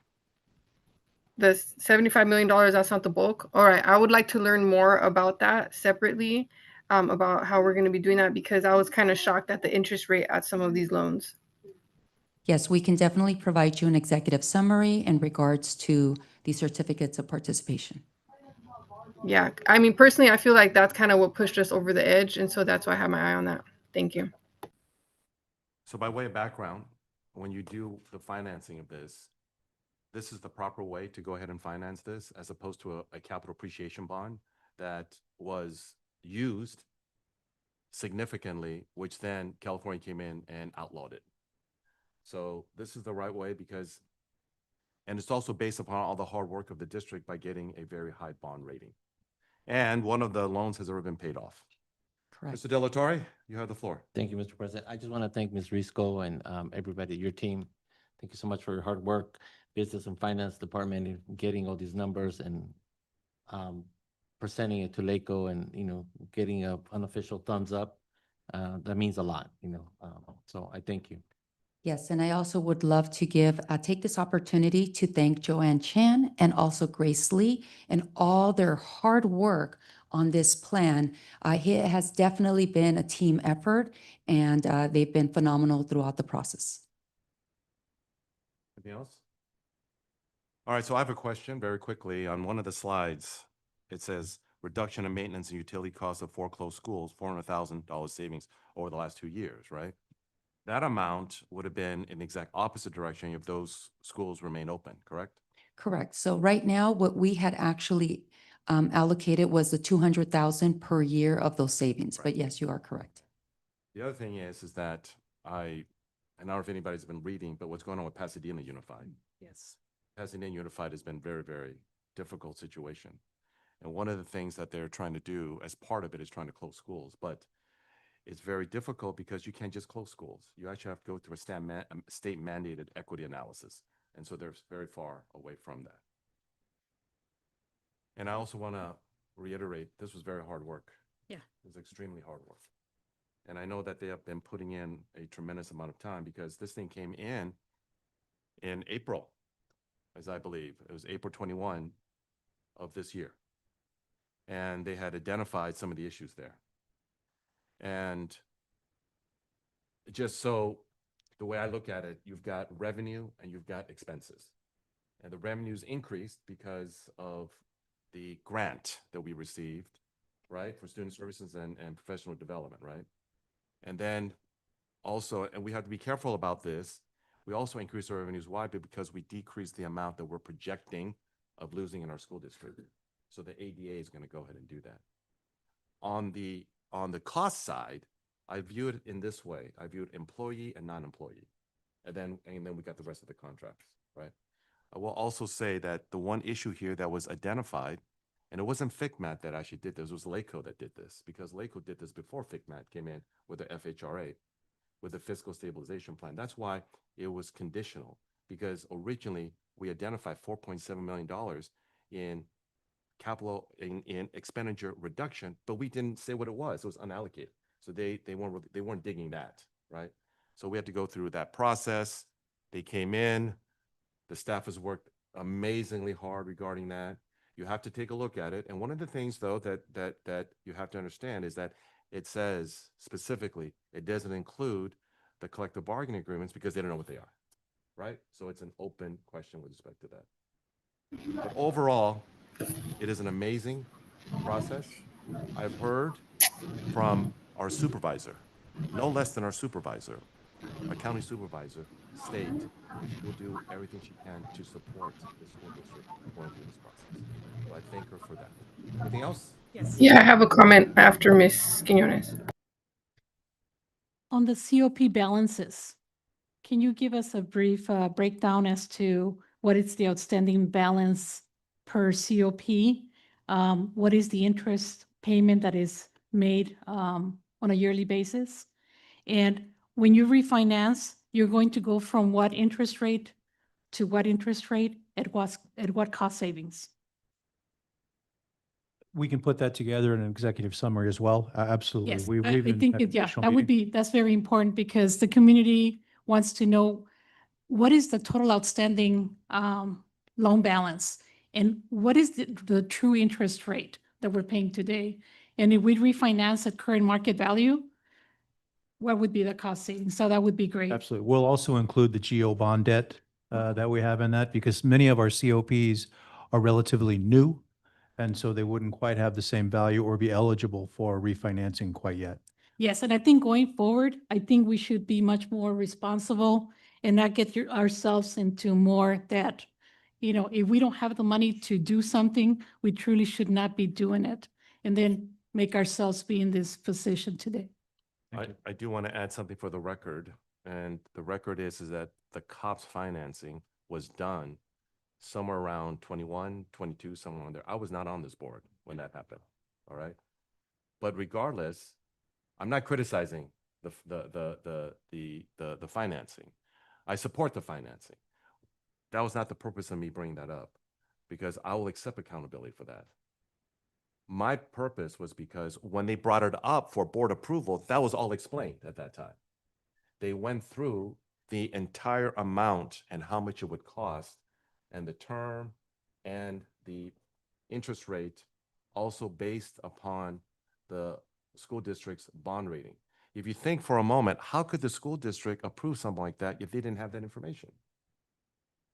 The $75 million, that's not the bulk. All right, I would like to learn more about that separately, about how we're going to be doing that, because I was kind of shocked at the interest rate at some of these loans. Yes, we can definitely provide you an executive summary in regards to the certificates of participation. Yeah, I mean, personally, I feel like that's kind of what pushed us over the edge, and so that's why I have my eye on that. Thank you. So by way of background, when you do the financing of this is the proper way to go ahead and finance this, as opposed to a capital appreciation bond that was used significantly, which then California came in and outlawed it. So this is the right way, because, and it's also based upon all the hard work of the district by getting a very high bond rating. And one of the loans has already been paid off. Correct. Mr. De La Torre, you have the floor. Thank you, Mr. President. I just want to thank Ms. Risco and everybody, your team. Thank you so much for your hard work, Business and Finance Department, in getting all these numbers and presenting it to LACO and, getting an unofficial thumbs up. That means a lot, so I thank you. Yes, and I also would love to take this opportunity to thank Joanne Chan and also Grace Lee and all their hard work on this plan. It has definitely been a team effort, and they've been phenomenal throughout the process. Anything else? All right, so I have a question very quickly. On one of the slides, it says reduction in maintenance and utility costs of foreclosed schools, $400,000 savings over the last 2 years, right? That amount would have been in the exact opposite direction if those schools remain open, correct? Correct. So right now, what we had actually allocated was the 200,000 per year of those savings. But yes, you are correct. The other thing is that I don't know if anybody's been reading, but what's going on with Pasadena Unified? Yes. Pasadena Unified has been very, very difficult situation. And one of the things that they're trying to do as part of it is trying to close schools, but it's very difficult because you can't just close schools. You actually have to go through a state mandated equity analysis. And so they're very far away from that. And I also want to reiterate, this was very hard work. Yeah. It was extremely hard work. And I know that they have been putting in a tremendous amount of time because this thing came in April, as I believe. It was April 21 of this year. And they had identified some of the issues there. And just so the way I look at it, you've got revenue and you've got expenses. And the revenues increased because of the grant that we received, right, for student services and professional development, right? And then also, and we have to be careful about this, we also increased our revenues. Why? Because we decreased the amount that we're projecting of losing in our school district. So the ADA is going to go ahead and do that. On the cost side, I view it in this way. I view it employee and non-employee. And then we got the rest of the contracts, right? I will also say that the one issue here that was identified, and it wasn't FICMAT that actually did this, it was LACO that did this, because LACO did this before FICMAT came in with the FHRA, with the fiscal stabilization plan. That's why it was conditional, because originally we identified $4.7 million in capital in expenditure reduction, but we didn't say what it was. It was unallocated. So they weren't digging that, right? So we had to go through that process. They came in. The staff has worked amazingly hard regarding that. You have to take a look at it. And one of the things, though, that you have to understand is that it says specifically it doesn't include the collective bargaining agreements because they don't know what they are, right? So it's an open question with respect to that. But overall, it is an amazing process. I've heard from our supervisor, no less than our supervisor, our county supervisor, state, she will do everything she can to support the school district going through this process. So I thank her for that. Anything else? Yes. Yeah, I have a comment after Ms. Quinones. On the COP balances, can you give us a brief breakdown as to what is the outstanding balance per COP? What is the interest payment that is made on a yearly basis? And when you refinance, you're going to go from what interest rate to what interest rate at what cost savings? We can put that together in an executive summary as well. Absolutely. Yes, We've I even think, had yeah, additional that would meeting. be, that's very important because the community wants to know what is the total outstanding loan balance and what is the true interest rate that we're paying today? And if we refinance at current market value, what would be the cost savings? So that would be great. Absolutely. We'll also include the GO bond debt that we have in that because many of our COPs are relatively new. And so they wouldn't quite have the same value or be eligible for refinancing quite yet. Yes, and I think going forward, I think we should be much more responsible and not get ourselves into more that, you know, if we don't have the money to do something, we truly should not be doing it and then make ourselves be in this position today. I do want to add something for the record. And the record is that the COPS financing was done somewhere around 21, 22, somewhere on there. I was not on this board when that happened. All right. But regardless, I'm not criticizing the financing. I support the financing. That was not the purpose of me bringing that up because I will accept accountability for that. My purpose was because when they brought it up for board approval, that was all explained at that time. They went through the entire amount and how much it would cost and the term and the interest rate also based upon the school district's bond rating. If you think for a moment, how could the school district approve something like that if they didn't have that information?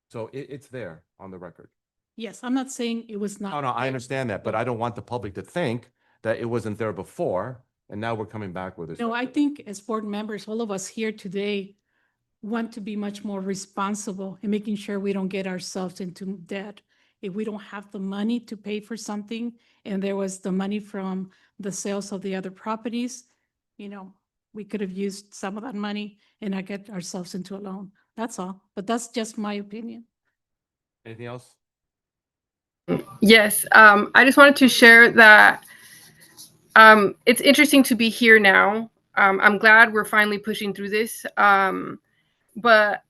So it's there on the record. Yes, I'm not saying it was not. No, no, I there. understand that, but I don't want the public to think that it wasn't there before, and now we're coming back with this. No, I think as board members, all of us here today want to be much more responsible in making sure we don't get ourselves into debt. If we don't have the money to pay for something, and there was the money from the sales of the other properties, we could have used some of that money and not get ourselves into a loan. That's all, but that's just my opinion. Anything else? Yes, I just wanted to share that it's interesting to be here now. I'm glad we're finally pushing through this. But,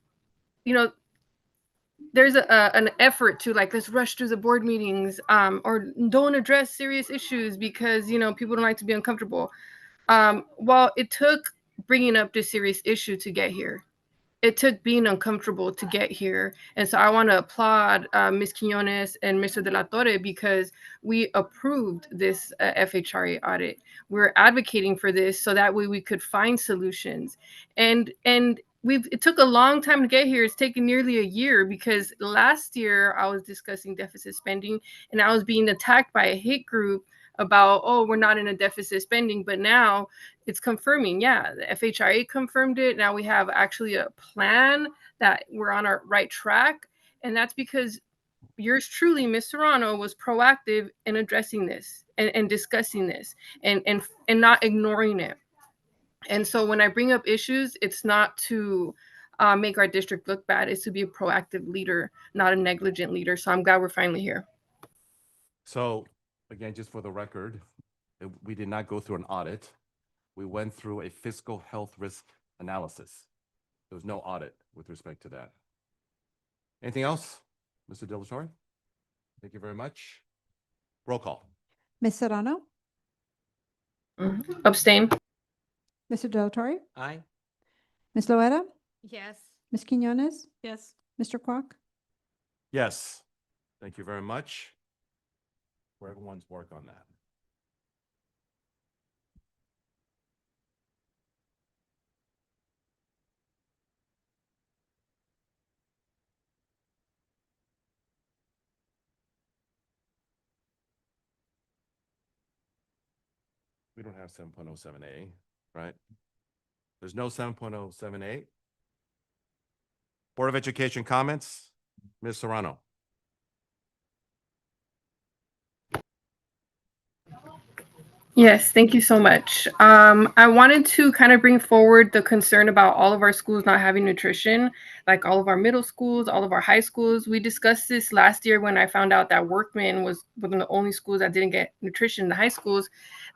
there's an effort to let's rush through the board meetings or don't address serious issues because, people don't like to be uncomfortable. Well, it took bringing up this serious issue to get here. It took being uncomfortable to get here. And so I want to applaud Ms. Quinones and Mr. De La Torre because we approved this FHRA audit. We're advocating for this so that way we could find solutions. And it took a long time to get here. It's taken nearly a year because last year I was discussing deficit spending and I was being attacked by a hate group about, oh, we're not in a deficit spending, but now it's confirming. Yeah, the FHRA confirmed it. Now we have actually a plan that we're on our right track. And that's because yours truly, Ms. Serrano, was proactive in addressing this and discussing this and not ignoring it. And so when I bring up issues, it's not to make our district look bad. It's to be a proactive leader, not a negligent leader. So I'm glad we're finally here. So again, just for the record, we did not go through an audit. We went through a fiscal health risk analysis. There was no audit with respect to that. Anything else? Mr. De La Torre? Thank you very much. Roll call. Ms. Serrano, Abstain. Mr. Del Torre, Aye. Ms. Loera, Yes. Ms. Quinones, Yes. Mr. Quack. Yes. Thank you very much for everyone's work on that. We don't have 7.07A, right? There's no 7.07A. Board of Education comments? Ms. Serrano. Yes, thank you so much. I wanted to kind of bring forward the concern about all of our schools not having nutrition, like all of our middle schools, all of our high schools. We discussed this last year when I found out that Workman was one of the only schools that didn't get nutrition in the high schools.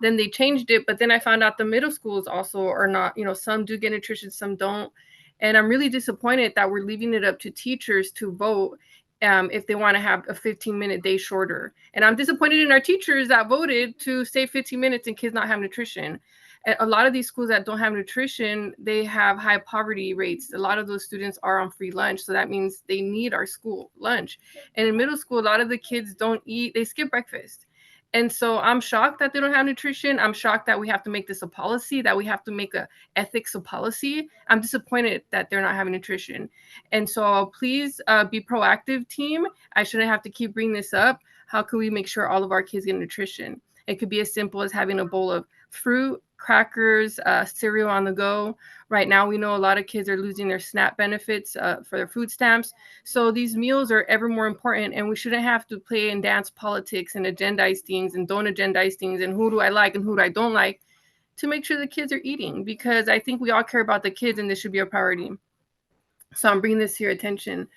Then they changed it, but then I found out the middle schools also are not, some do get nutrition, some don't. And I'm really disappointed that we're leaving it up to teachers to vote if they want to have a 15-minute day shorter. And I'm disappointed in our teachers that voted to stay 15 minutes and kids not have nutrition. And a lot of these schools that don't have nutrition, they have high poverty rates. A lot of those students are on free lunch. So that means they need our school lunch. And in middle school, a lot of the kids don't eat, they skip breakfast. And so I'm shocked that they don't have nutrition. I'm shocked that we have to make this a policy, that we have to make a ethics a policy. I'm disappointed that they're not having nutrition. And so please be proactive, team. I shouldn't have to keep bringing this up. How can we make sure all of our kids get nutrition? It could be as simple as having a bowl of fruit, crackers, cereal on the go. Right now, we know a lot of kids are losing their SNAP benefits for their food stamps. So these meals are ever more important, and we shouldn't have to play and dance politics and agendize things and don't agendize things and who do I like and who do I don't like to make sure the kids are eating, because I think we all care about the kids and this should be a priority. So I'm bringing this to your attention.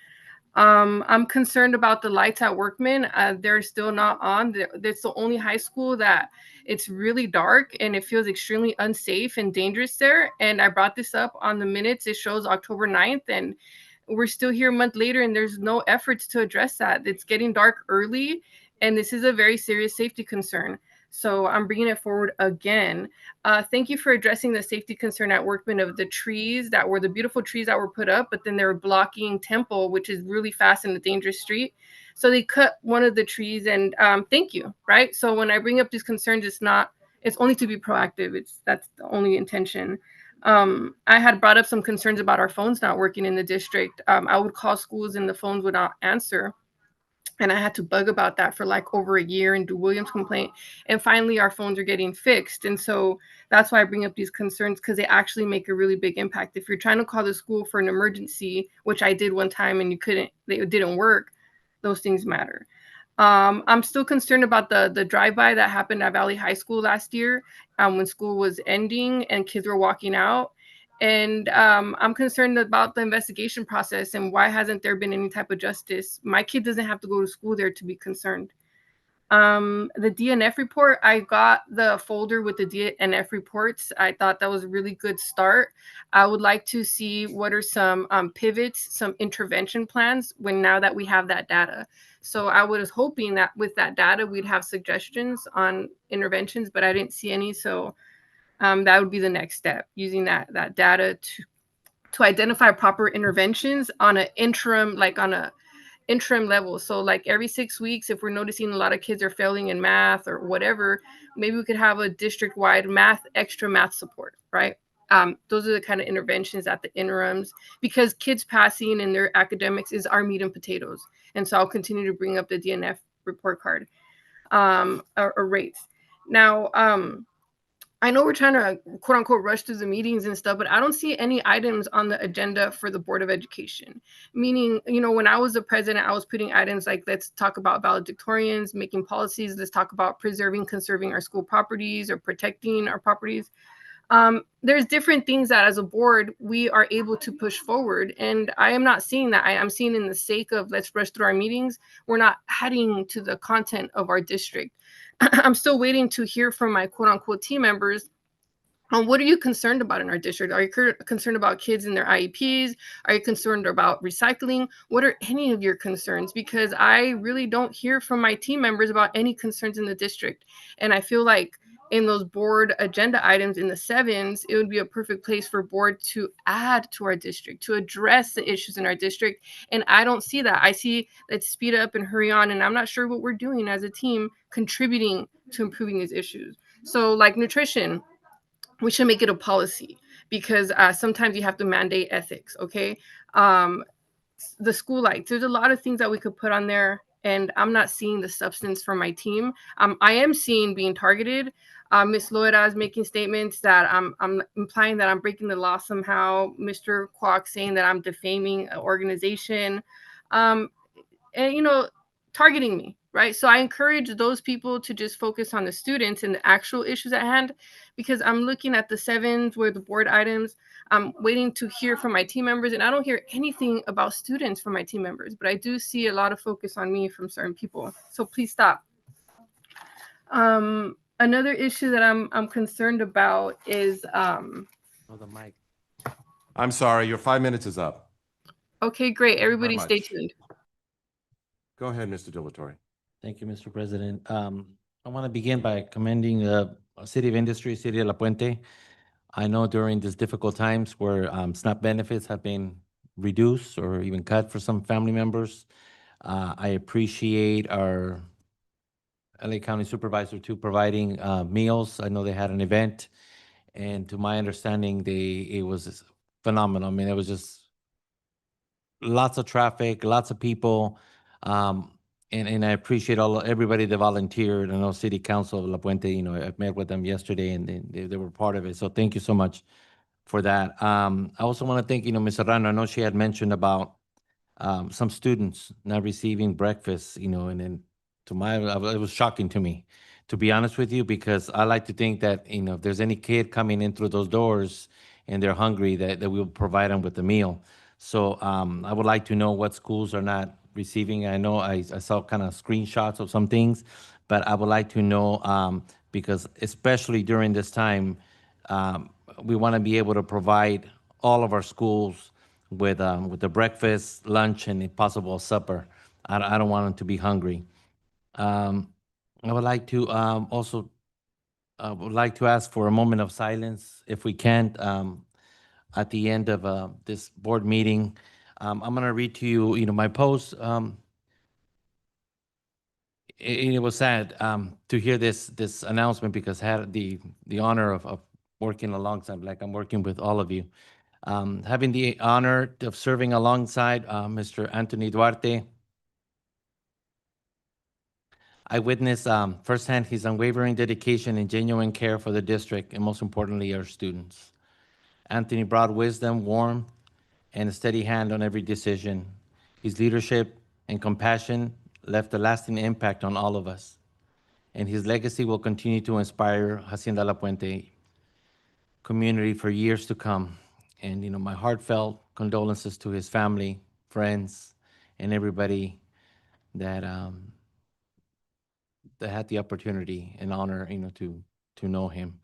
I'm concerned about the lights at Workman. They're still not on. It's the only high school that it's really dark and it feels extremely unsafe and dangerous there. And I brought this up on the minutes. It shows October 9th and we're still here a month later and there's no efforts to address that. It's getting dark early and this is a very serious safety concern. So I'm bringing it forward again. Thank you for addressing the safety concern at Workman of the trees that were the beautiful trees that were put up, but then they were blocking Temple, which is really fast in a dangerous street. So they cut one of the trees and thank you, right? So when I bring up these concerns, it's only to be proactive. That's the only intention. I had brought up some concerns about our phones not working in the district. I would call schools and the phones would not answer. And I had to bug about that for like over a year and do Williams complaint. And finally, our phones are getting fixed. And so that's why I bring up these concerns, because they actually make a really big impact. If you're trying to call the school for an emergency, which I did one time and it didn't work, those things matter. I'm still concerned about the drive-by that happened at Valley High School last year when school was ending and kids were walking out. And I'm concerned about the investigation process and why hasn't there been any type of justice? My kid doesn't have to go to school there to be concerned. The DNF report, I got the folder with the DNF reports. I thought that was a really good start. I would like to see what are some pivots, some intervention plans now that we have that data. So I was hoping that with that data, we'd have suggestions on interventions, but I didn't see any. So that would be the next step, using that data to identify proper interventions on an interim, level. So like every 6 weeks, if we're noticing a lot of kids are failing in math or whatever, maybe we could have a district-wide extra math support, right? Those are the kind of interventions at the interims, because kids passing in their academics is our meat and potatoes. And so I'll continue to bring up the DNF report card or rates. Now, I know we're trying to quote unquote rush through the meetings and stuff, but I don't see any items on the agenda for the Board of Education. Meaning, when I was the president, I was putting items like, let's talk about valedictorians, making policies, let's talk about conserving our school properties or protecting our properties. There's different things that as a board, we are able to push forward. And I am not seeing that. I'm seeing in the sake of let's rush through our meetings, we're not adding to the content of our district. I'm still waiting to hear from my quote unquote team members on what are you concerned about in our district? Are you concerned about kids in their IEPs? Are you concerned about recycling? What are any of your concerns? Because I really don't hear from my team members about any concerns in the district. And I feel like in those board agenda items in the 7s, it would be a perfect place for board to add to our district, to address the issues in our district. And I don't see that. I see let's speed up and hurry on. And I'm not sure what we're doing as a team contributing to improving these issues. So like nutrition, we should make it a policy, because sometimes you have to mandate ethics, okay? The school lights, there's a lot of things that we could put on there, and I'm not seeing the substance from my team. I am seeing being targeted. Ms. Loera is making statements that I'm implying that I'm breaking the law somehow. Mr. Kwok saying that I'm defaming an organization, and targeting me, right? So I encourage those people to just focus on the students and the actual issues at hand, because I'm looking at the 7s where the board items, I'm waiting to hear from my team members, and I don't hear anything about students from my team members, but I do see a lot of focus on me from certain people. So please stop. Another issue that I'm concerned about is the mic. I'm sorry, your 5 minutes is up. Okay, great. Everybody much. stay tuned. Go ahead, Mr. Dillatore. Thank you, Mr. President. I want to begin by commending the City of Industry, City of La Puente. I know during these difficult times where SNAP benefits have been reduced or even cut for some family members, I appreciate our LA County Supervisor too providing meals. I know they had an event, and to my understanding, it was phenomenal. I mean, it was just lots of traffic, lots of people. And I appreciate everybody that volunteered. I know City Council of La Puente, I met with them yesterday, and they were part of it. So thank you so much for that. I also want to thank, Ms. Serrano. I know she had mentioned about some students not receiving breakfast, and then it was shocking to me, to be honest with you, because I like to think that, if there's any kid coming in through those doors and they're hungry, that we will provide them with a meal. So I would like to know what schools are not receiving. I know I saw kind of screenshots of some things, but I would like to know, because especially during this time, we want to be able to provide all of our schools with the breakfast, lunch, and if possible, supper. I don't want them to be hungry. I would like to also ask for a moment of silence, if we can, at the end of this board meeting. I'm going to read to you, my post. It was sad to hear this announcement, because I had the honor of working alongside, like I'm working with all of you. Having the honor of serving alongside Mr. Anthony Duarte, I witnessed firsthand his unwavering dedication and genuine care for the district, and most importantly, our students. Anthony brought wisdom, warmth, and a steady hand on every decision. His leadership and compassion left a lasting impact on all of us, and his legacy will continue to inspire Hacienda La Puente community for years to come. And, my heartfelt condolences to his family, friends, and everybody that that had the opportunity and honor, to know him.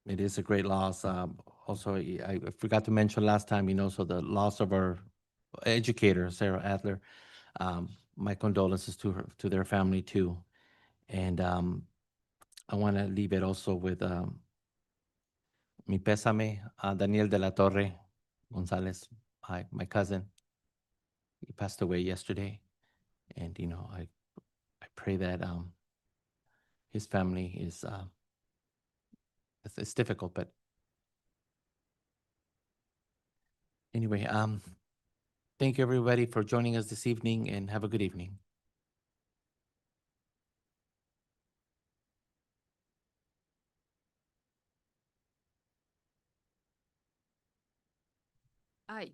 It is a great loss. Also, I forgot to mention last time, so the loss of our educator, Sarah Adler. My condolences to her, to their family too. And I want to leave it also with mi pésame a Daniel de la Torre Gonzalez, my cousin. He passed away yesterday, and I pray that his family is. It's difficult, but anyway, thank you everybody for joining us this evening, and have a good evening.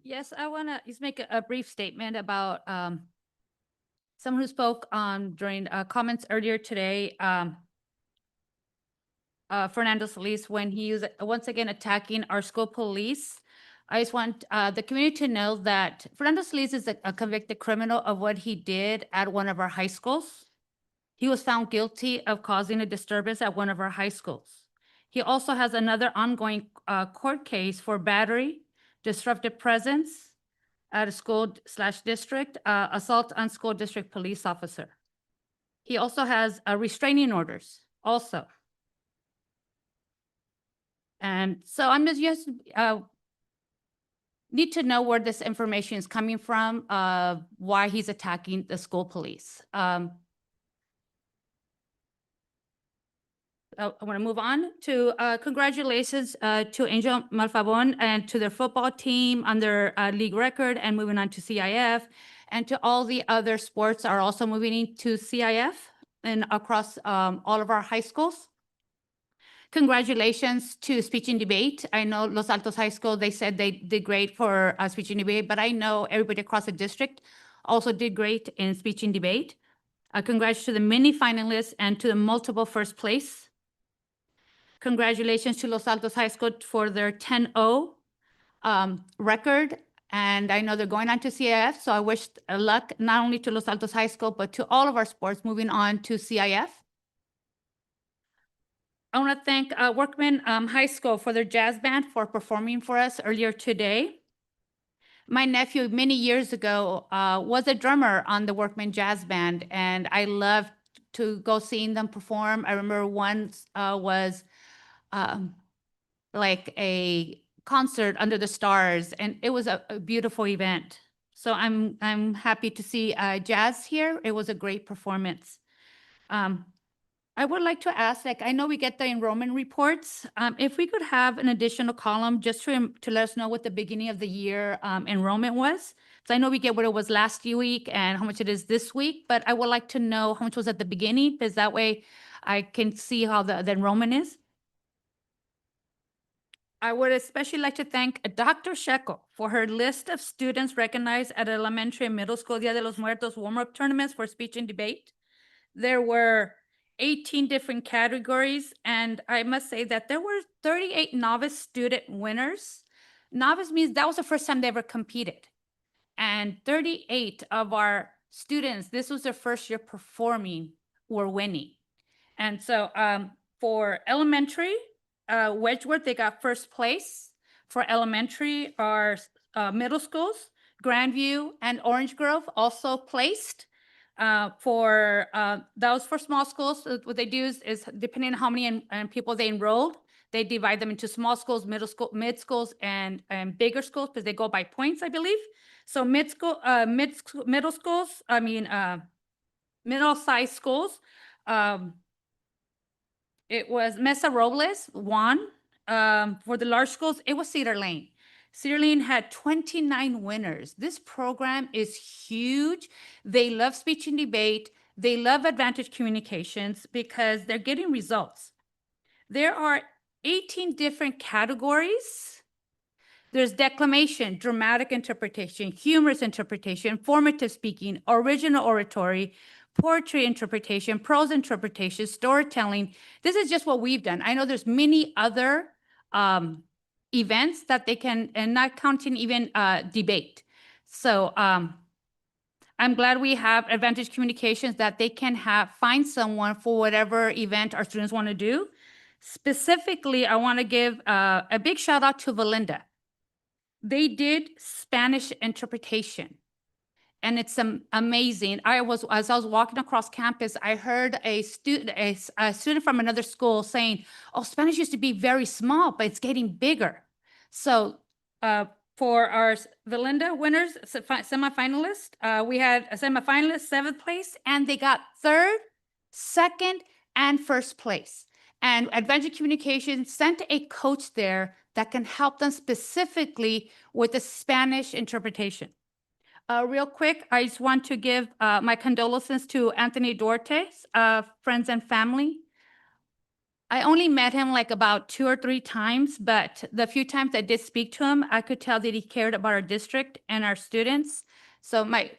Yes, I want to just make a brief statement about someone who spoke during comments earlier today, Fernando Solis, when he was once again attacking our school police. I just want the community to know that Fernando Solis is a convicted criminal of what he did at one of our high schools. He was found guilty of causing a disturbance at one of our high schools. He also has another ongoing court case for battery, disruptive presence at a school/district, assault on school district police officer. He also has restraining orders also. And so I'm just need to know where this information is coming from, why he's attacking the school police. I want to move on to congratulations to Angel Malfabon and to their football team on their league record and moving on to CIF, and to all the other sports are also moving into CIF and across all of our high schools. Congratulations to speech and debate. I know Los Altos High School, they said they did great for speech and debate, but I know everybody across the district also did great in speech and debate. Congrats to the many finalists and to the multiple first place. Congratulations to Los Altos High School for their 10-0 record. And I know they're going on to CIF, so I wish luck not only to Los Altos High School, but to all of our sports moving on to CIF. I want to thank Workman High School for their jazz band for performing for us earlier today. My nephew, many years ago, was a drummer on the Workman Jazz Band, and I loved to go seeing them perform. I remember once was like a concert under the stars, and it was a beautiful event. So I'm happy to see jazz here. It was a great performance. I would like to ask, I know we get the enrollment reports. If we could have an additional column just to let us know what the beginning of the year enrollment was. So I know we get what it was last week and how much it is this week, but I would like to know how much was at the beginning, because that way I can see how the enrollment is. I would especially like to thank Dr. Shekel for her list of students recognized at elementary and middle school Dia de los Muertos warm-up tournaments for speech and debate. There were 18 different categories, and I must say that there were 38 novice student winners. Novice means that was the first time they ever competed. And 38 of our students, this was their first year performing, were winning. And so for elementary, Wedgeworth, they got first place. For elementary, our middle schools, Grandview and Orange Grove also placed. That was for small schools. What they do is depending on how many people they enrolled, they divide them into small schools, middle school, mid schools, and bigger schools, because they go by points, I believe. So middle schools, middle-sized schools, it was Mesa Robles won. For the large schools, it was Cedar Lane. Cedar Lane had 29 winners. This program is huge. They love speech and debate. They love Advantage Communications because they're getting results. There are 18 different categories. There's declamation, dramatic interpretation, humorous interpretation, informative speaking, original oratory, poetry interpretation, prose interpretation, storytelling. This is just what we've done. I know there's many other events that they can, and not counting even debate. So I'm glad we have Advantage Communications that they can find someone for whatever event our students want to do. Specifically, I want to give a big shout out to Valinda. They did Spanish interpretation, and it's amazing. As I was walking across campus, I heard a student from another school saying, "Oh, Spanish used to be very small, but it's getting bigger." So for our Valinda winners, semifinalists, we had a semifinalist, 7th place, and they got 3rd, 2nd, and 1st place. And Advantage Communications sent a coach there that can help them specifically with the Spanish interpretation. Real quick, I just want to give my condolences to Anthony Duarte's friends and family. I only met him like about 2 or 3 times, but the few times I did speak to him, I could tell that he cared about our district and our students. So my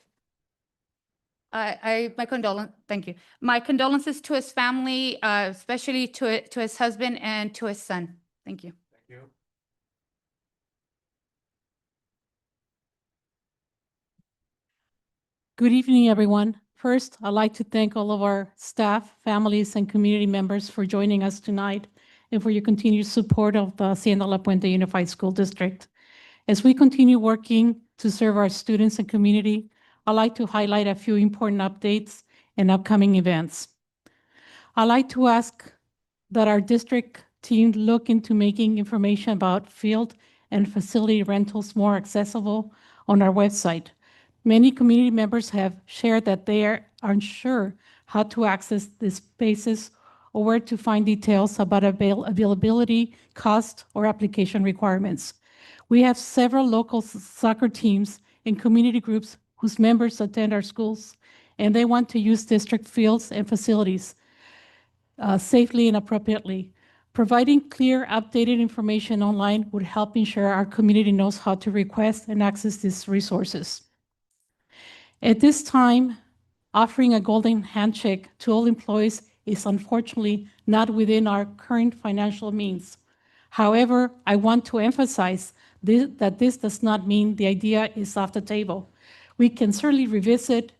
thank you. My condolences to his family, especially to his husband and to his son. Thank you. Thank you. Good evening, everyone. First, I'd like to thank all of our staff, families, and community members for joining us tonight and for your continued support of the Hacienda La Puente Unified School District. As we continue working to serve our students and community, I'd like to highlight a few important updates and upcoming events. I'd like to ask that our district team look into making information about field and facility rentals more accessible on our website. Many community members have shared that they are unsure how to access these spaces or where to find details about availability, cost, or application requirements. We have several local soccer teams and community groups whose members attend our schools, and they want to use district fields and facilities safely and appropriately. Providing clear, updated information online would help ensure our community knows how to request and access these resources. At this time, offering a golden handshake to all employees is unfortunately not within our current financial means. However, I want to emphasize that this does not mean the idea is off the table. We can certainly revisit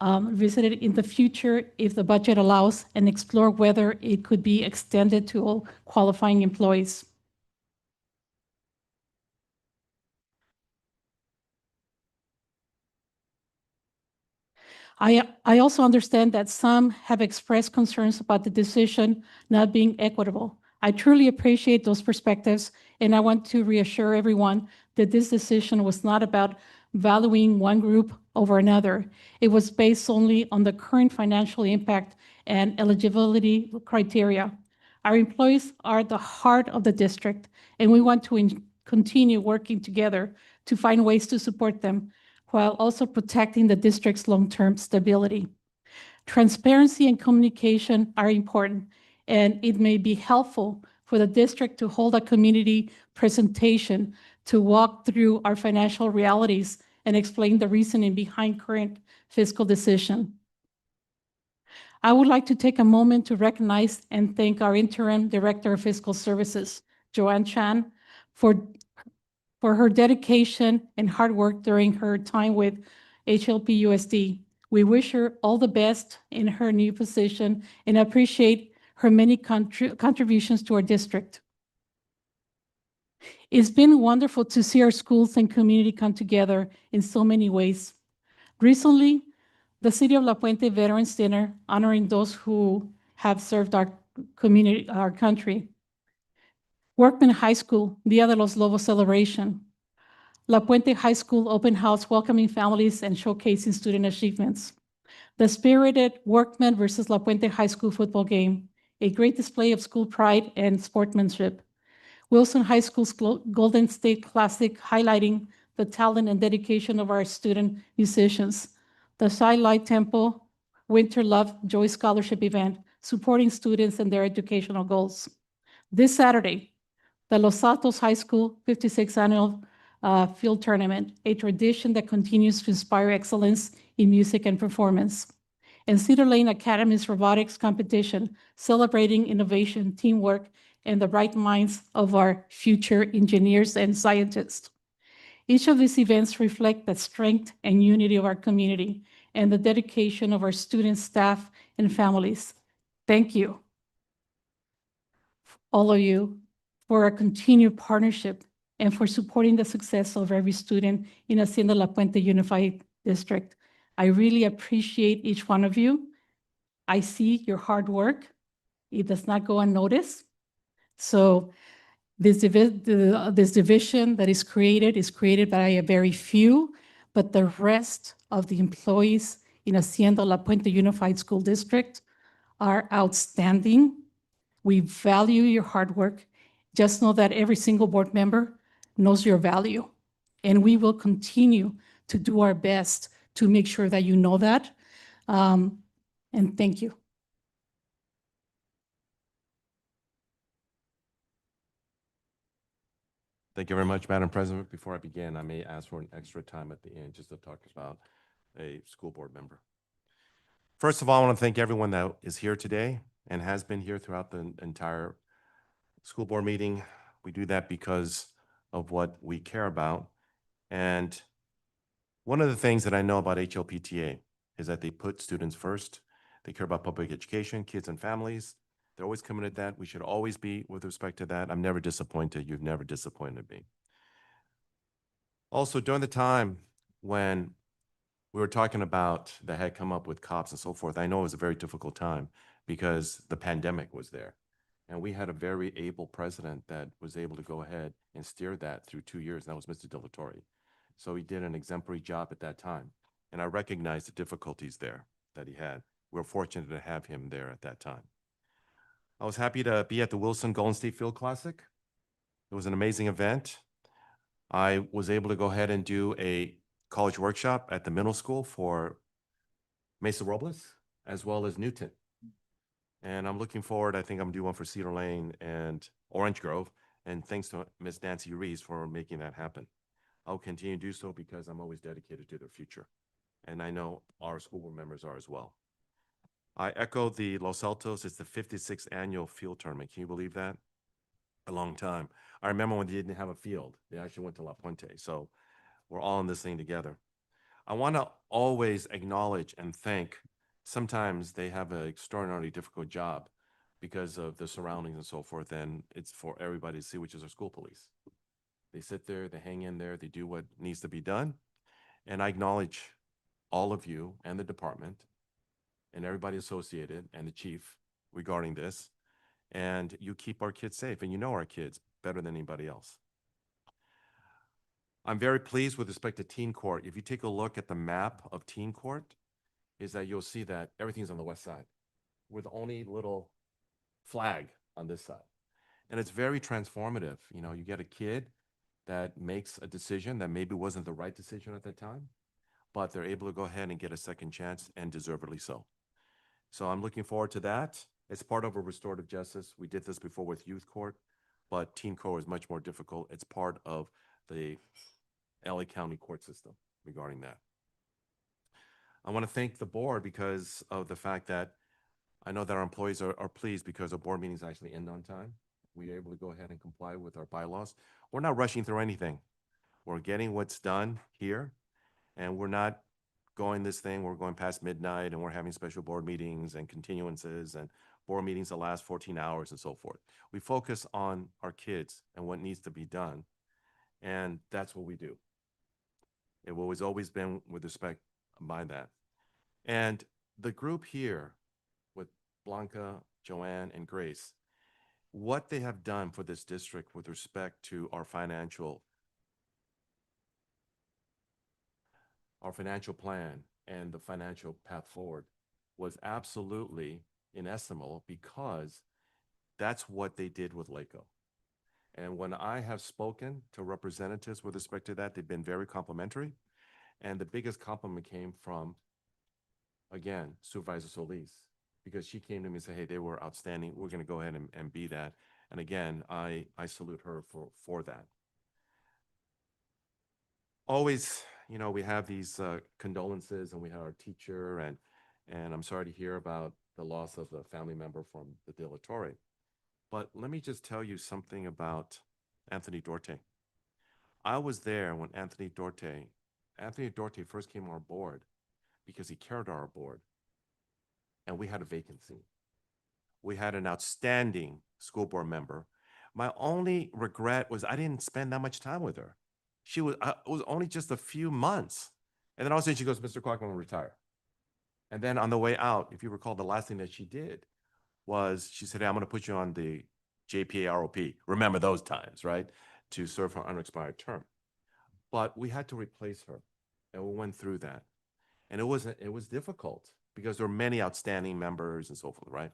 it in the future if the budget allows and explore whether it could be extended to all qualifying employees. I also understand that some have expressed concerns about the decision not being equitable. I truly appreciate those perspectives, and I want to reassure everyone that this decision was not about valuing one group over another. It was based only on the current financial impact and eligibility criteria. Our employees are the heart of the district, and we want to continue working together to find ways to support them while also protecting the district's long-term stability. Transparency and communication are important, and it may be helpful for the district to hold a community presentation to walk through our financial realities and explain the reasoning behind current fiscal decision. I would like to take a moment to recognize and thank our interim Director of Fiscal Services, Joanne Chan, for her dedication and hard work during her time with HLP-USD. We wish her all the best in her new position and appreciate her many contributions to our district. It's been wonderful to see our schools and community come together in so many ways. Recently, the City of La Puente Veterans Dinner, honoring those who have served our community, our country. Workman High School, Dia de los Lobos celebration. La Puente High School open house welcoming families and showcasing student achievements. The spirited Workman versus La Puente High School football game. a great display of school pride and sportsmanship. Wilson High School's Golden State Classic, highlighting the talent and dedication of our student musicians. The Shy Temple Winter Love Joy Scholarship Event, supporting students and their educational goals. This Saturday, the Los Altos High School 56th Annual Field Tournament, a tradition that continues to inspire excellence in music and performance. And Cedar Lane Academy's robotics competition, celebrating innovation, teamwork, and the bright minds of our future engineers and scientists. Each of these events reflect the strength and unity of our community and the dedication of our students, staff, and families. Thank you, all of you, for our continued partnership and for supporting the success of every student in Hacienda La Puente Unified District. I really appreciate each one of you. I see your hard work. It does not go unnoticed. So this division that is created by a very few, but the rest of the employees in Hacienda La Puente Unified School District are outstanding. We value your hard work. Just know that every single board member knows your value, and we will continue to do our best to make sure that you know that. And thank you. Thank you very much, Madam President. Before I begin, I may ask for an extra time at the end just to talk about a school board member. First of all, I want to thank everyone that is here today and has been here throughout the entire school board meeting. We do that because of what we care about. And one of the things that I know about HLPTA is that they put students first. They care about public education, kids and families. They're always committed to that. We should always be with respect to that. I'm never disappointed. You've never disappointed me. Also, during the time when we were talking about that had come up with cops and so forth, I know it was a very difficult time because the pandemic was there. And we had a very able president that was able to go ahead and steer that through 2 years, and that was Mr. De La Torre. So he did an exemplary job at that time. And I recognize the difficulties there that he had. We were fortunate to have him there at that time. I was happy to be at the Wilson Golden State Field Classic. It was an amazing event. I was able to go ahead and do a college workshop at the middle school for Mesa Robles, as well as Newton. And I'm looking forward, I think I'm doing one for Cedar Lane and Orange Grove. And thanks to Ms. Nancy Rees for making that happen. I'll continue to do so because I'm always dedicated to their future. And I know our school board members are as well. I echo the Los Altos. It's the 56th annual field tournament. Can you believe that? A long time. I remember when they didn't have a field. They actually went to La Puente. So we're all in this thing together. I want to always acknowledge and thank. Sometimes they have an extraordinarily difficult job because of the surroundings and so forth. And it's for everybody to see, which is our school police. They sit there, they hang in there, they do what needs to be done. And I acknowledge all of you and the department and everybody associated and the chief regarding this. And you keep our kids safe, and you know our kids better than anybody else. I'm very pleased with respect to teen court. If you take a look at the map of teen court, is that you'll see that everything's on the west side. We're the only little flag on this side. And it's very transformative. You know, you get a kid that makes a decision that maybe wasn't the right decision at that time, but they're able to go ahead and get a second chance, and deservedly so. So I'm looking forward to that. It's part of a restorative justice. We did this before with youth court, but teen court is much more difficult. It's part of the LA County court system regarding that. I want to thank the board because of the fact that I know that our employees are pleased because our board meetings actually end on time. We're able to go ahead and comply with our bylaws. We're not rushing through anything. We're getting what's done here, and we're not going this thing, we're going past midnight and we're having special board meetings and continuances and board meetings that last 14 hours and so forth. We focus on our kids and what needs to be done. And that's what we do. It has always been with respect by that. And the group here with Blanca, Joanne, and Grace, what they have done for this district with respect to our financial plan and the financial path forward was absolutely inestimable because that's what they did with LACO. And when I have spoken to representatives with respect to that, they've been very complimentary. And the biggest compliment came from, again, Supervisor Solis, because she came to me and said, hey, they were outstanding. We're going to go ahead and be that. And again, I salute her for that. Always, you know, we have these condolences, and we have our teacher, and I'm sorry to hear about the loss of a family member from the De La Torre. But let me just tell you something about Anthony Duarte. I was there when Anthony Duarte first came on our board because he cared our board, and we had a vacancy. We had an outstanding school board member. My only regret was I didn't spend that much time with her. It was only just a few months. And then all of a sudden she goes, Mr. Kwok, I'm gonna retire. And then on the way out, if you recall, the last thing that she did was she said, hey, I'm gonna put you on the JPA ROP. Remember those times, right? To serve her unexpired term. But we had to replace her, and we went through that. And it was difficult because there were many outstanding members and so forth, right?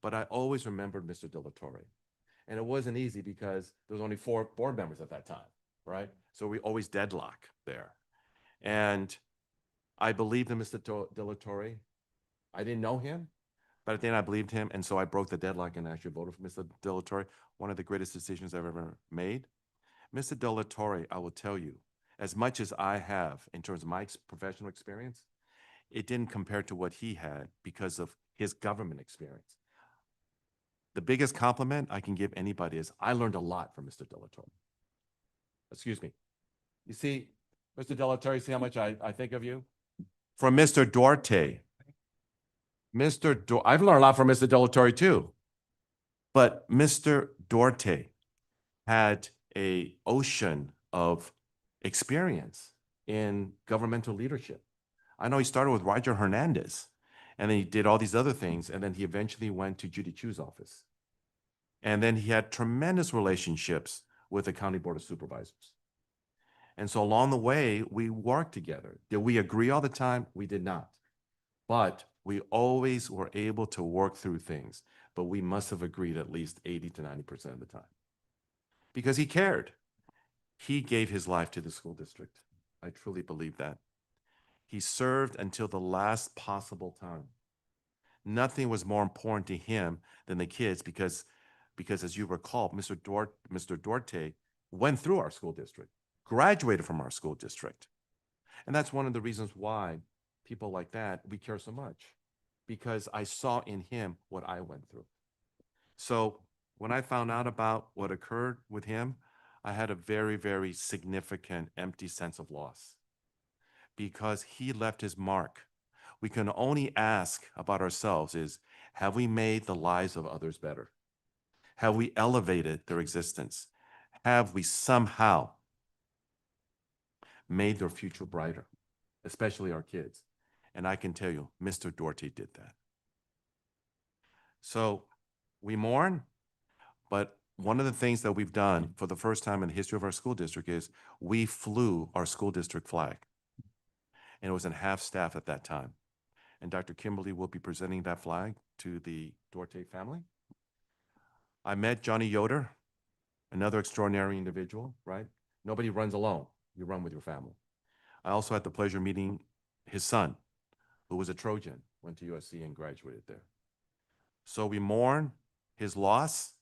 But I always remembered Mr. De La Torre. And it wasn't easy because there was only 4 board members at that time, right? So we always deadlock there. And I believed in Mr. De La Torre. I didn't know him, but at the end I believed him. And so I broke the deadlock and actually voted for Mr. De La Torre, one of the greatest decisions I've ever made. Mr. De La Torre, I will tell you, as much as I have in terms of my professional experience, it didn't compare to what he had because of his government experience. The biggest compliment I can give anybody is I learned a lot from Mr. De La Torre. Excuse me. You see, Mr. De La Torre, see how much I think of you? From Mr. Duarte. I've learned a lot from Mr. De La Torre too. But Mr. Duarte had an ocean of experience in governmental leadership. I know he started with Roger Hernandez, and then he did all these other things, and then he eventually went to Judy Chu's office. And then he had tremendous relationships with the County Board of Supervisors. And so along the way, we worked together. Did we agree all the time? We did not. But we always were able to work through things, but we must have agreed at least 80 to 90% of the time. Because he cared. He gave his life to the school district. I truly believe that. He served until the last possible time. Nothing was more important to him than the kids because as you recall, Mr. Duarte went through our school district, graduated from our school district. And that's one of the reasons why people like that, we care so much, because I saw in him what I went through. So when I found out about what occurred with him, I had a very, very significant empty sense of loss because he left his mark. We can only ask about ourselves is, have we made the lives of others better? Have we elevated their existence? Have we somehow made their future brighter, especially our kids? And I can tell you, Mr. Duarte did that. So we mourn, but one of the things that we've done for the first time in the history of our school district is we flew our school district flag. And it was in half staff at that time. And Dr. Kimberly will be presenting that flag to the Duarte family. I met Johnny Yoder, another extraordinary individual, right? Nobody runs alone. You run with your family. I also had the pleasure of meeting his son, who was a Trojan, went to USC and graduated there. So we mourn his loss,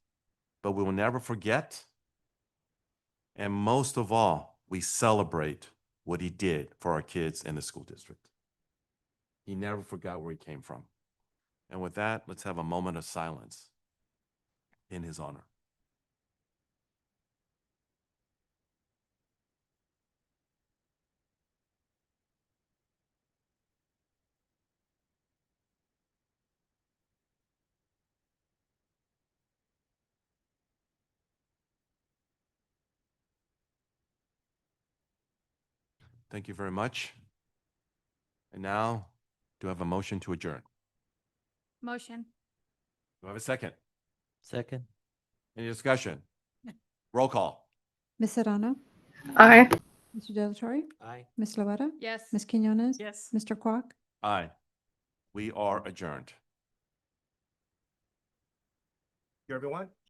but we will never forget. And most of all, we celebrate what he did for our kids in the school district. He never forgot where he came from. And with that, let's have a moment of silence in his honor. Thank you very much. And now, do I have a motion to adjourn? Motion. Do I have a second? Second. Any discussion? Roll call. Ms. Serrano? Aye. Mr. De La Torre? Aye. Ms. Loera? Yes. Ms. Quinones? Yes. Mr. Kwok? Aye. We are adjourned. you, everyone.